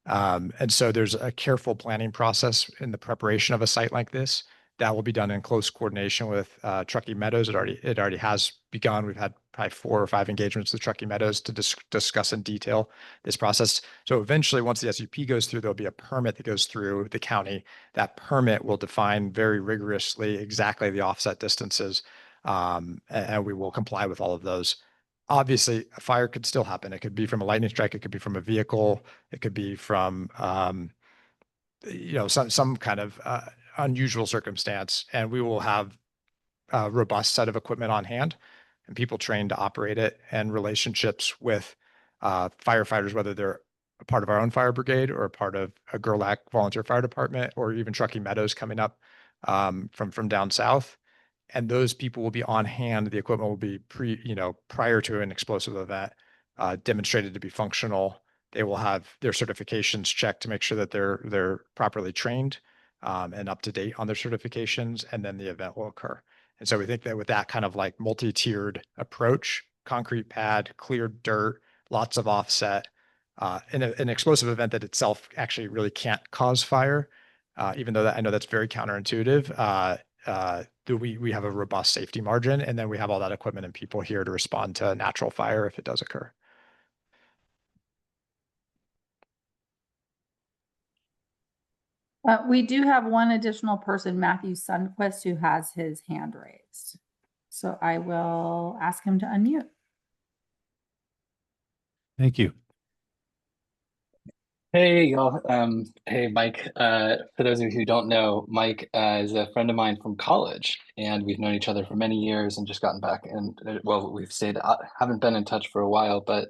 And so there's a careful planning process in the preparation of a site like this that will be done in close coordination with Truckee Meadows. It already has begun. We've had probably 4 or 5 engagements with Truckee Meadows to discuss in detail this process. So eventually, once the SUP goes through, there'll be a permit that goes through the county. That permit will define very rigorously exactly the offset distances, and we will comply with all of those. Obviously, a fire could still happen. It could be from a lightning strike. It could be from a vehicle. It could be from, some kind of unusual circumstance. And we will have a robust set of equipment on hand and people trained to operate it, and relationships with firefighters, whether they're a part of our own fire brigade or a part of a Gerlach volunteer fire department, or even Truckee Meadows coming up from down south. And those people will be on hand. The equipment will be prior to an explosive event, demonstrated to be functional. They will have their certifications checked to make sure that they're properly trained and up to date on their certifications, and then the event will occur. And so we think that with that kind of like multi-tiered approach, concrete pad, cleared dirt, lots of offset, an explosive event that itself actually really can't cause fire, even though I know that's very counterintuitive. We have a robust safety margin, and then we have all that equipment and people here to respond to natural fire if it does occur. We do have one additional person, Matthew Sundquist, who has his hand raised. So I will ask him to unmute. Thank you. Hey, y'all. Hey, Mike. For those of you who don't know, Mike is a friend of mine from college, and we've known each other for many years and just gotten back. And well, we've stayed, haven't been in touch for a while, but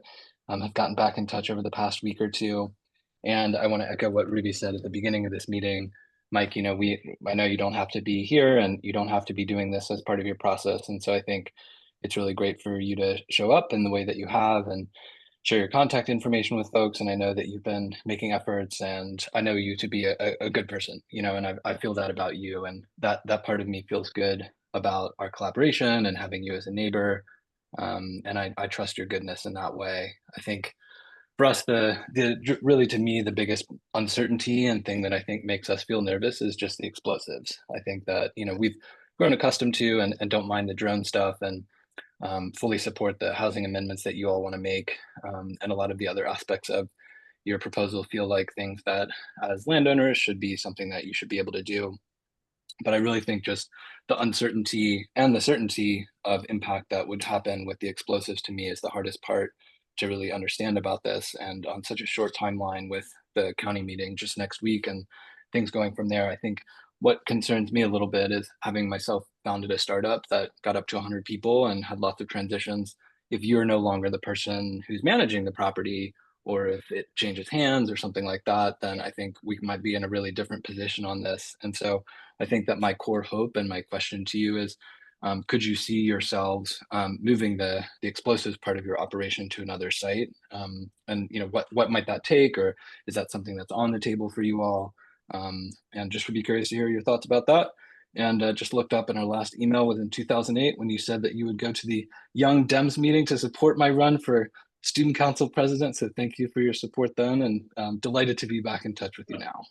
have gotten back in touch over the past week or two. And I want to echo what Ruby said at the beginning of this meeting. Mike, I know you don't have to be here and you don't have to be doing this as part of your process. And so I think it's really great for you to show up in the way that you have and share your contact information with folks. And I know that you've been making efforts, and I know you to be a good person, and I feel that about you, and that part of me feels good about our collaboration and having you as a neighbor. And I trust your goodness in that way. I think for us, really to me, the biggest uncertainty and thing that I think makes us feel nervous is just the explosives. I think that, we've grown accustomed to and don't mind the drone stuff, and fully support the housing amendments that you all want to make, and a lot of the other aspects of your proposal feel like things that as landowners should be something that you should be able to do. But I really think just the uncertainty and the certainty of impact that would happen with the explosives to me is the hardest part to really understand about this. And on such a short timeline with the county meeting just next week and things going from there, I think what concerns me a little bit is, having myself founded a startup that got up to 100 people and had lots of transitions. If you're no longer the person who's managing the property, or if it changes hands or something like that, then I think we might be in a really different position on this. And so I think that my core hope and my question to you is, could you see yourselves moving the explosives part of your operation to another site? And what might that take, or is that something that's on the table for you all? And just would be curious to hear your thoughts about that. And just looked up in our last email was in 2008 when you said that you would go to the Young Dems meeting to support my run for student council president. So thank you for your support then, and delighted to be back in touch with you now.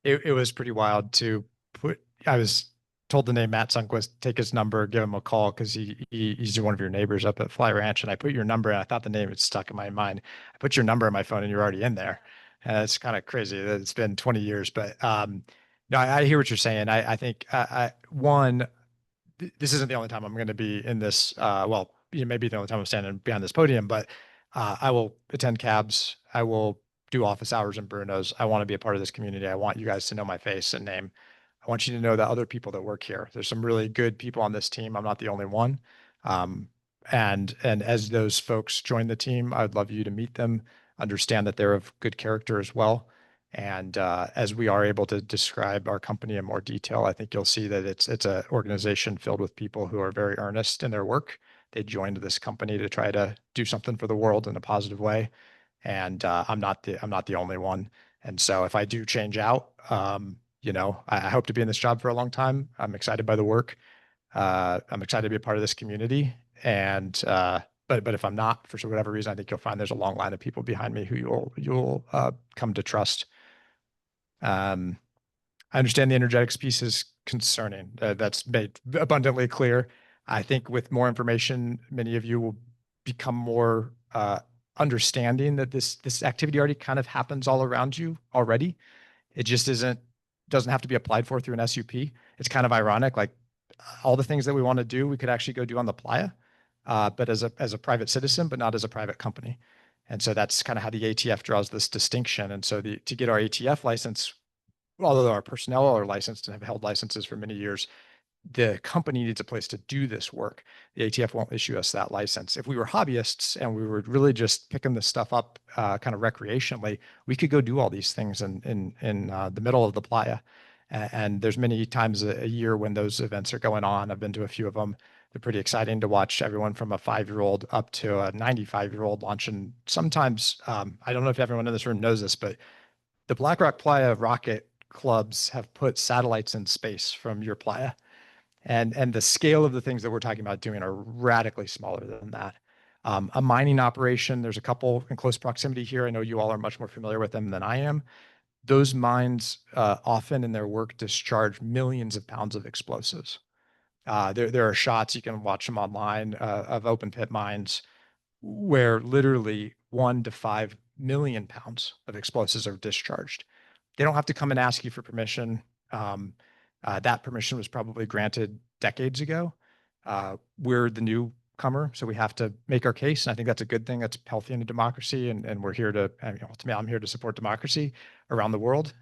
It was pretty wild to I was told the name Matt Sundquist, take his number, give him a call, because he's one of your neighbors up at Fly Ranch. And I put your number, and I thought the name had stuck in my mind. I put your number in my phone and you're already in there. And it's kind of crazy that it's been 20 years, but no, I hear what you're saying. I think this isn't the only time I'm going to be in this. Maybe the only time I'm standing behind this podium, but I will attend cabs. I will do office hours in Bruno's. I want to be a part of this community. I want you guys to know my face and name. I want you to know that other people that work here, there's some really good people on this team. I'm not the only one. And as those folks join the team, I'd love you to meet them, understand that they're of good character as well. And as we are able to describe our company in more detail, I think you'll see that it's an organization filled with people who are very earnest in their work. They joined this company to try to do something for the world in a positive way. And I'm not the only one. And so if I do change out, I hope to be in this job for a long time. I'm excited by the work. I'm excited to be a part of this community. And but if I'm not, for whatever reason, I think you'll find there's a long line of people behind me who you'll come to trust. I understand the energetics piece is concerning. That's made abundantly clear. I think with more information, many of you will become more understanding that this activity already kind of happens all around you already. It just doesn't have to be applied for through an SUP. It's kind of ironic, like all the things that we want to do, we could actually go do on the playa, but as a private citizen, but not as a private company. And so that's kind of how the ATF draws this distinction. And so to get our ATF license, although our personnel are licensed and have held licenses for many years, the company needs a place to do this work. The ATF won't issue us that license. If we were hobbyists and we were really just picking this stuff up kind of recreationally, we could go do all these things in the middle of the playa. And there's many times a year when those events are going on. I've been to a few of them. They're pretty exciting to watch everyone from a 5-year-old up to a 95-year-old launching. Sometimes, I don't know if everyone in this room knows this, but the Black Rock Playa rocket clubs have put satellites in space from your playa. And the scale of the things that we're talking about doing are radically smaller than that. A mining operation, there's a couple in close proximity here. I know you all are much more familiar with them than I am. Those mines often in their work discharge millions of pounds of explosives. There are shots, you can watch them online, of open pit mines where literally 1 to 5 million pounds of explosives are discharged. They don't have to come and ask you for permission. That permission was probably granted decades ago. We're the newcomer, so we have to make our case. And I think that's a good thing. That's healthy in a democracy. And we're here ultimately, I'm here to support democracy around the world.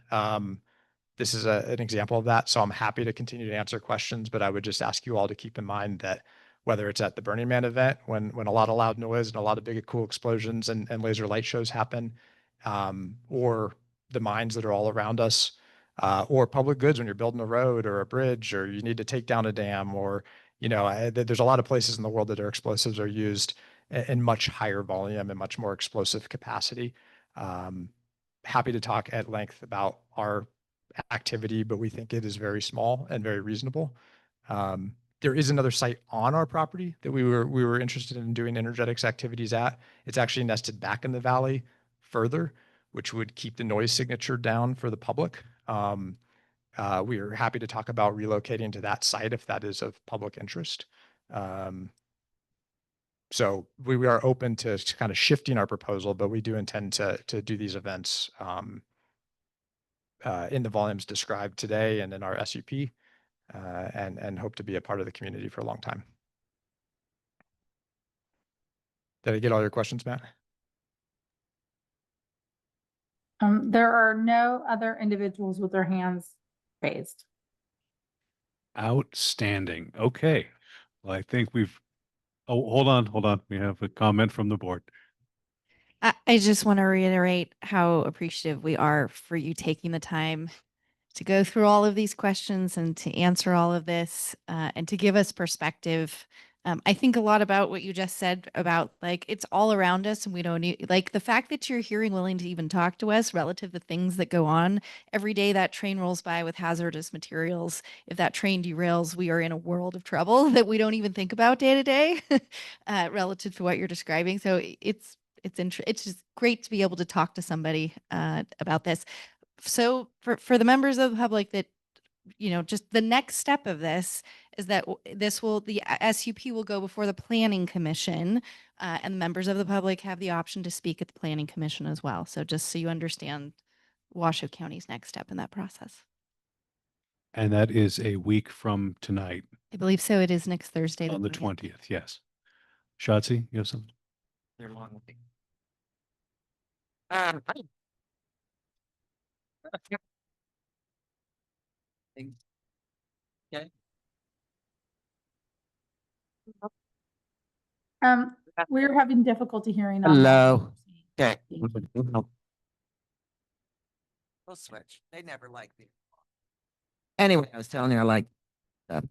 This is an example of that. So I'm happy to continue to answer questions, but I would just ask you all to keep in mind that whether it's at the Burning Man event, when a lot of loud noise and a lot of big, cool explosions and laser light shows happen, or the mines that are all around us, or public goods when you're building a road or a bridge, or you need to take down a dam, or, there's a lot of places in the world that explosives are used in much higher volume and much more explosive capacity. Happy to talk at length about our activity, but we think it is very small and very reasonable. There is another site on our property that we were interested in doing energetics activities at. It's actually nested back in the valley further, which would keep the noise signature down for the public. We are happy to talk about relocating to that site if that is of public interest. So we are open to kind of shifting our proposal, but we do intend to do these events in the volumes described today and in our SUP, and hope to be a part of the community for a long time. Did I get all your questions, Matt? There are no other individuals with their hands raised. Outstanding. Okay. Well, I think hold on. We have a comment from the board. I just want to reiterate how appreciative we are for you taking the time to go through all of these questions and to answer all of this, and to give us perspective. I think a lot about what you just said about, like, it's all around us and we don't need, like, the fact that you're here and willing to even talk to us relative to things that go on every day. That train rolls by with hazardous materials. If that train derails, we are in a world of trouble that we don't even think about day to day, relative to what you're describing. So it's just great to be able to talk to somebody about this. So for the members of the public that, just the next step of this is that the SUP will go before the Planning Commission, and members of the public have the option to speak at the Planning Commission as well. So just so you understand Washoe County's next step in that process. And that is a week from tonight. I believe so. It is next Thursday. On the 20th, yes. Shotzi, you have something? We're having difficulty hearing. Hello. Okay. We'll switch. They never liked me. Anyway, I was telling you, I like stuff.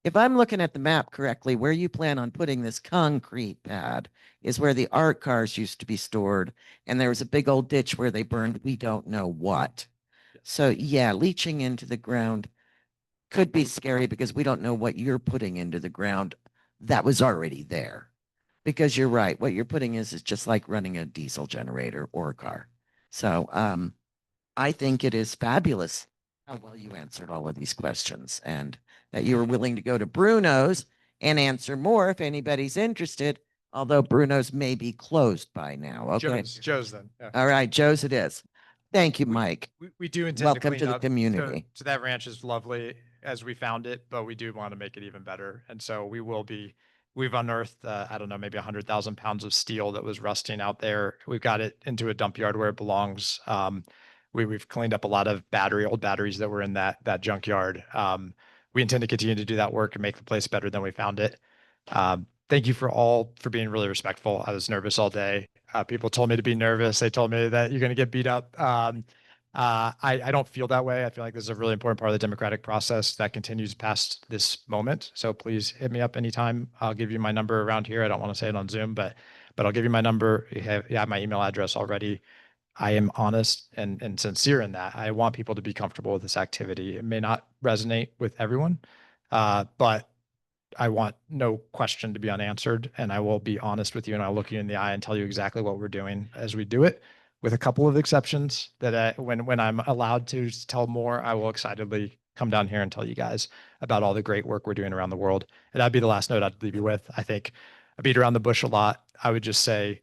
If I'm looking at the map correctly, where you plan on putting this concrete pad is where the art cars used to be stored. And there was a big old ditch where they burned, we don't know what. So yeah, leaching into the ground could be scary because we don't know what you're putting into the ground that was already there. Because you're right, what you're putting is just like running a diesel generator or a car. So I think it is fabulous how well you answered all of these questions and that you were willing to go to Bruno's and answer more if anybody's interested, although Bruno's may be closed by now. Okay. Joe's then. Yeah. All right, Joe's it is. Thank you, Mike. We do intend Welcome to to clean the up. community. So that ranch is lovely as we found it, but we do want to make it even better. And so we've unearthed, I don't know, maybe 100,000 pounds of steel that was rusting out there. We've got it into a dump yard where it belongs. We've cleaned up a lot of old batteries that were in that junkyard. We intend to continue to do that work and make the place better than we found it. Thank you for being really respectful. I was nervous all day. People told me to be nervous. They told me that you're going to get beat up. I don't feel that way. I feel like this is a really important part of the democratic process that continues past this moment. So please hit me up anytime. I'll give you my number around here. I don't want to say it on Zoom, but I'll give you my number. You have my email address already. I am honest and sincere in that. I want people to be comfortable with this activity. It may not resonate with everyone, but I want no question to be unanswered, and I will be honest with you, and I'll look you in the eye and tell you exactly what we're doing as we do it, with a couple of exceptions that when I'm allowed to tell more, I will excitedly come down here and tell you guys about all the great work we're doing around the world. And that'd be the last note I'd leave you with. I think I beat around the bush a lot. I would just say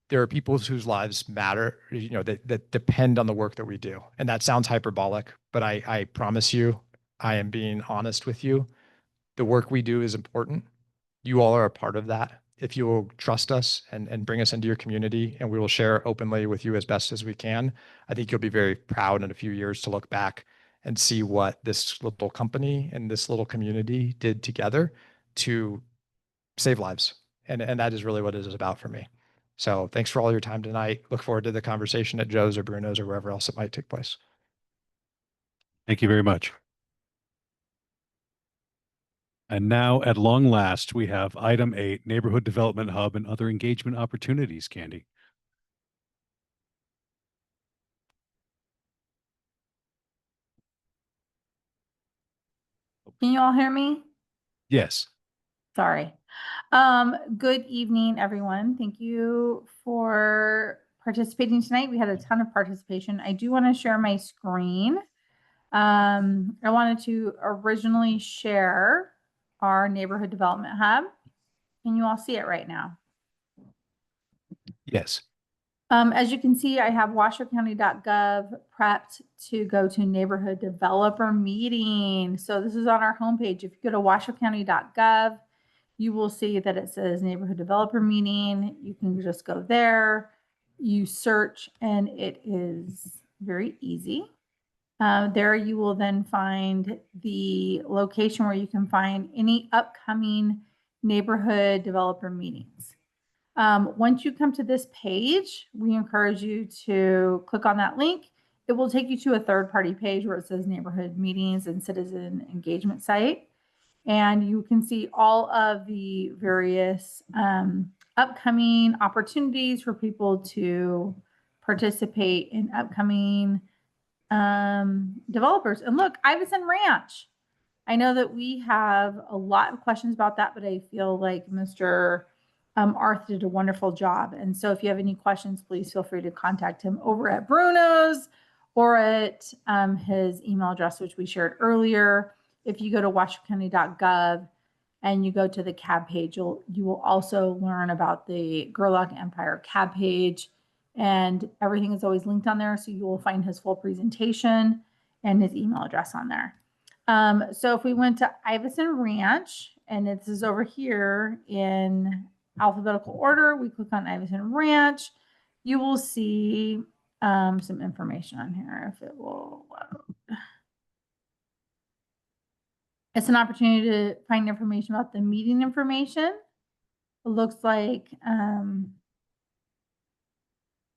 there are people whose lives matter, that depend on the work that we do. And that sounds hyperbolic, but I promise you, I am being honest with you. The work we do is important. You all are a part of that. If you will trust us and bring us into your community, and we will share openly with you as best as we can, I think you'll be very proud in a few years to look back and see what this little company and this little community did together to save lives. And that is really what it is about for me. So thanks for all your time tonight. Look forward to the conversation at Joe's or Bruno's or wherever else it might take place. Thank you very much. And now, at long last, we have item 8, Neighborhood Development Hub and other engagement opportunities, Candy. Can you all hear me? Yes. Sorry. Good evening, everyone. Thank you for participating tonight. We had a ton of participation. I do want to share my screen. I wanted to originally share our neighborhood development hub. Can you all see it right now? Yes. As you can see, I have washoecounty.gov prepped to go to neighborhood developer meeting. So this is on our homepage. If you go to washoecounty.gov, you will see that it says neighborhood developer meeting. You can just go there, you search, and it is very easy. There you will then find the location where you can find any upcoming neighborhood developer meetings. Once you come to this page, we encourage you to click on that link. It will take you to a third-party page where it says neighborhood meetings and citizen engagement site. And you can see all of the various upcoming opportunities for people to participate in upcoming developers. And look, Iverson Ranch. I know that we have a lot of questions about that, but I feel like Mr. Arth did a wonderful job. And so if you have any questions, please feel free to contact him over at Bruno's or at his email address, which we shared earlier. If you go to washoecounty.gov and you go to the CAB page, you will also learn about the Gerlach Empire CAB page, and everything is always linked on there. So you will find his full presentation and his email address on there. So if we went to Iverson Ranch, and this is over here in alphabetical order, we click on Iverson Ranch, you will see some information on here if it will load. It's an opportunity to find information about the meeting information. It looks like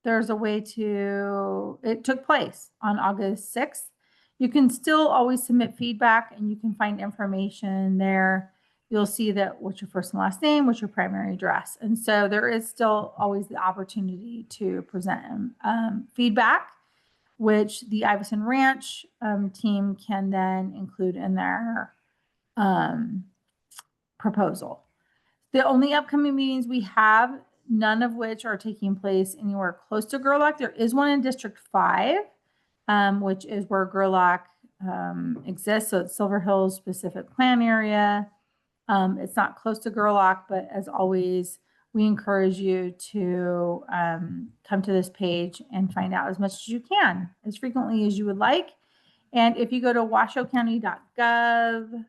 there's a way to, it took place on August 6th. You can still always submit feedback and you can find information there. You'll see that what's your first and last name, what's your primary address. And so there is still always the opportunity to present feedback, which the Iverson Ranch team can then include in their proposal. The only upcoming meetings we have, none of which are taking place anywhere close to Gerlach. There is one in District 5, which is where Gerlach exists. So it's Silver Hills specific plan area. It's not close to Gerlach, but as always, we encourage you to come to this page and find out as much as you can, as frequently as you would like. And if you go to washoecounty.gov,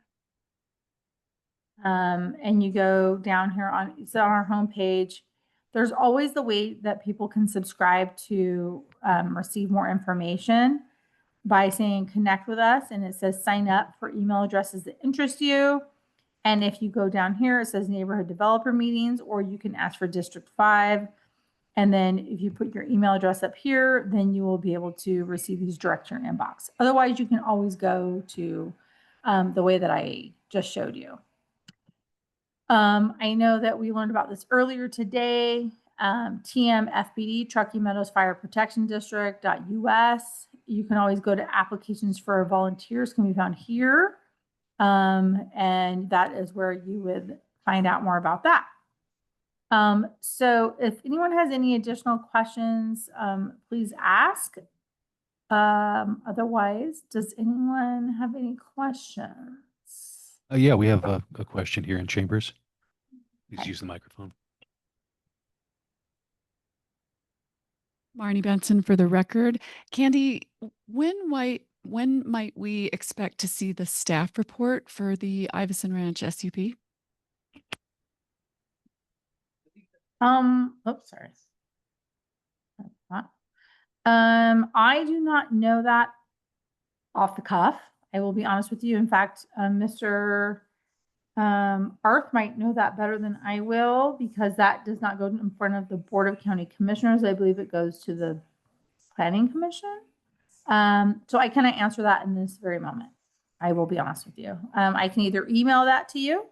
and you go down here on, it's on our homepage, there's always the way that people can subscribe to receive more information by saying connect with us, and it says sign up for email addresses that interest you. And if you go down here, it says neighborhood developer meetings, or you can ask for District 5. And then if you put your email address up here, then you will be able to receive these direct to your inbox. Otherwise, you can always go to the way that I just showed you. I know that we learned about this earlier today. TMFBD, Truckee Meadows Fire Protection District.us. You can always go to applications for volunteers, can be found here. And that is where you would find out more about that. So if anyone has any additional questions, please ask. Otherwise, does anyone have any questions? Yeah, we have a question here in chambers. Please use the microphone. Marnie Benson for the record. Candy, when might we expect to see the staff report for the Iverson Ranch SUP? Oops, sorry. I do not know that off the cuff. I will be honest with you. In fact, Mr. Arth might know that better than I will, because that does not go in front of the Board of County Commissioners. I believe it goes to the Planning Commission. So I cannot answer that in this very moment. I will be honest with you. I can either email that to you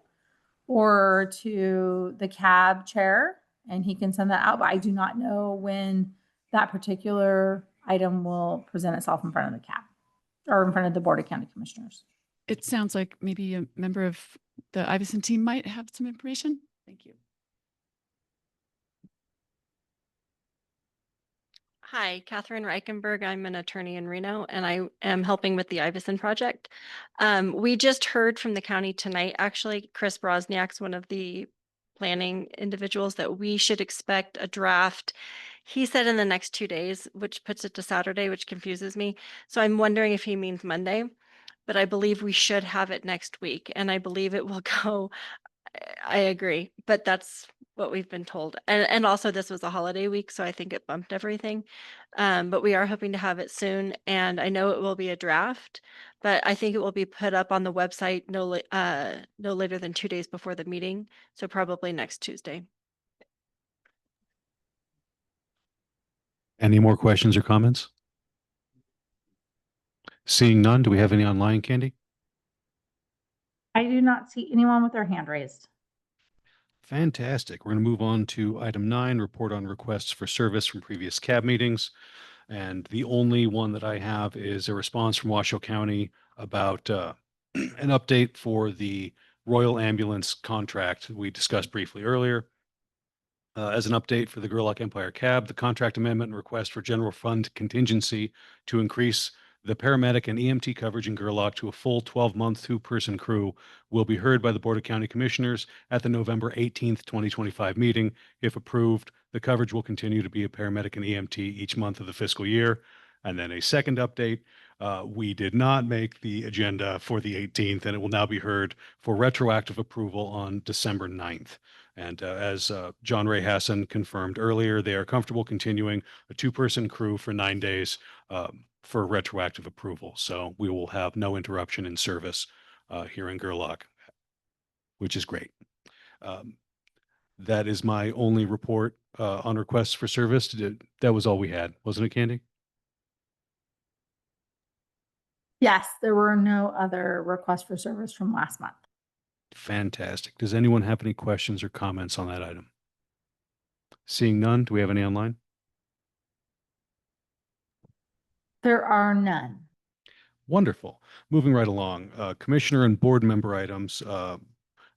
or to the CAB chair, and he can send that out, but I do not know when that particular item will present itself in front of the CAB or in front of the Board of County Commissioners. It sounds like maybe a member of the Iverson team might have some information. Thank you. Hi, Catherine Reichenberg. I'm an attorney in Reno, and I am helping with the Iverson project. We just heard from the county tonight, actually, Chris Brosniak's one of the planning individuals, that we should expect a draft. He said in the next 2 days, which puts it to Saturday, which confuses me. So I'm wondering if he means Monday, but I believe we should have it next week, and I believe it will go. I agree, but that's what we've been told. And also this was a holiday week, so I think it bumped everything. But we are hoping to have it soon, and I know it will be a draft, but I think it will be put up on the website no later than 2 days before the meeting, so probably next Tuesday. Any more questions or comments? Seeing none, do we have any online, Candy? I do not see anyone with their hand raised. Fantastic. We're going to move on to item 9, report on requests for service from previous CAB meetings. And the only one that I have is a response from Washoe County about an update for the Royal Ambulance contract we discussed briefly earlier. As an update for the Gerlach Empire CAB, the contract amendment and request for general fund contingency to increase the paramedic and EMT coverage in Gerlach to a full 12-month 2-person crew will be heard by the Board of County Commissioners at the November 18th, 2025 meeting. If approved, the coverage will continue to be a paramedic and EMT each month of the fiscal year. And then a second update, we did not make the agenda for the 18th, and it will now be heard for retroactive approval on December 9th. And as John Ray Hassan confirmed earlier, they are comfortable continuing a 2-person crew for 9 days for retroactive approval. So we will have no interruption in service here in Gerlach, which is great. That is my only report on requests for service. That was all we had, wasn't it, Candy? Yes, there were no other requests for service from last month. Fantastic. Does anyone have any questions or comments on that item? Seeing none, do we have any online? There are none. Wonderful. Moving right along, commissioner and board member items.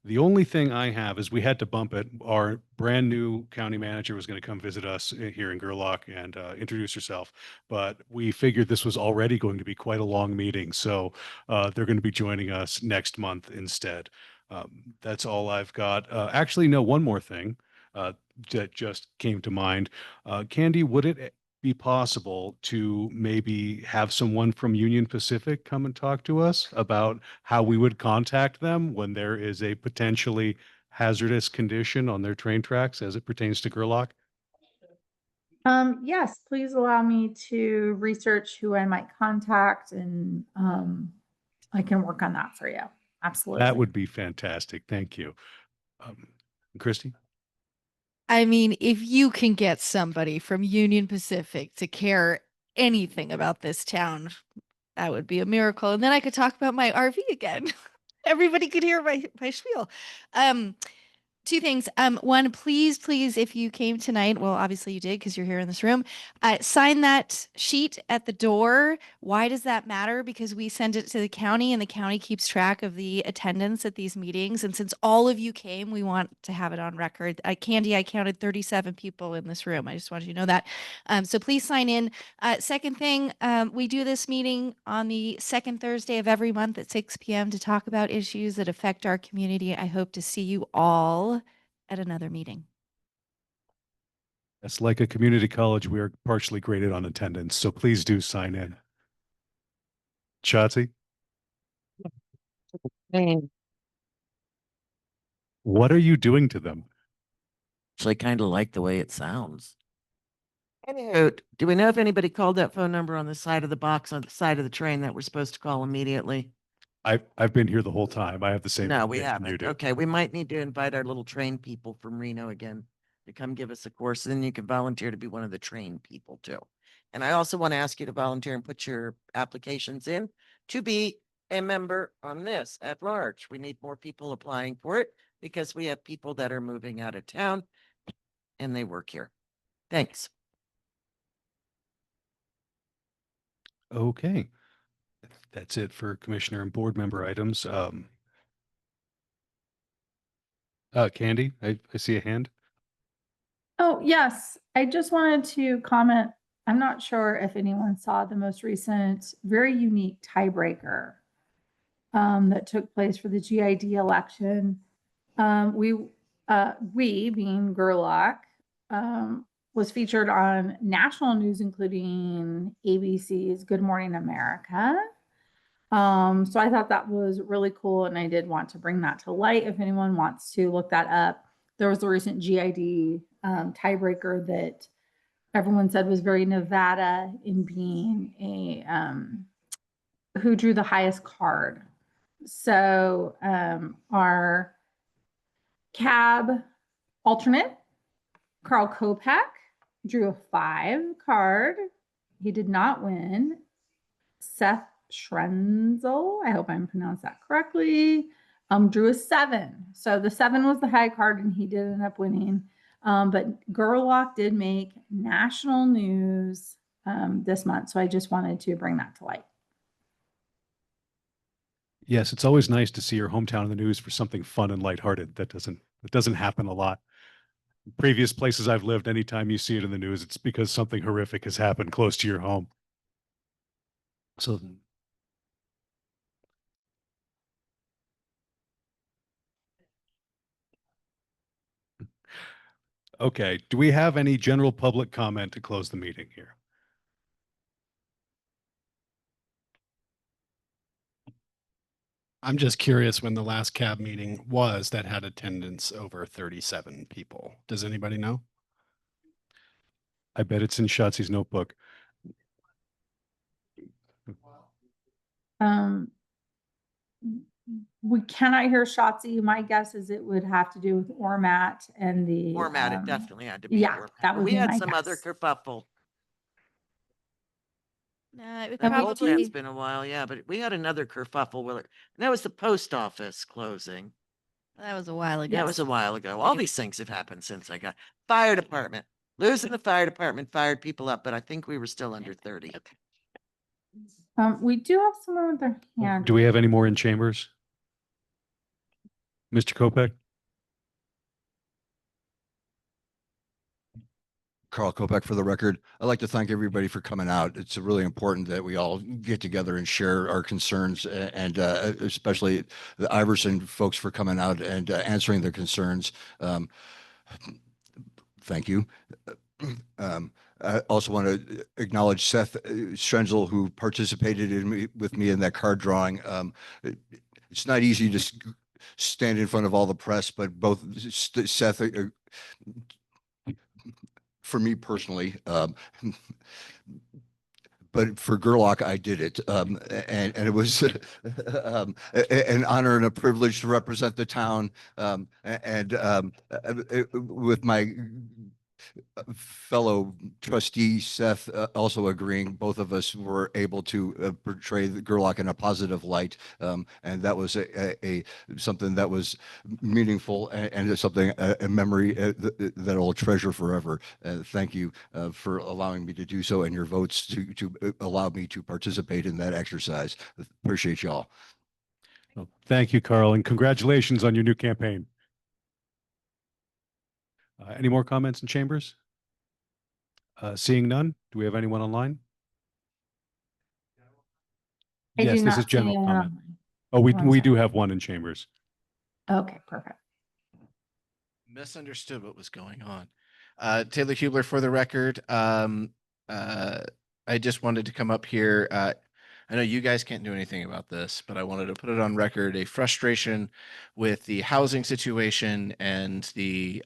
The only thing I have is we had to bump it. Our brand new county manager was going to come visit us here in Gerlach and introduce herself, but we figured this was already going to be quite a long meeting, so they're going to be joining us next month instead. That's all I've got. Actually, no, one more thing that just came to mind. Candy, would it be possible to maybe have someone from Union Pacific come and talk to us about how we would contact them when there is a potentially hazardous condition on their train tracks as it pertains to Gerlach? Yes, please allow me to research who I might contact and I can work on that for you. Absolutely. That would be fantastic. Thank you. Christy? I mean, if you can get somebody from Union Pacific to care anything about this town, that would be a miracle. And then I could talk about my RV again. Everybody could hear my spiel. Two things. One, please, if you came tonight, well, obviously you did because you're here in this room, sign that sheet at the door. Why does that matter? Because we send it to the county and the county keeps track of the attendance at these meetings. And since all of you came, we want to have it on record. Candy, I counted 37 people in this room. I just wanted you to know that. So please sign in. Second thing, we do this meeting on the second Thursday of every month at 6 p.m. to talk about issues that affect our community. I hope to see you all at another meeting. That's like a community college. We are partially graded on attendance, so please do sign in. Shotzi? What are you doing to them? Actually, kind of like the way it sounds. Anywho, do we know if anybody called that phone number on the side of the box on the side of the train that we're supposed to call immediately? I've been here the whole time. I have the same No, we information you haven't. do. Okay, we might need to invite our little train people from Reno again to come give us a course. And then you can volunteer to be one of the train people too. And I also want to ask you to volunteer and put your applications in to be a member on this at large. We need more people applying for it because we have people that are moving out of town and they work here. Thanks. Okay. That's it for commissioner and board member items. Candy, I see a hand. Oh, yes. I just wanted to comment. I'm not sure if anyone saw the most recent, very unique tiebreaker that took place for the GID election. We being Gerlach, was featured on national news, including ABC's Good Morning America. So I thought that was really cool, and I did want to bring that to light. If anyone wants to look that up, there was a recent GID tiebreaker that everyone said was very Nevada in being a who drew the highest card. So our cab alternate, Carl Kopak, drew a 5 card. He did not win. Seth Schrenzel, I hope I'm pronounced that correctly, drew a 7. So the 7 was the high card and he did end up winning. But Gerlach did make national news this month. So I just wanted to bring that to light. Yes, it's always nice to see your hometown in the news for something fun and lighthearted. That doesn't happen a lot. Previous places I've lived, anytime you see it in the news, it's because something horrific has happened close to your home. So okay, do we have any general public comment to close the meeting here? I'm just curious when the last cab meeting was that had attendance over 37 people. Does anybody know? I bet it's in Shotzi's notebook. We cannot hear Shotzi. My guess is it would have to do with Ormat and the. Format, it definitely had to be. Yeah, Ormat. that But would we be had my some other guess. kerfuffle. No, it would And we It's probably, been a while, yeah, but we had another kerfuffle where, and that was the post office closing. that was a while ago. That was a while ago. All these things have happened since I got fire department. Losing the fire department fired people up, but I think we were still under 30. We do have someone with their hand. Do we have any more in chambers? Mr. Kopek? Carl Kopek for the record. I'd like to thank everybody for coming out. It's really important that we all get together and share our concerns, and especially the Iverson folks for coming out and answering their concerns. Thank you. I also want to acknowledge Seth Strenzel, who participated with me in that card drawing. It's not easy to stand in front of all the press, but both Seth, for me personally, but for Gerlach, I did it. And it was an honor and a privilege to represent the town. With my fellow trustee Seth also agreeing, both of us were able to portray the Gerlach in a positive light, and that was a something that was meaningful, and it's something, a memory that I'll treasure forever. Thank you for allowing me to do so, and your votes to allow me to participate in that exercise. Appreciate y'all. Well, thank you, Carl, and congratulations on your new campaign. Any more comments in chambers? Seeing none, do we have anyone online? Yes, this is general comment. Oh, we do have one in chambers. Okay, perfect. Misunderstood what was going on. Taylor Hubler for the record. I just wanted to come up here. I know you guys can't do anything about this, but I wanted to put it on record, a frustration with the housing situation and the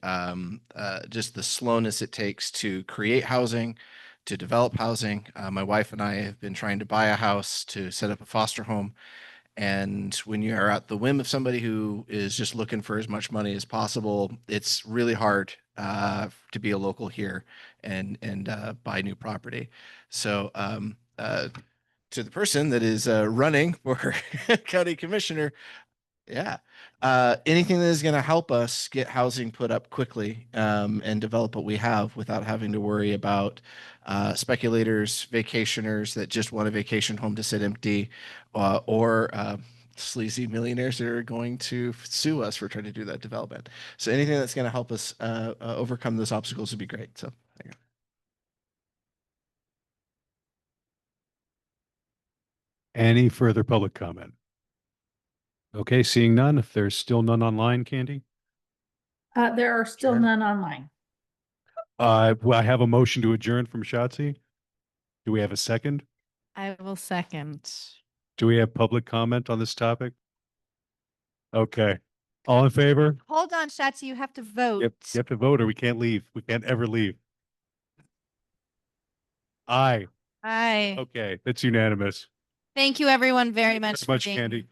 just the slowness it takes to create housing, to develop housing. My wife and I have been trying to buy a house to set up a foster home. And when you are at the whim of somebody who is just looking for as much money as possible, it's really hard to be a local here and buy new property. So to the person that is running for county commissioner, yeah, anything that is going to help us get housing put up quickly and develop what we have without having to worry about speculators, vacationers that just want a vacation home to sit empty, or sleazy millionaires that are going to sue us for trying to do that development. So anything that's going to help us overcome those obstacles would be great. So there you go. Any further public comment? Okay, seeing none. If there's still none online, Candy? There are still none online. Well, I have a motion to adjourn from Shotzi. Do we have a second? I will second. Do we have public comment on this topic? Okay. All in favor? Hold on, Shotzi, you have to vote. Yep, you have to vote or we can't leave. We can't ever leave. Aye. Aye. Okay, that's unanimous. Thank you everyone very much Thanks for much, being Candy.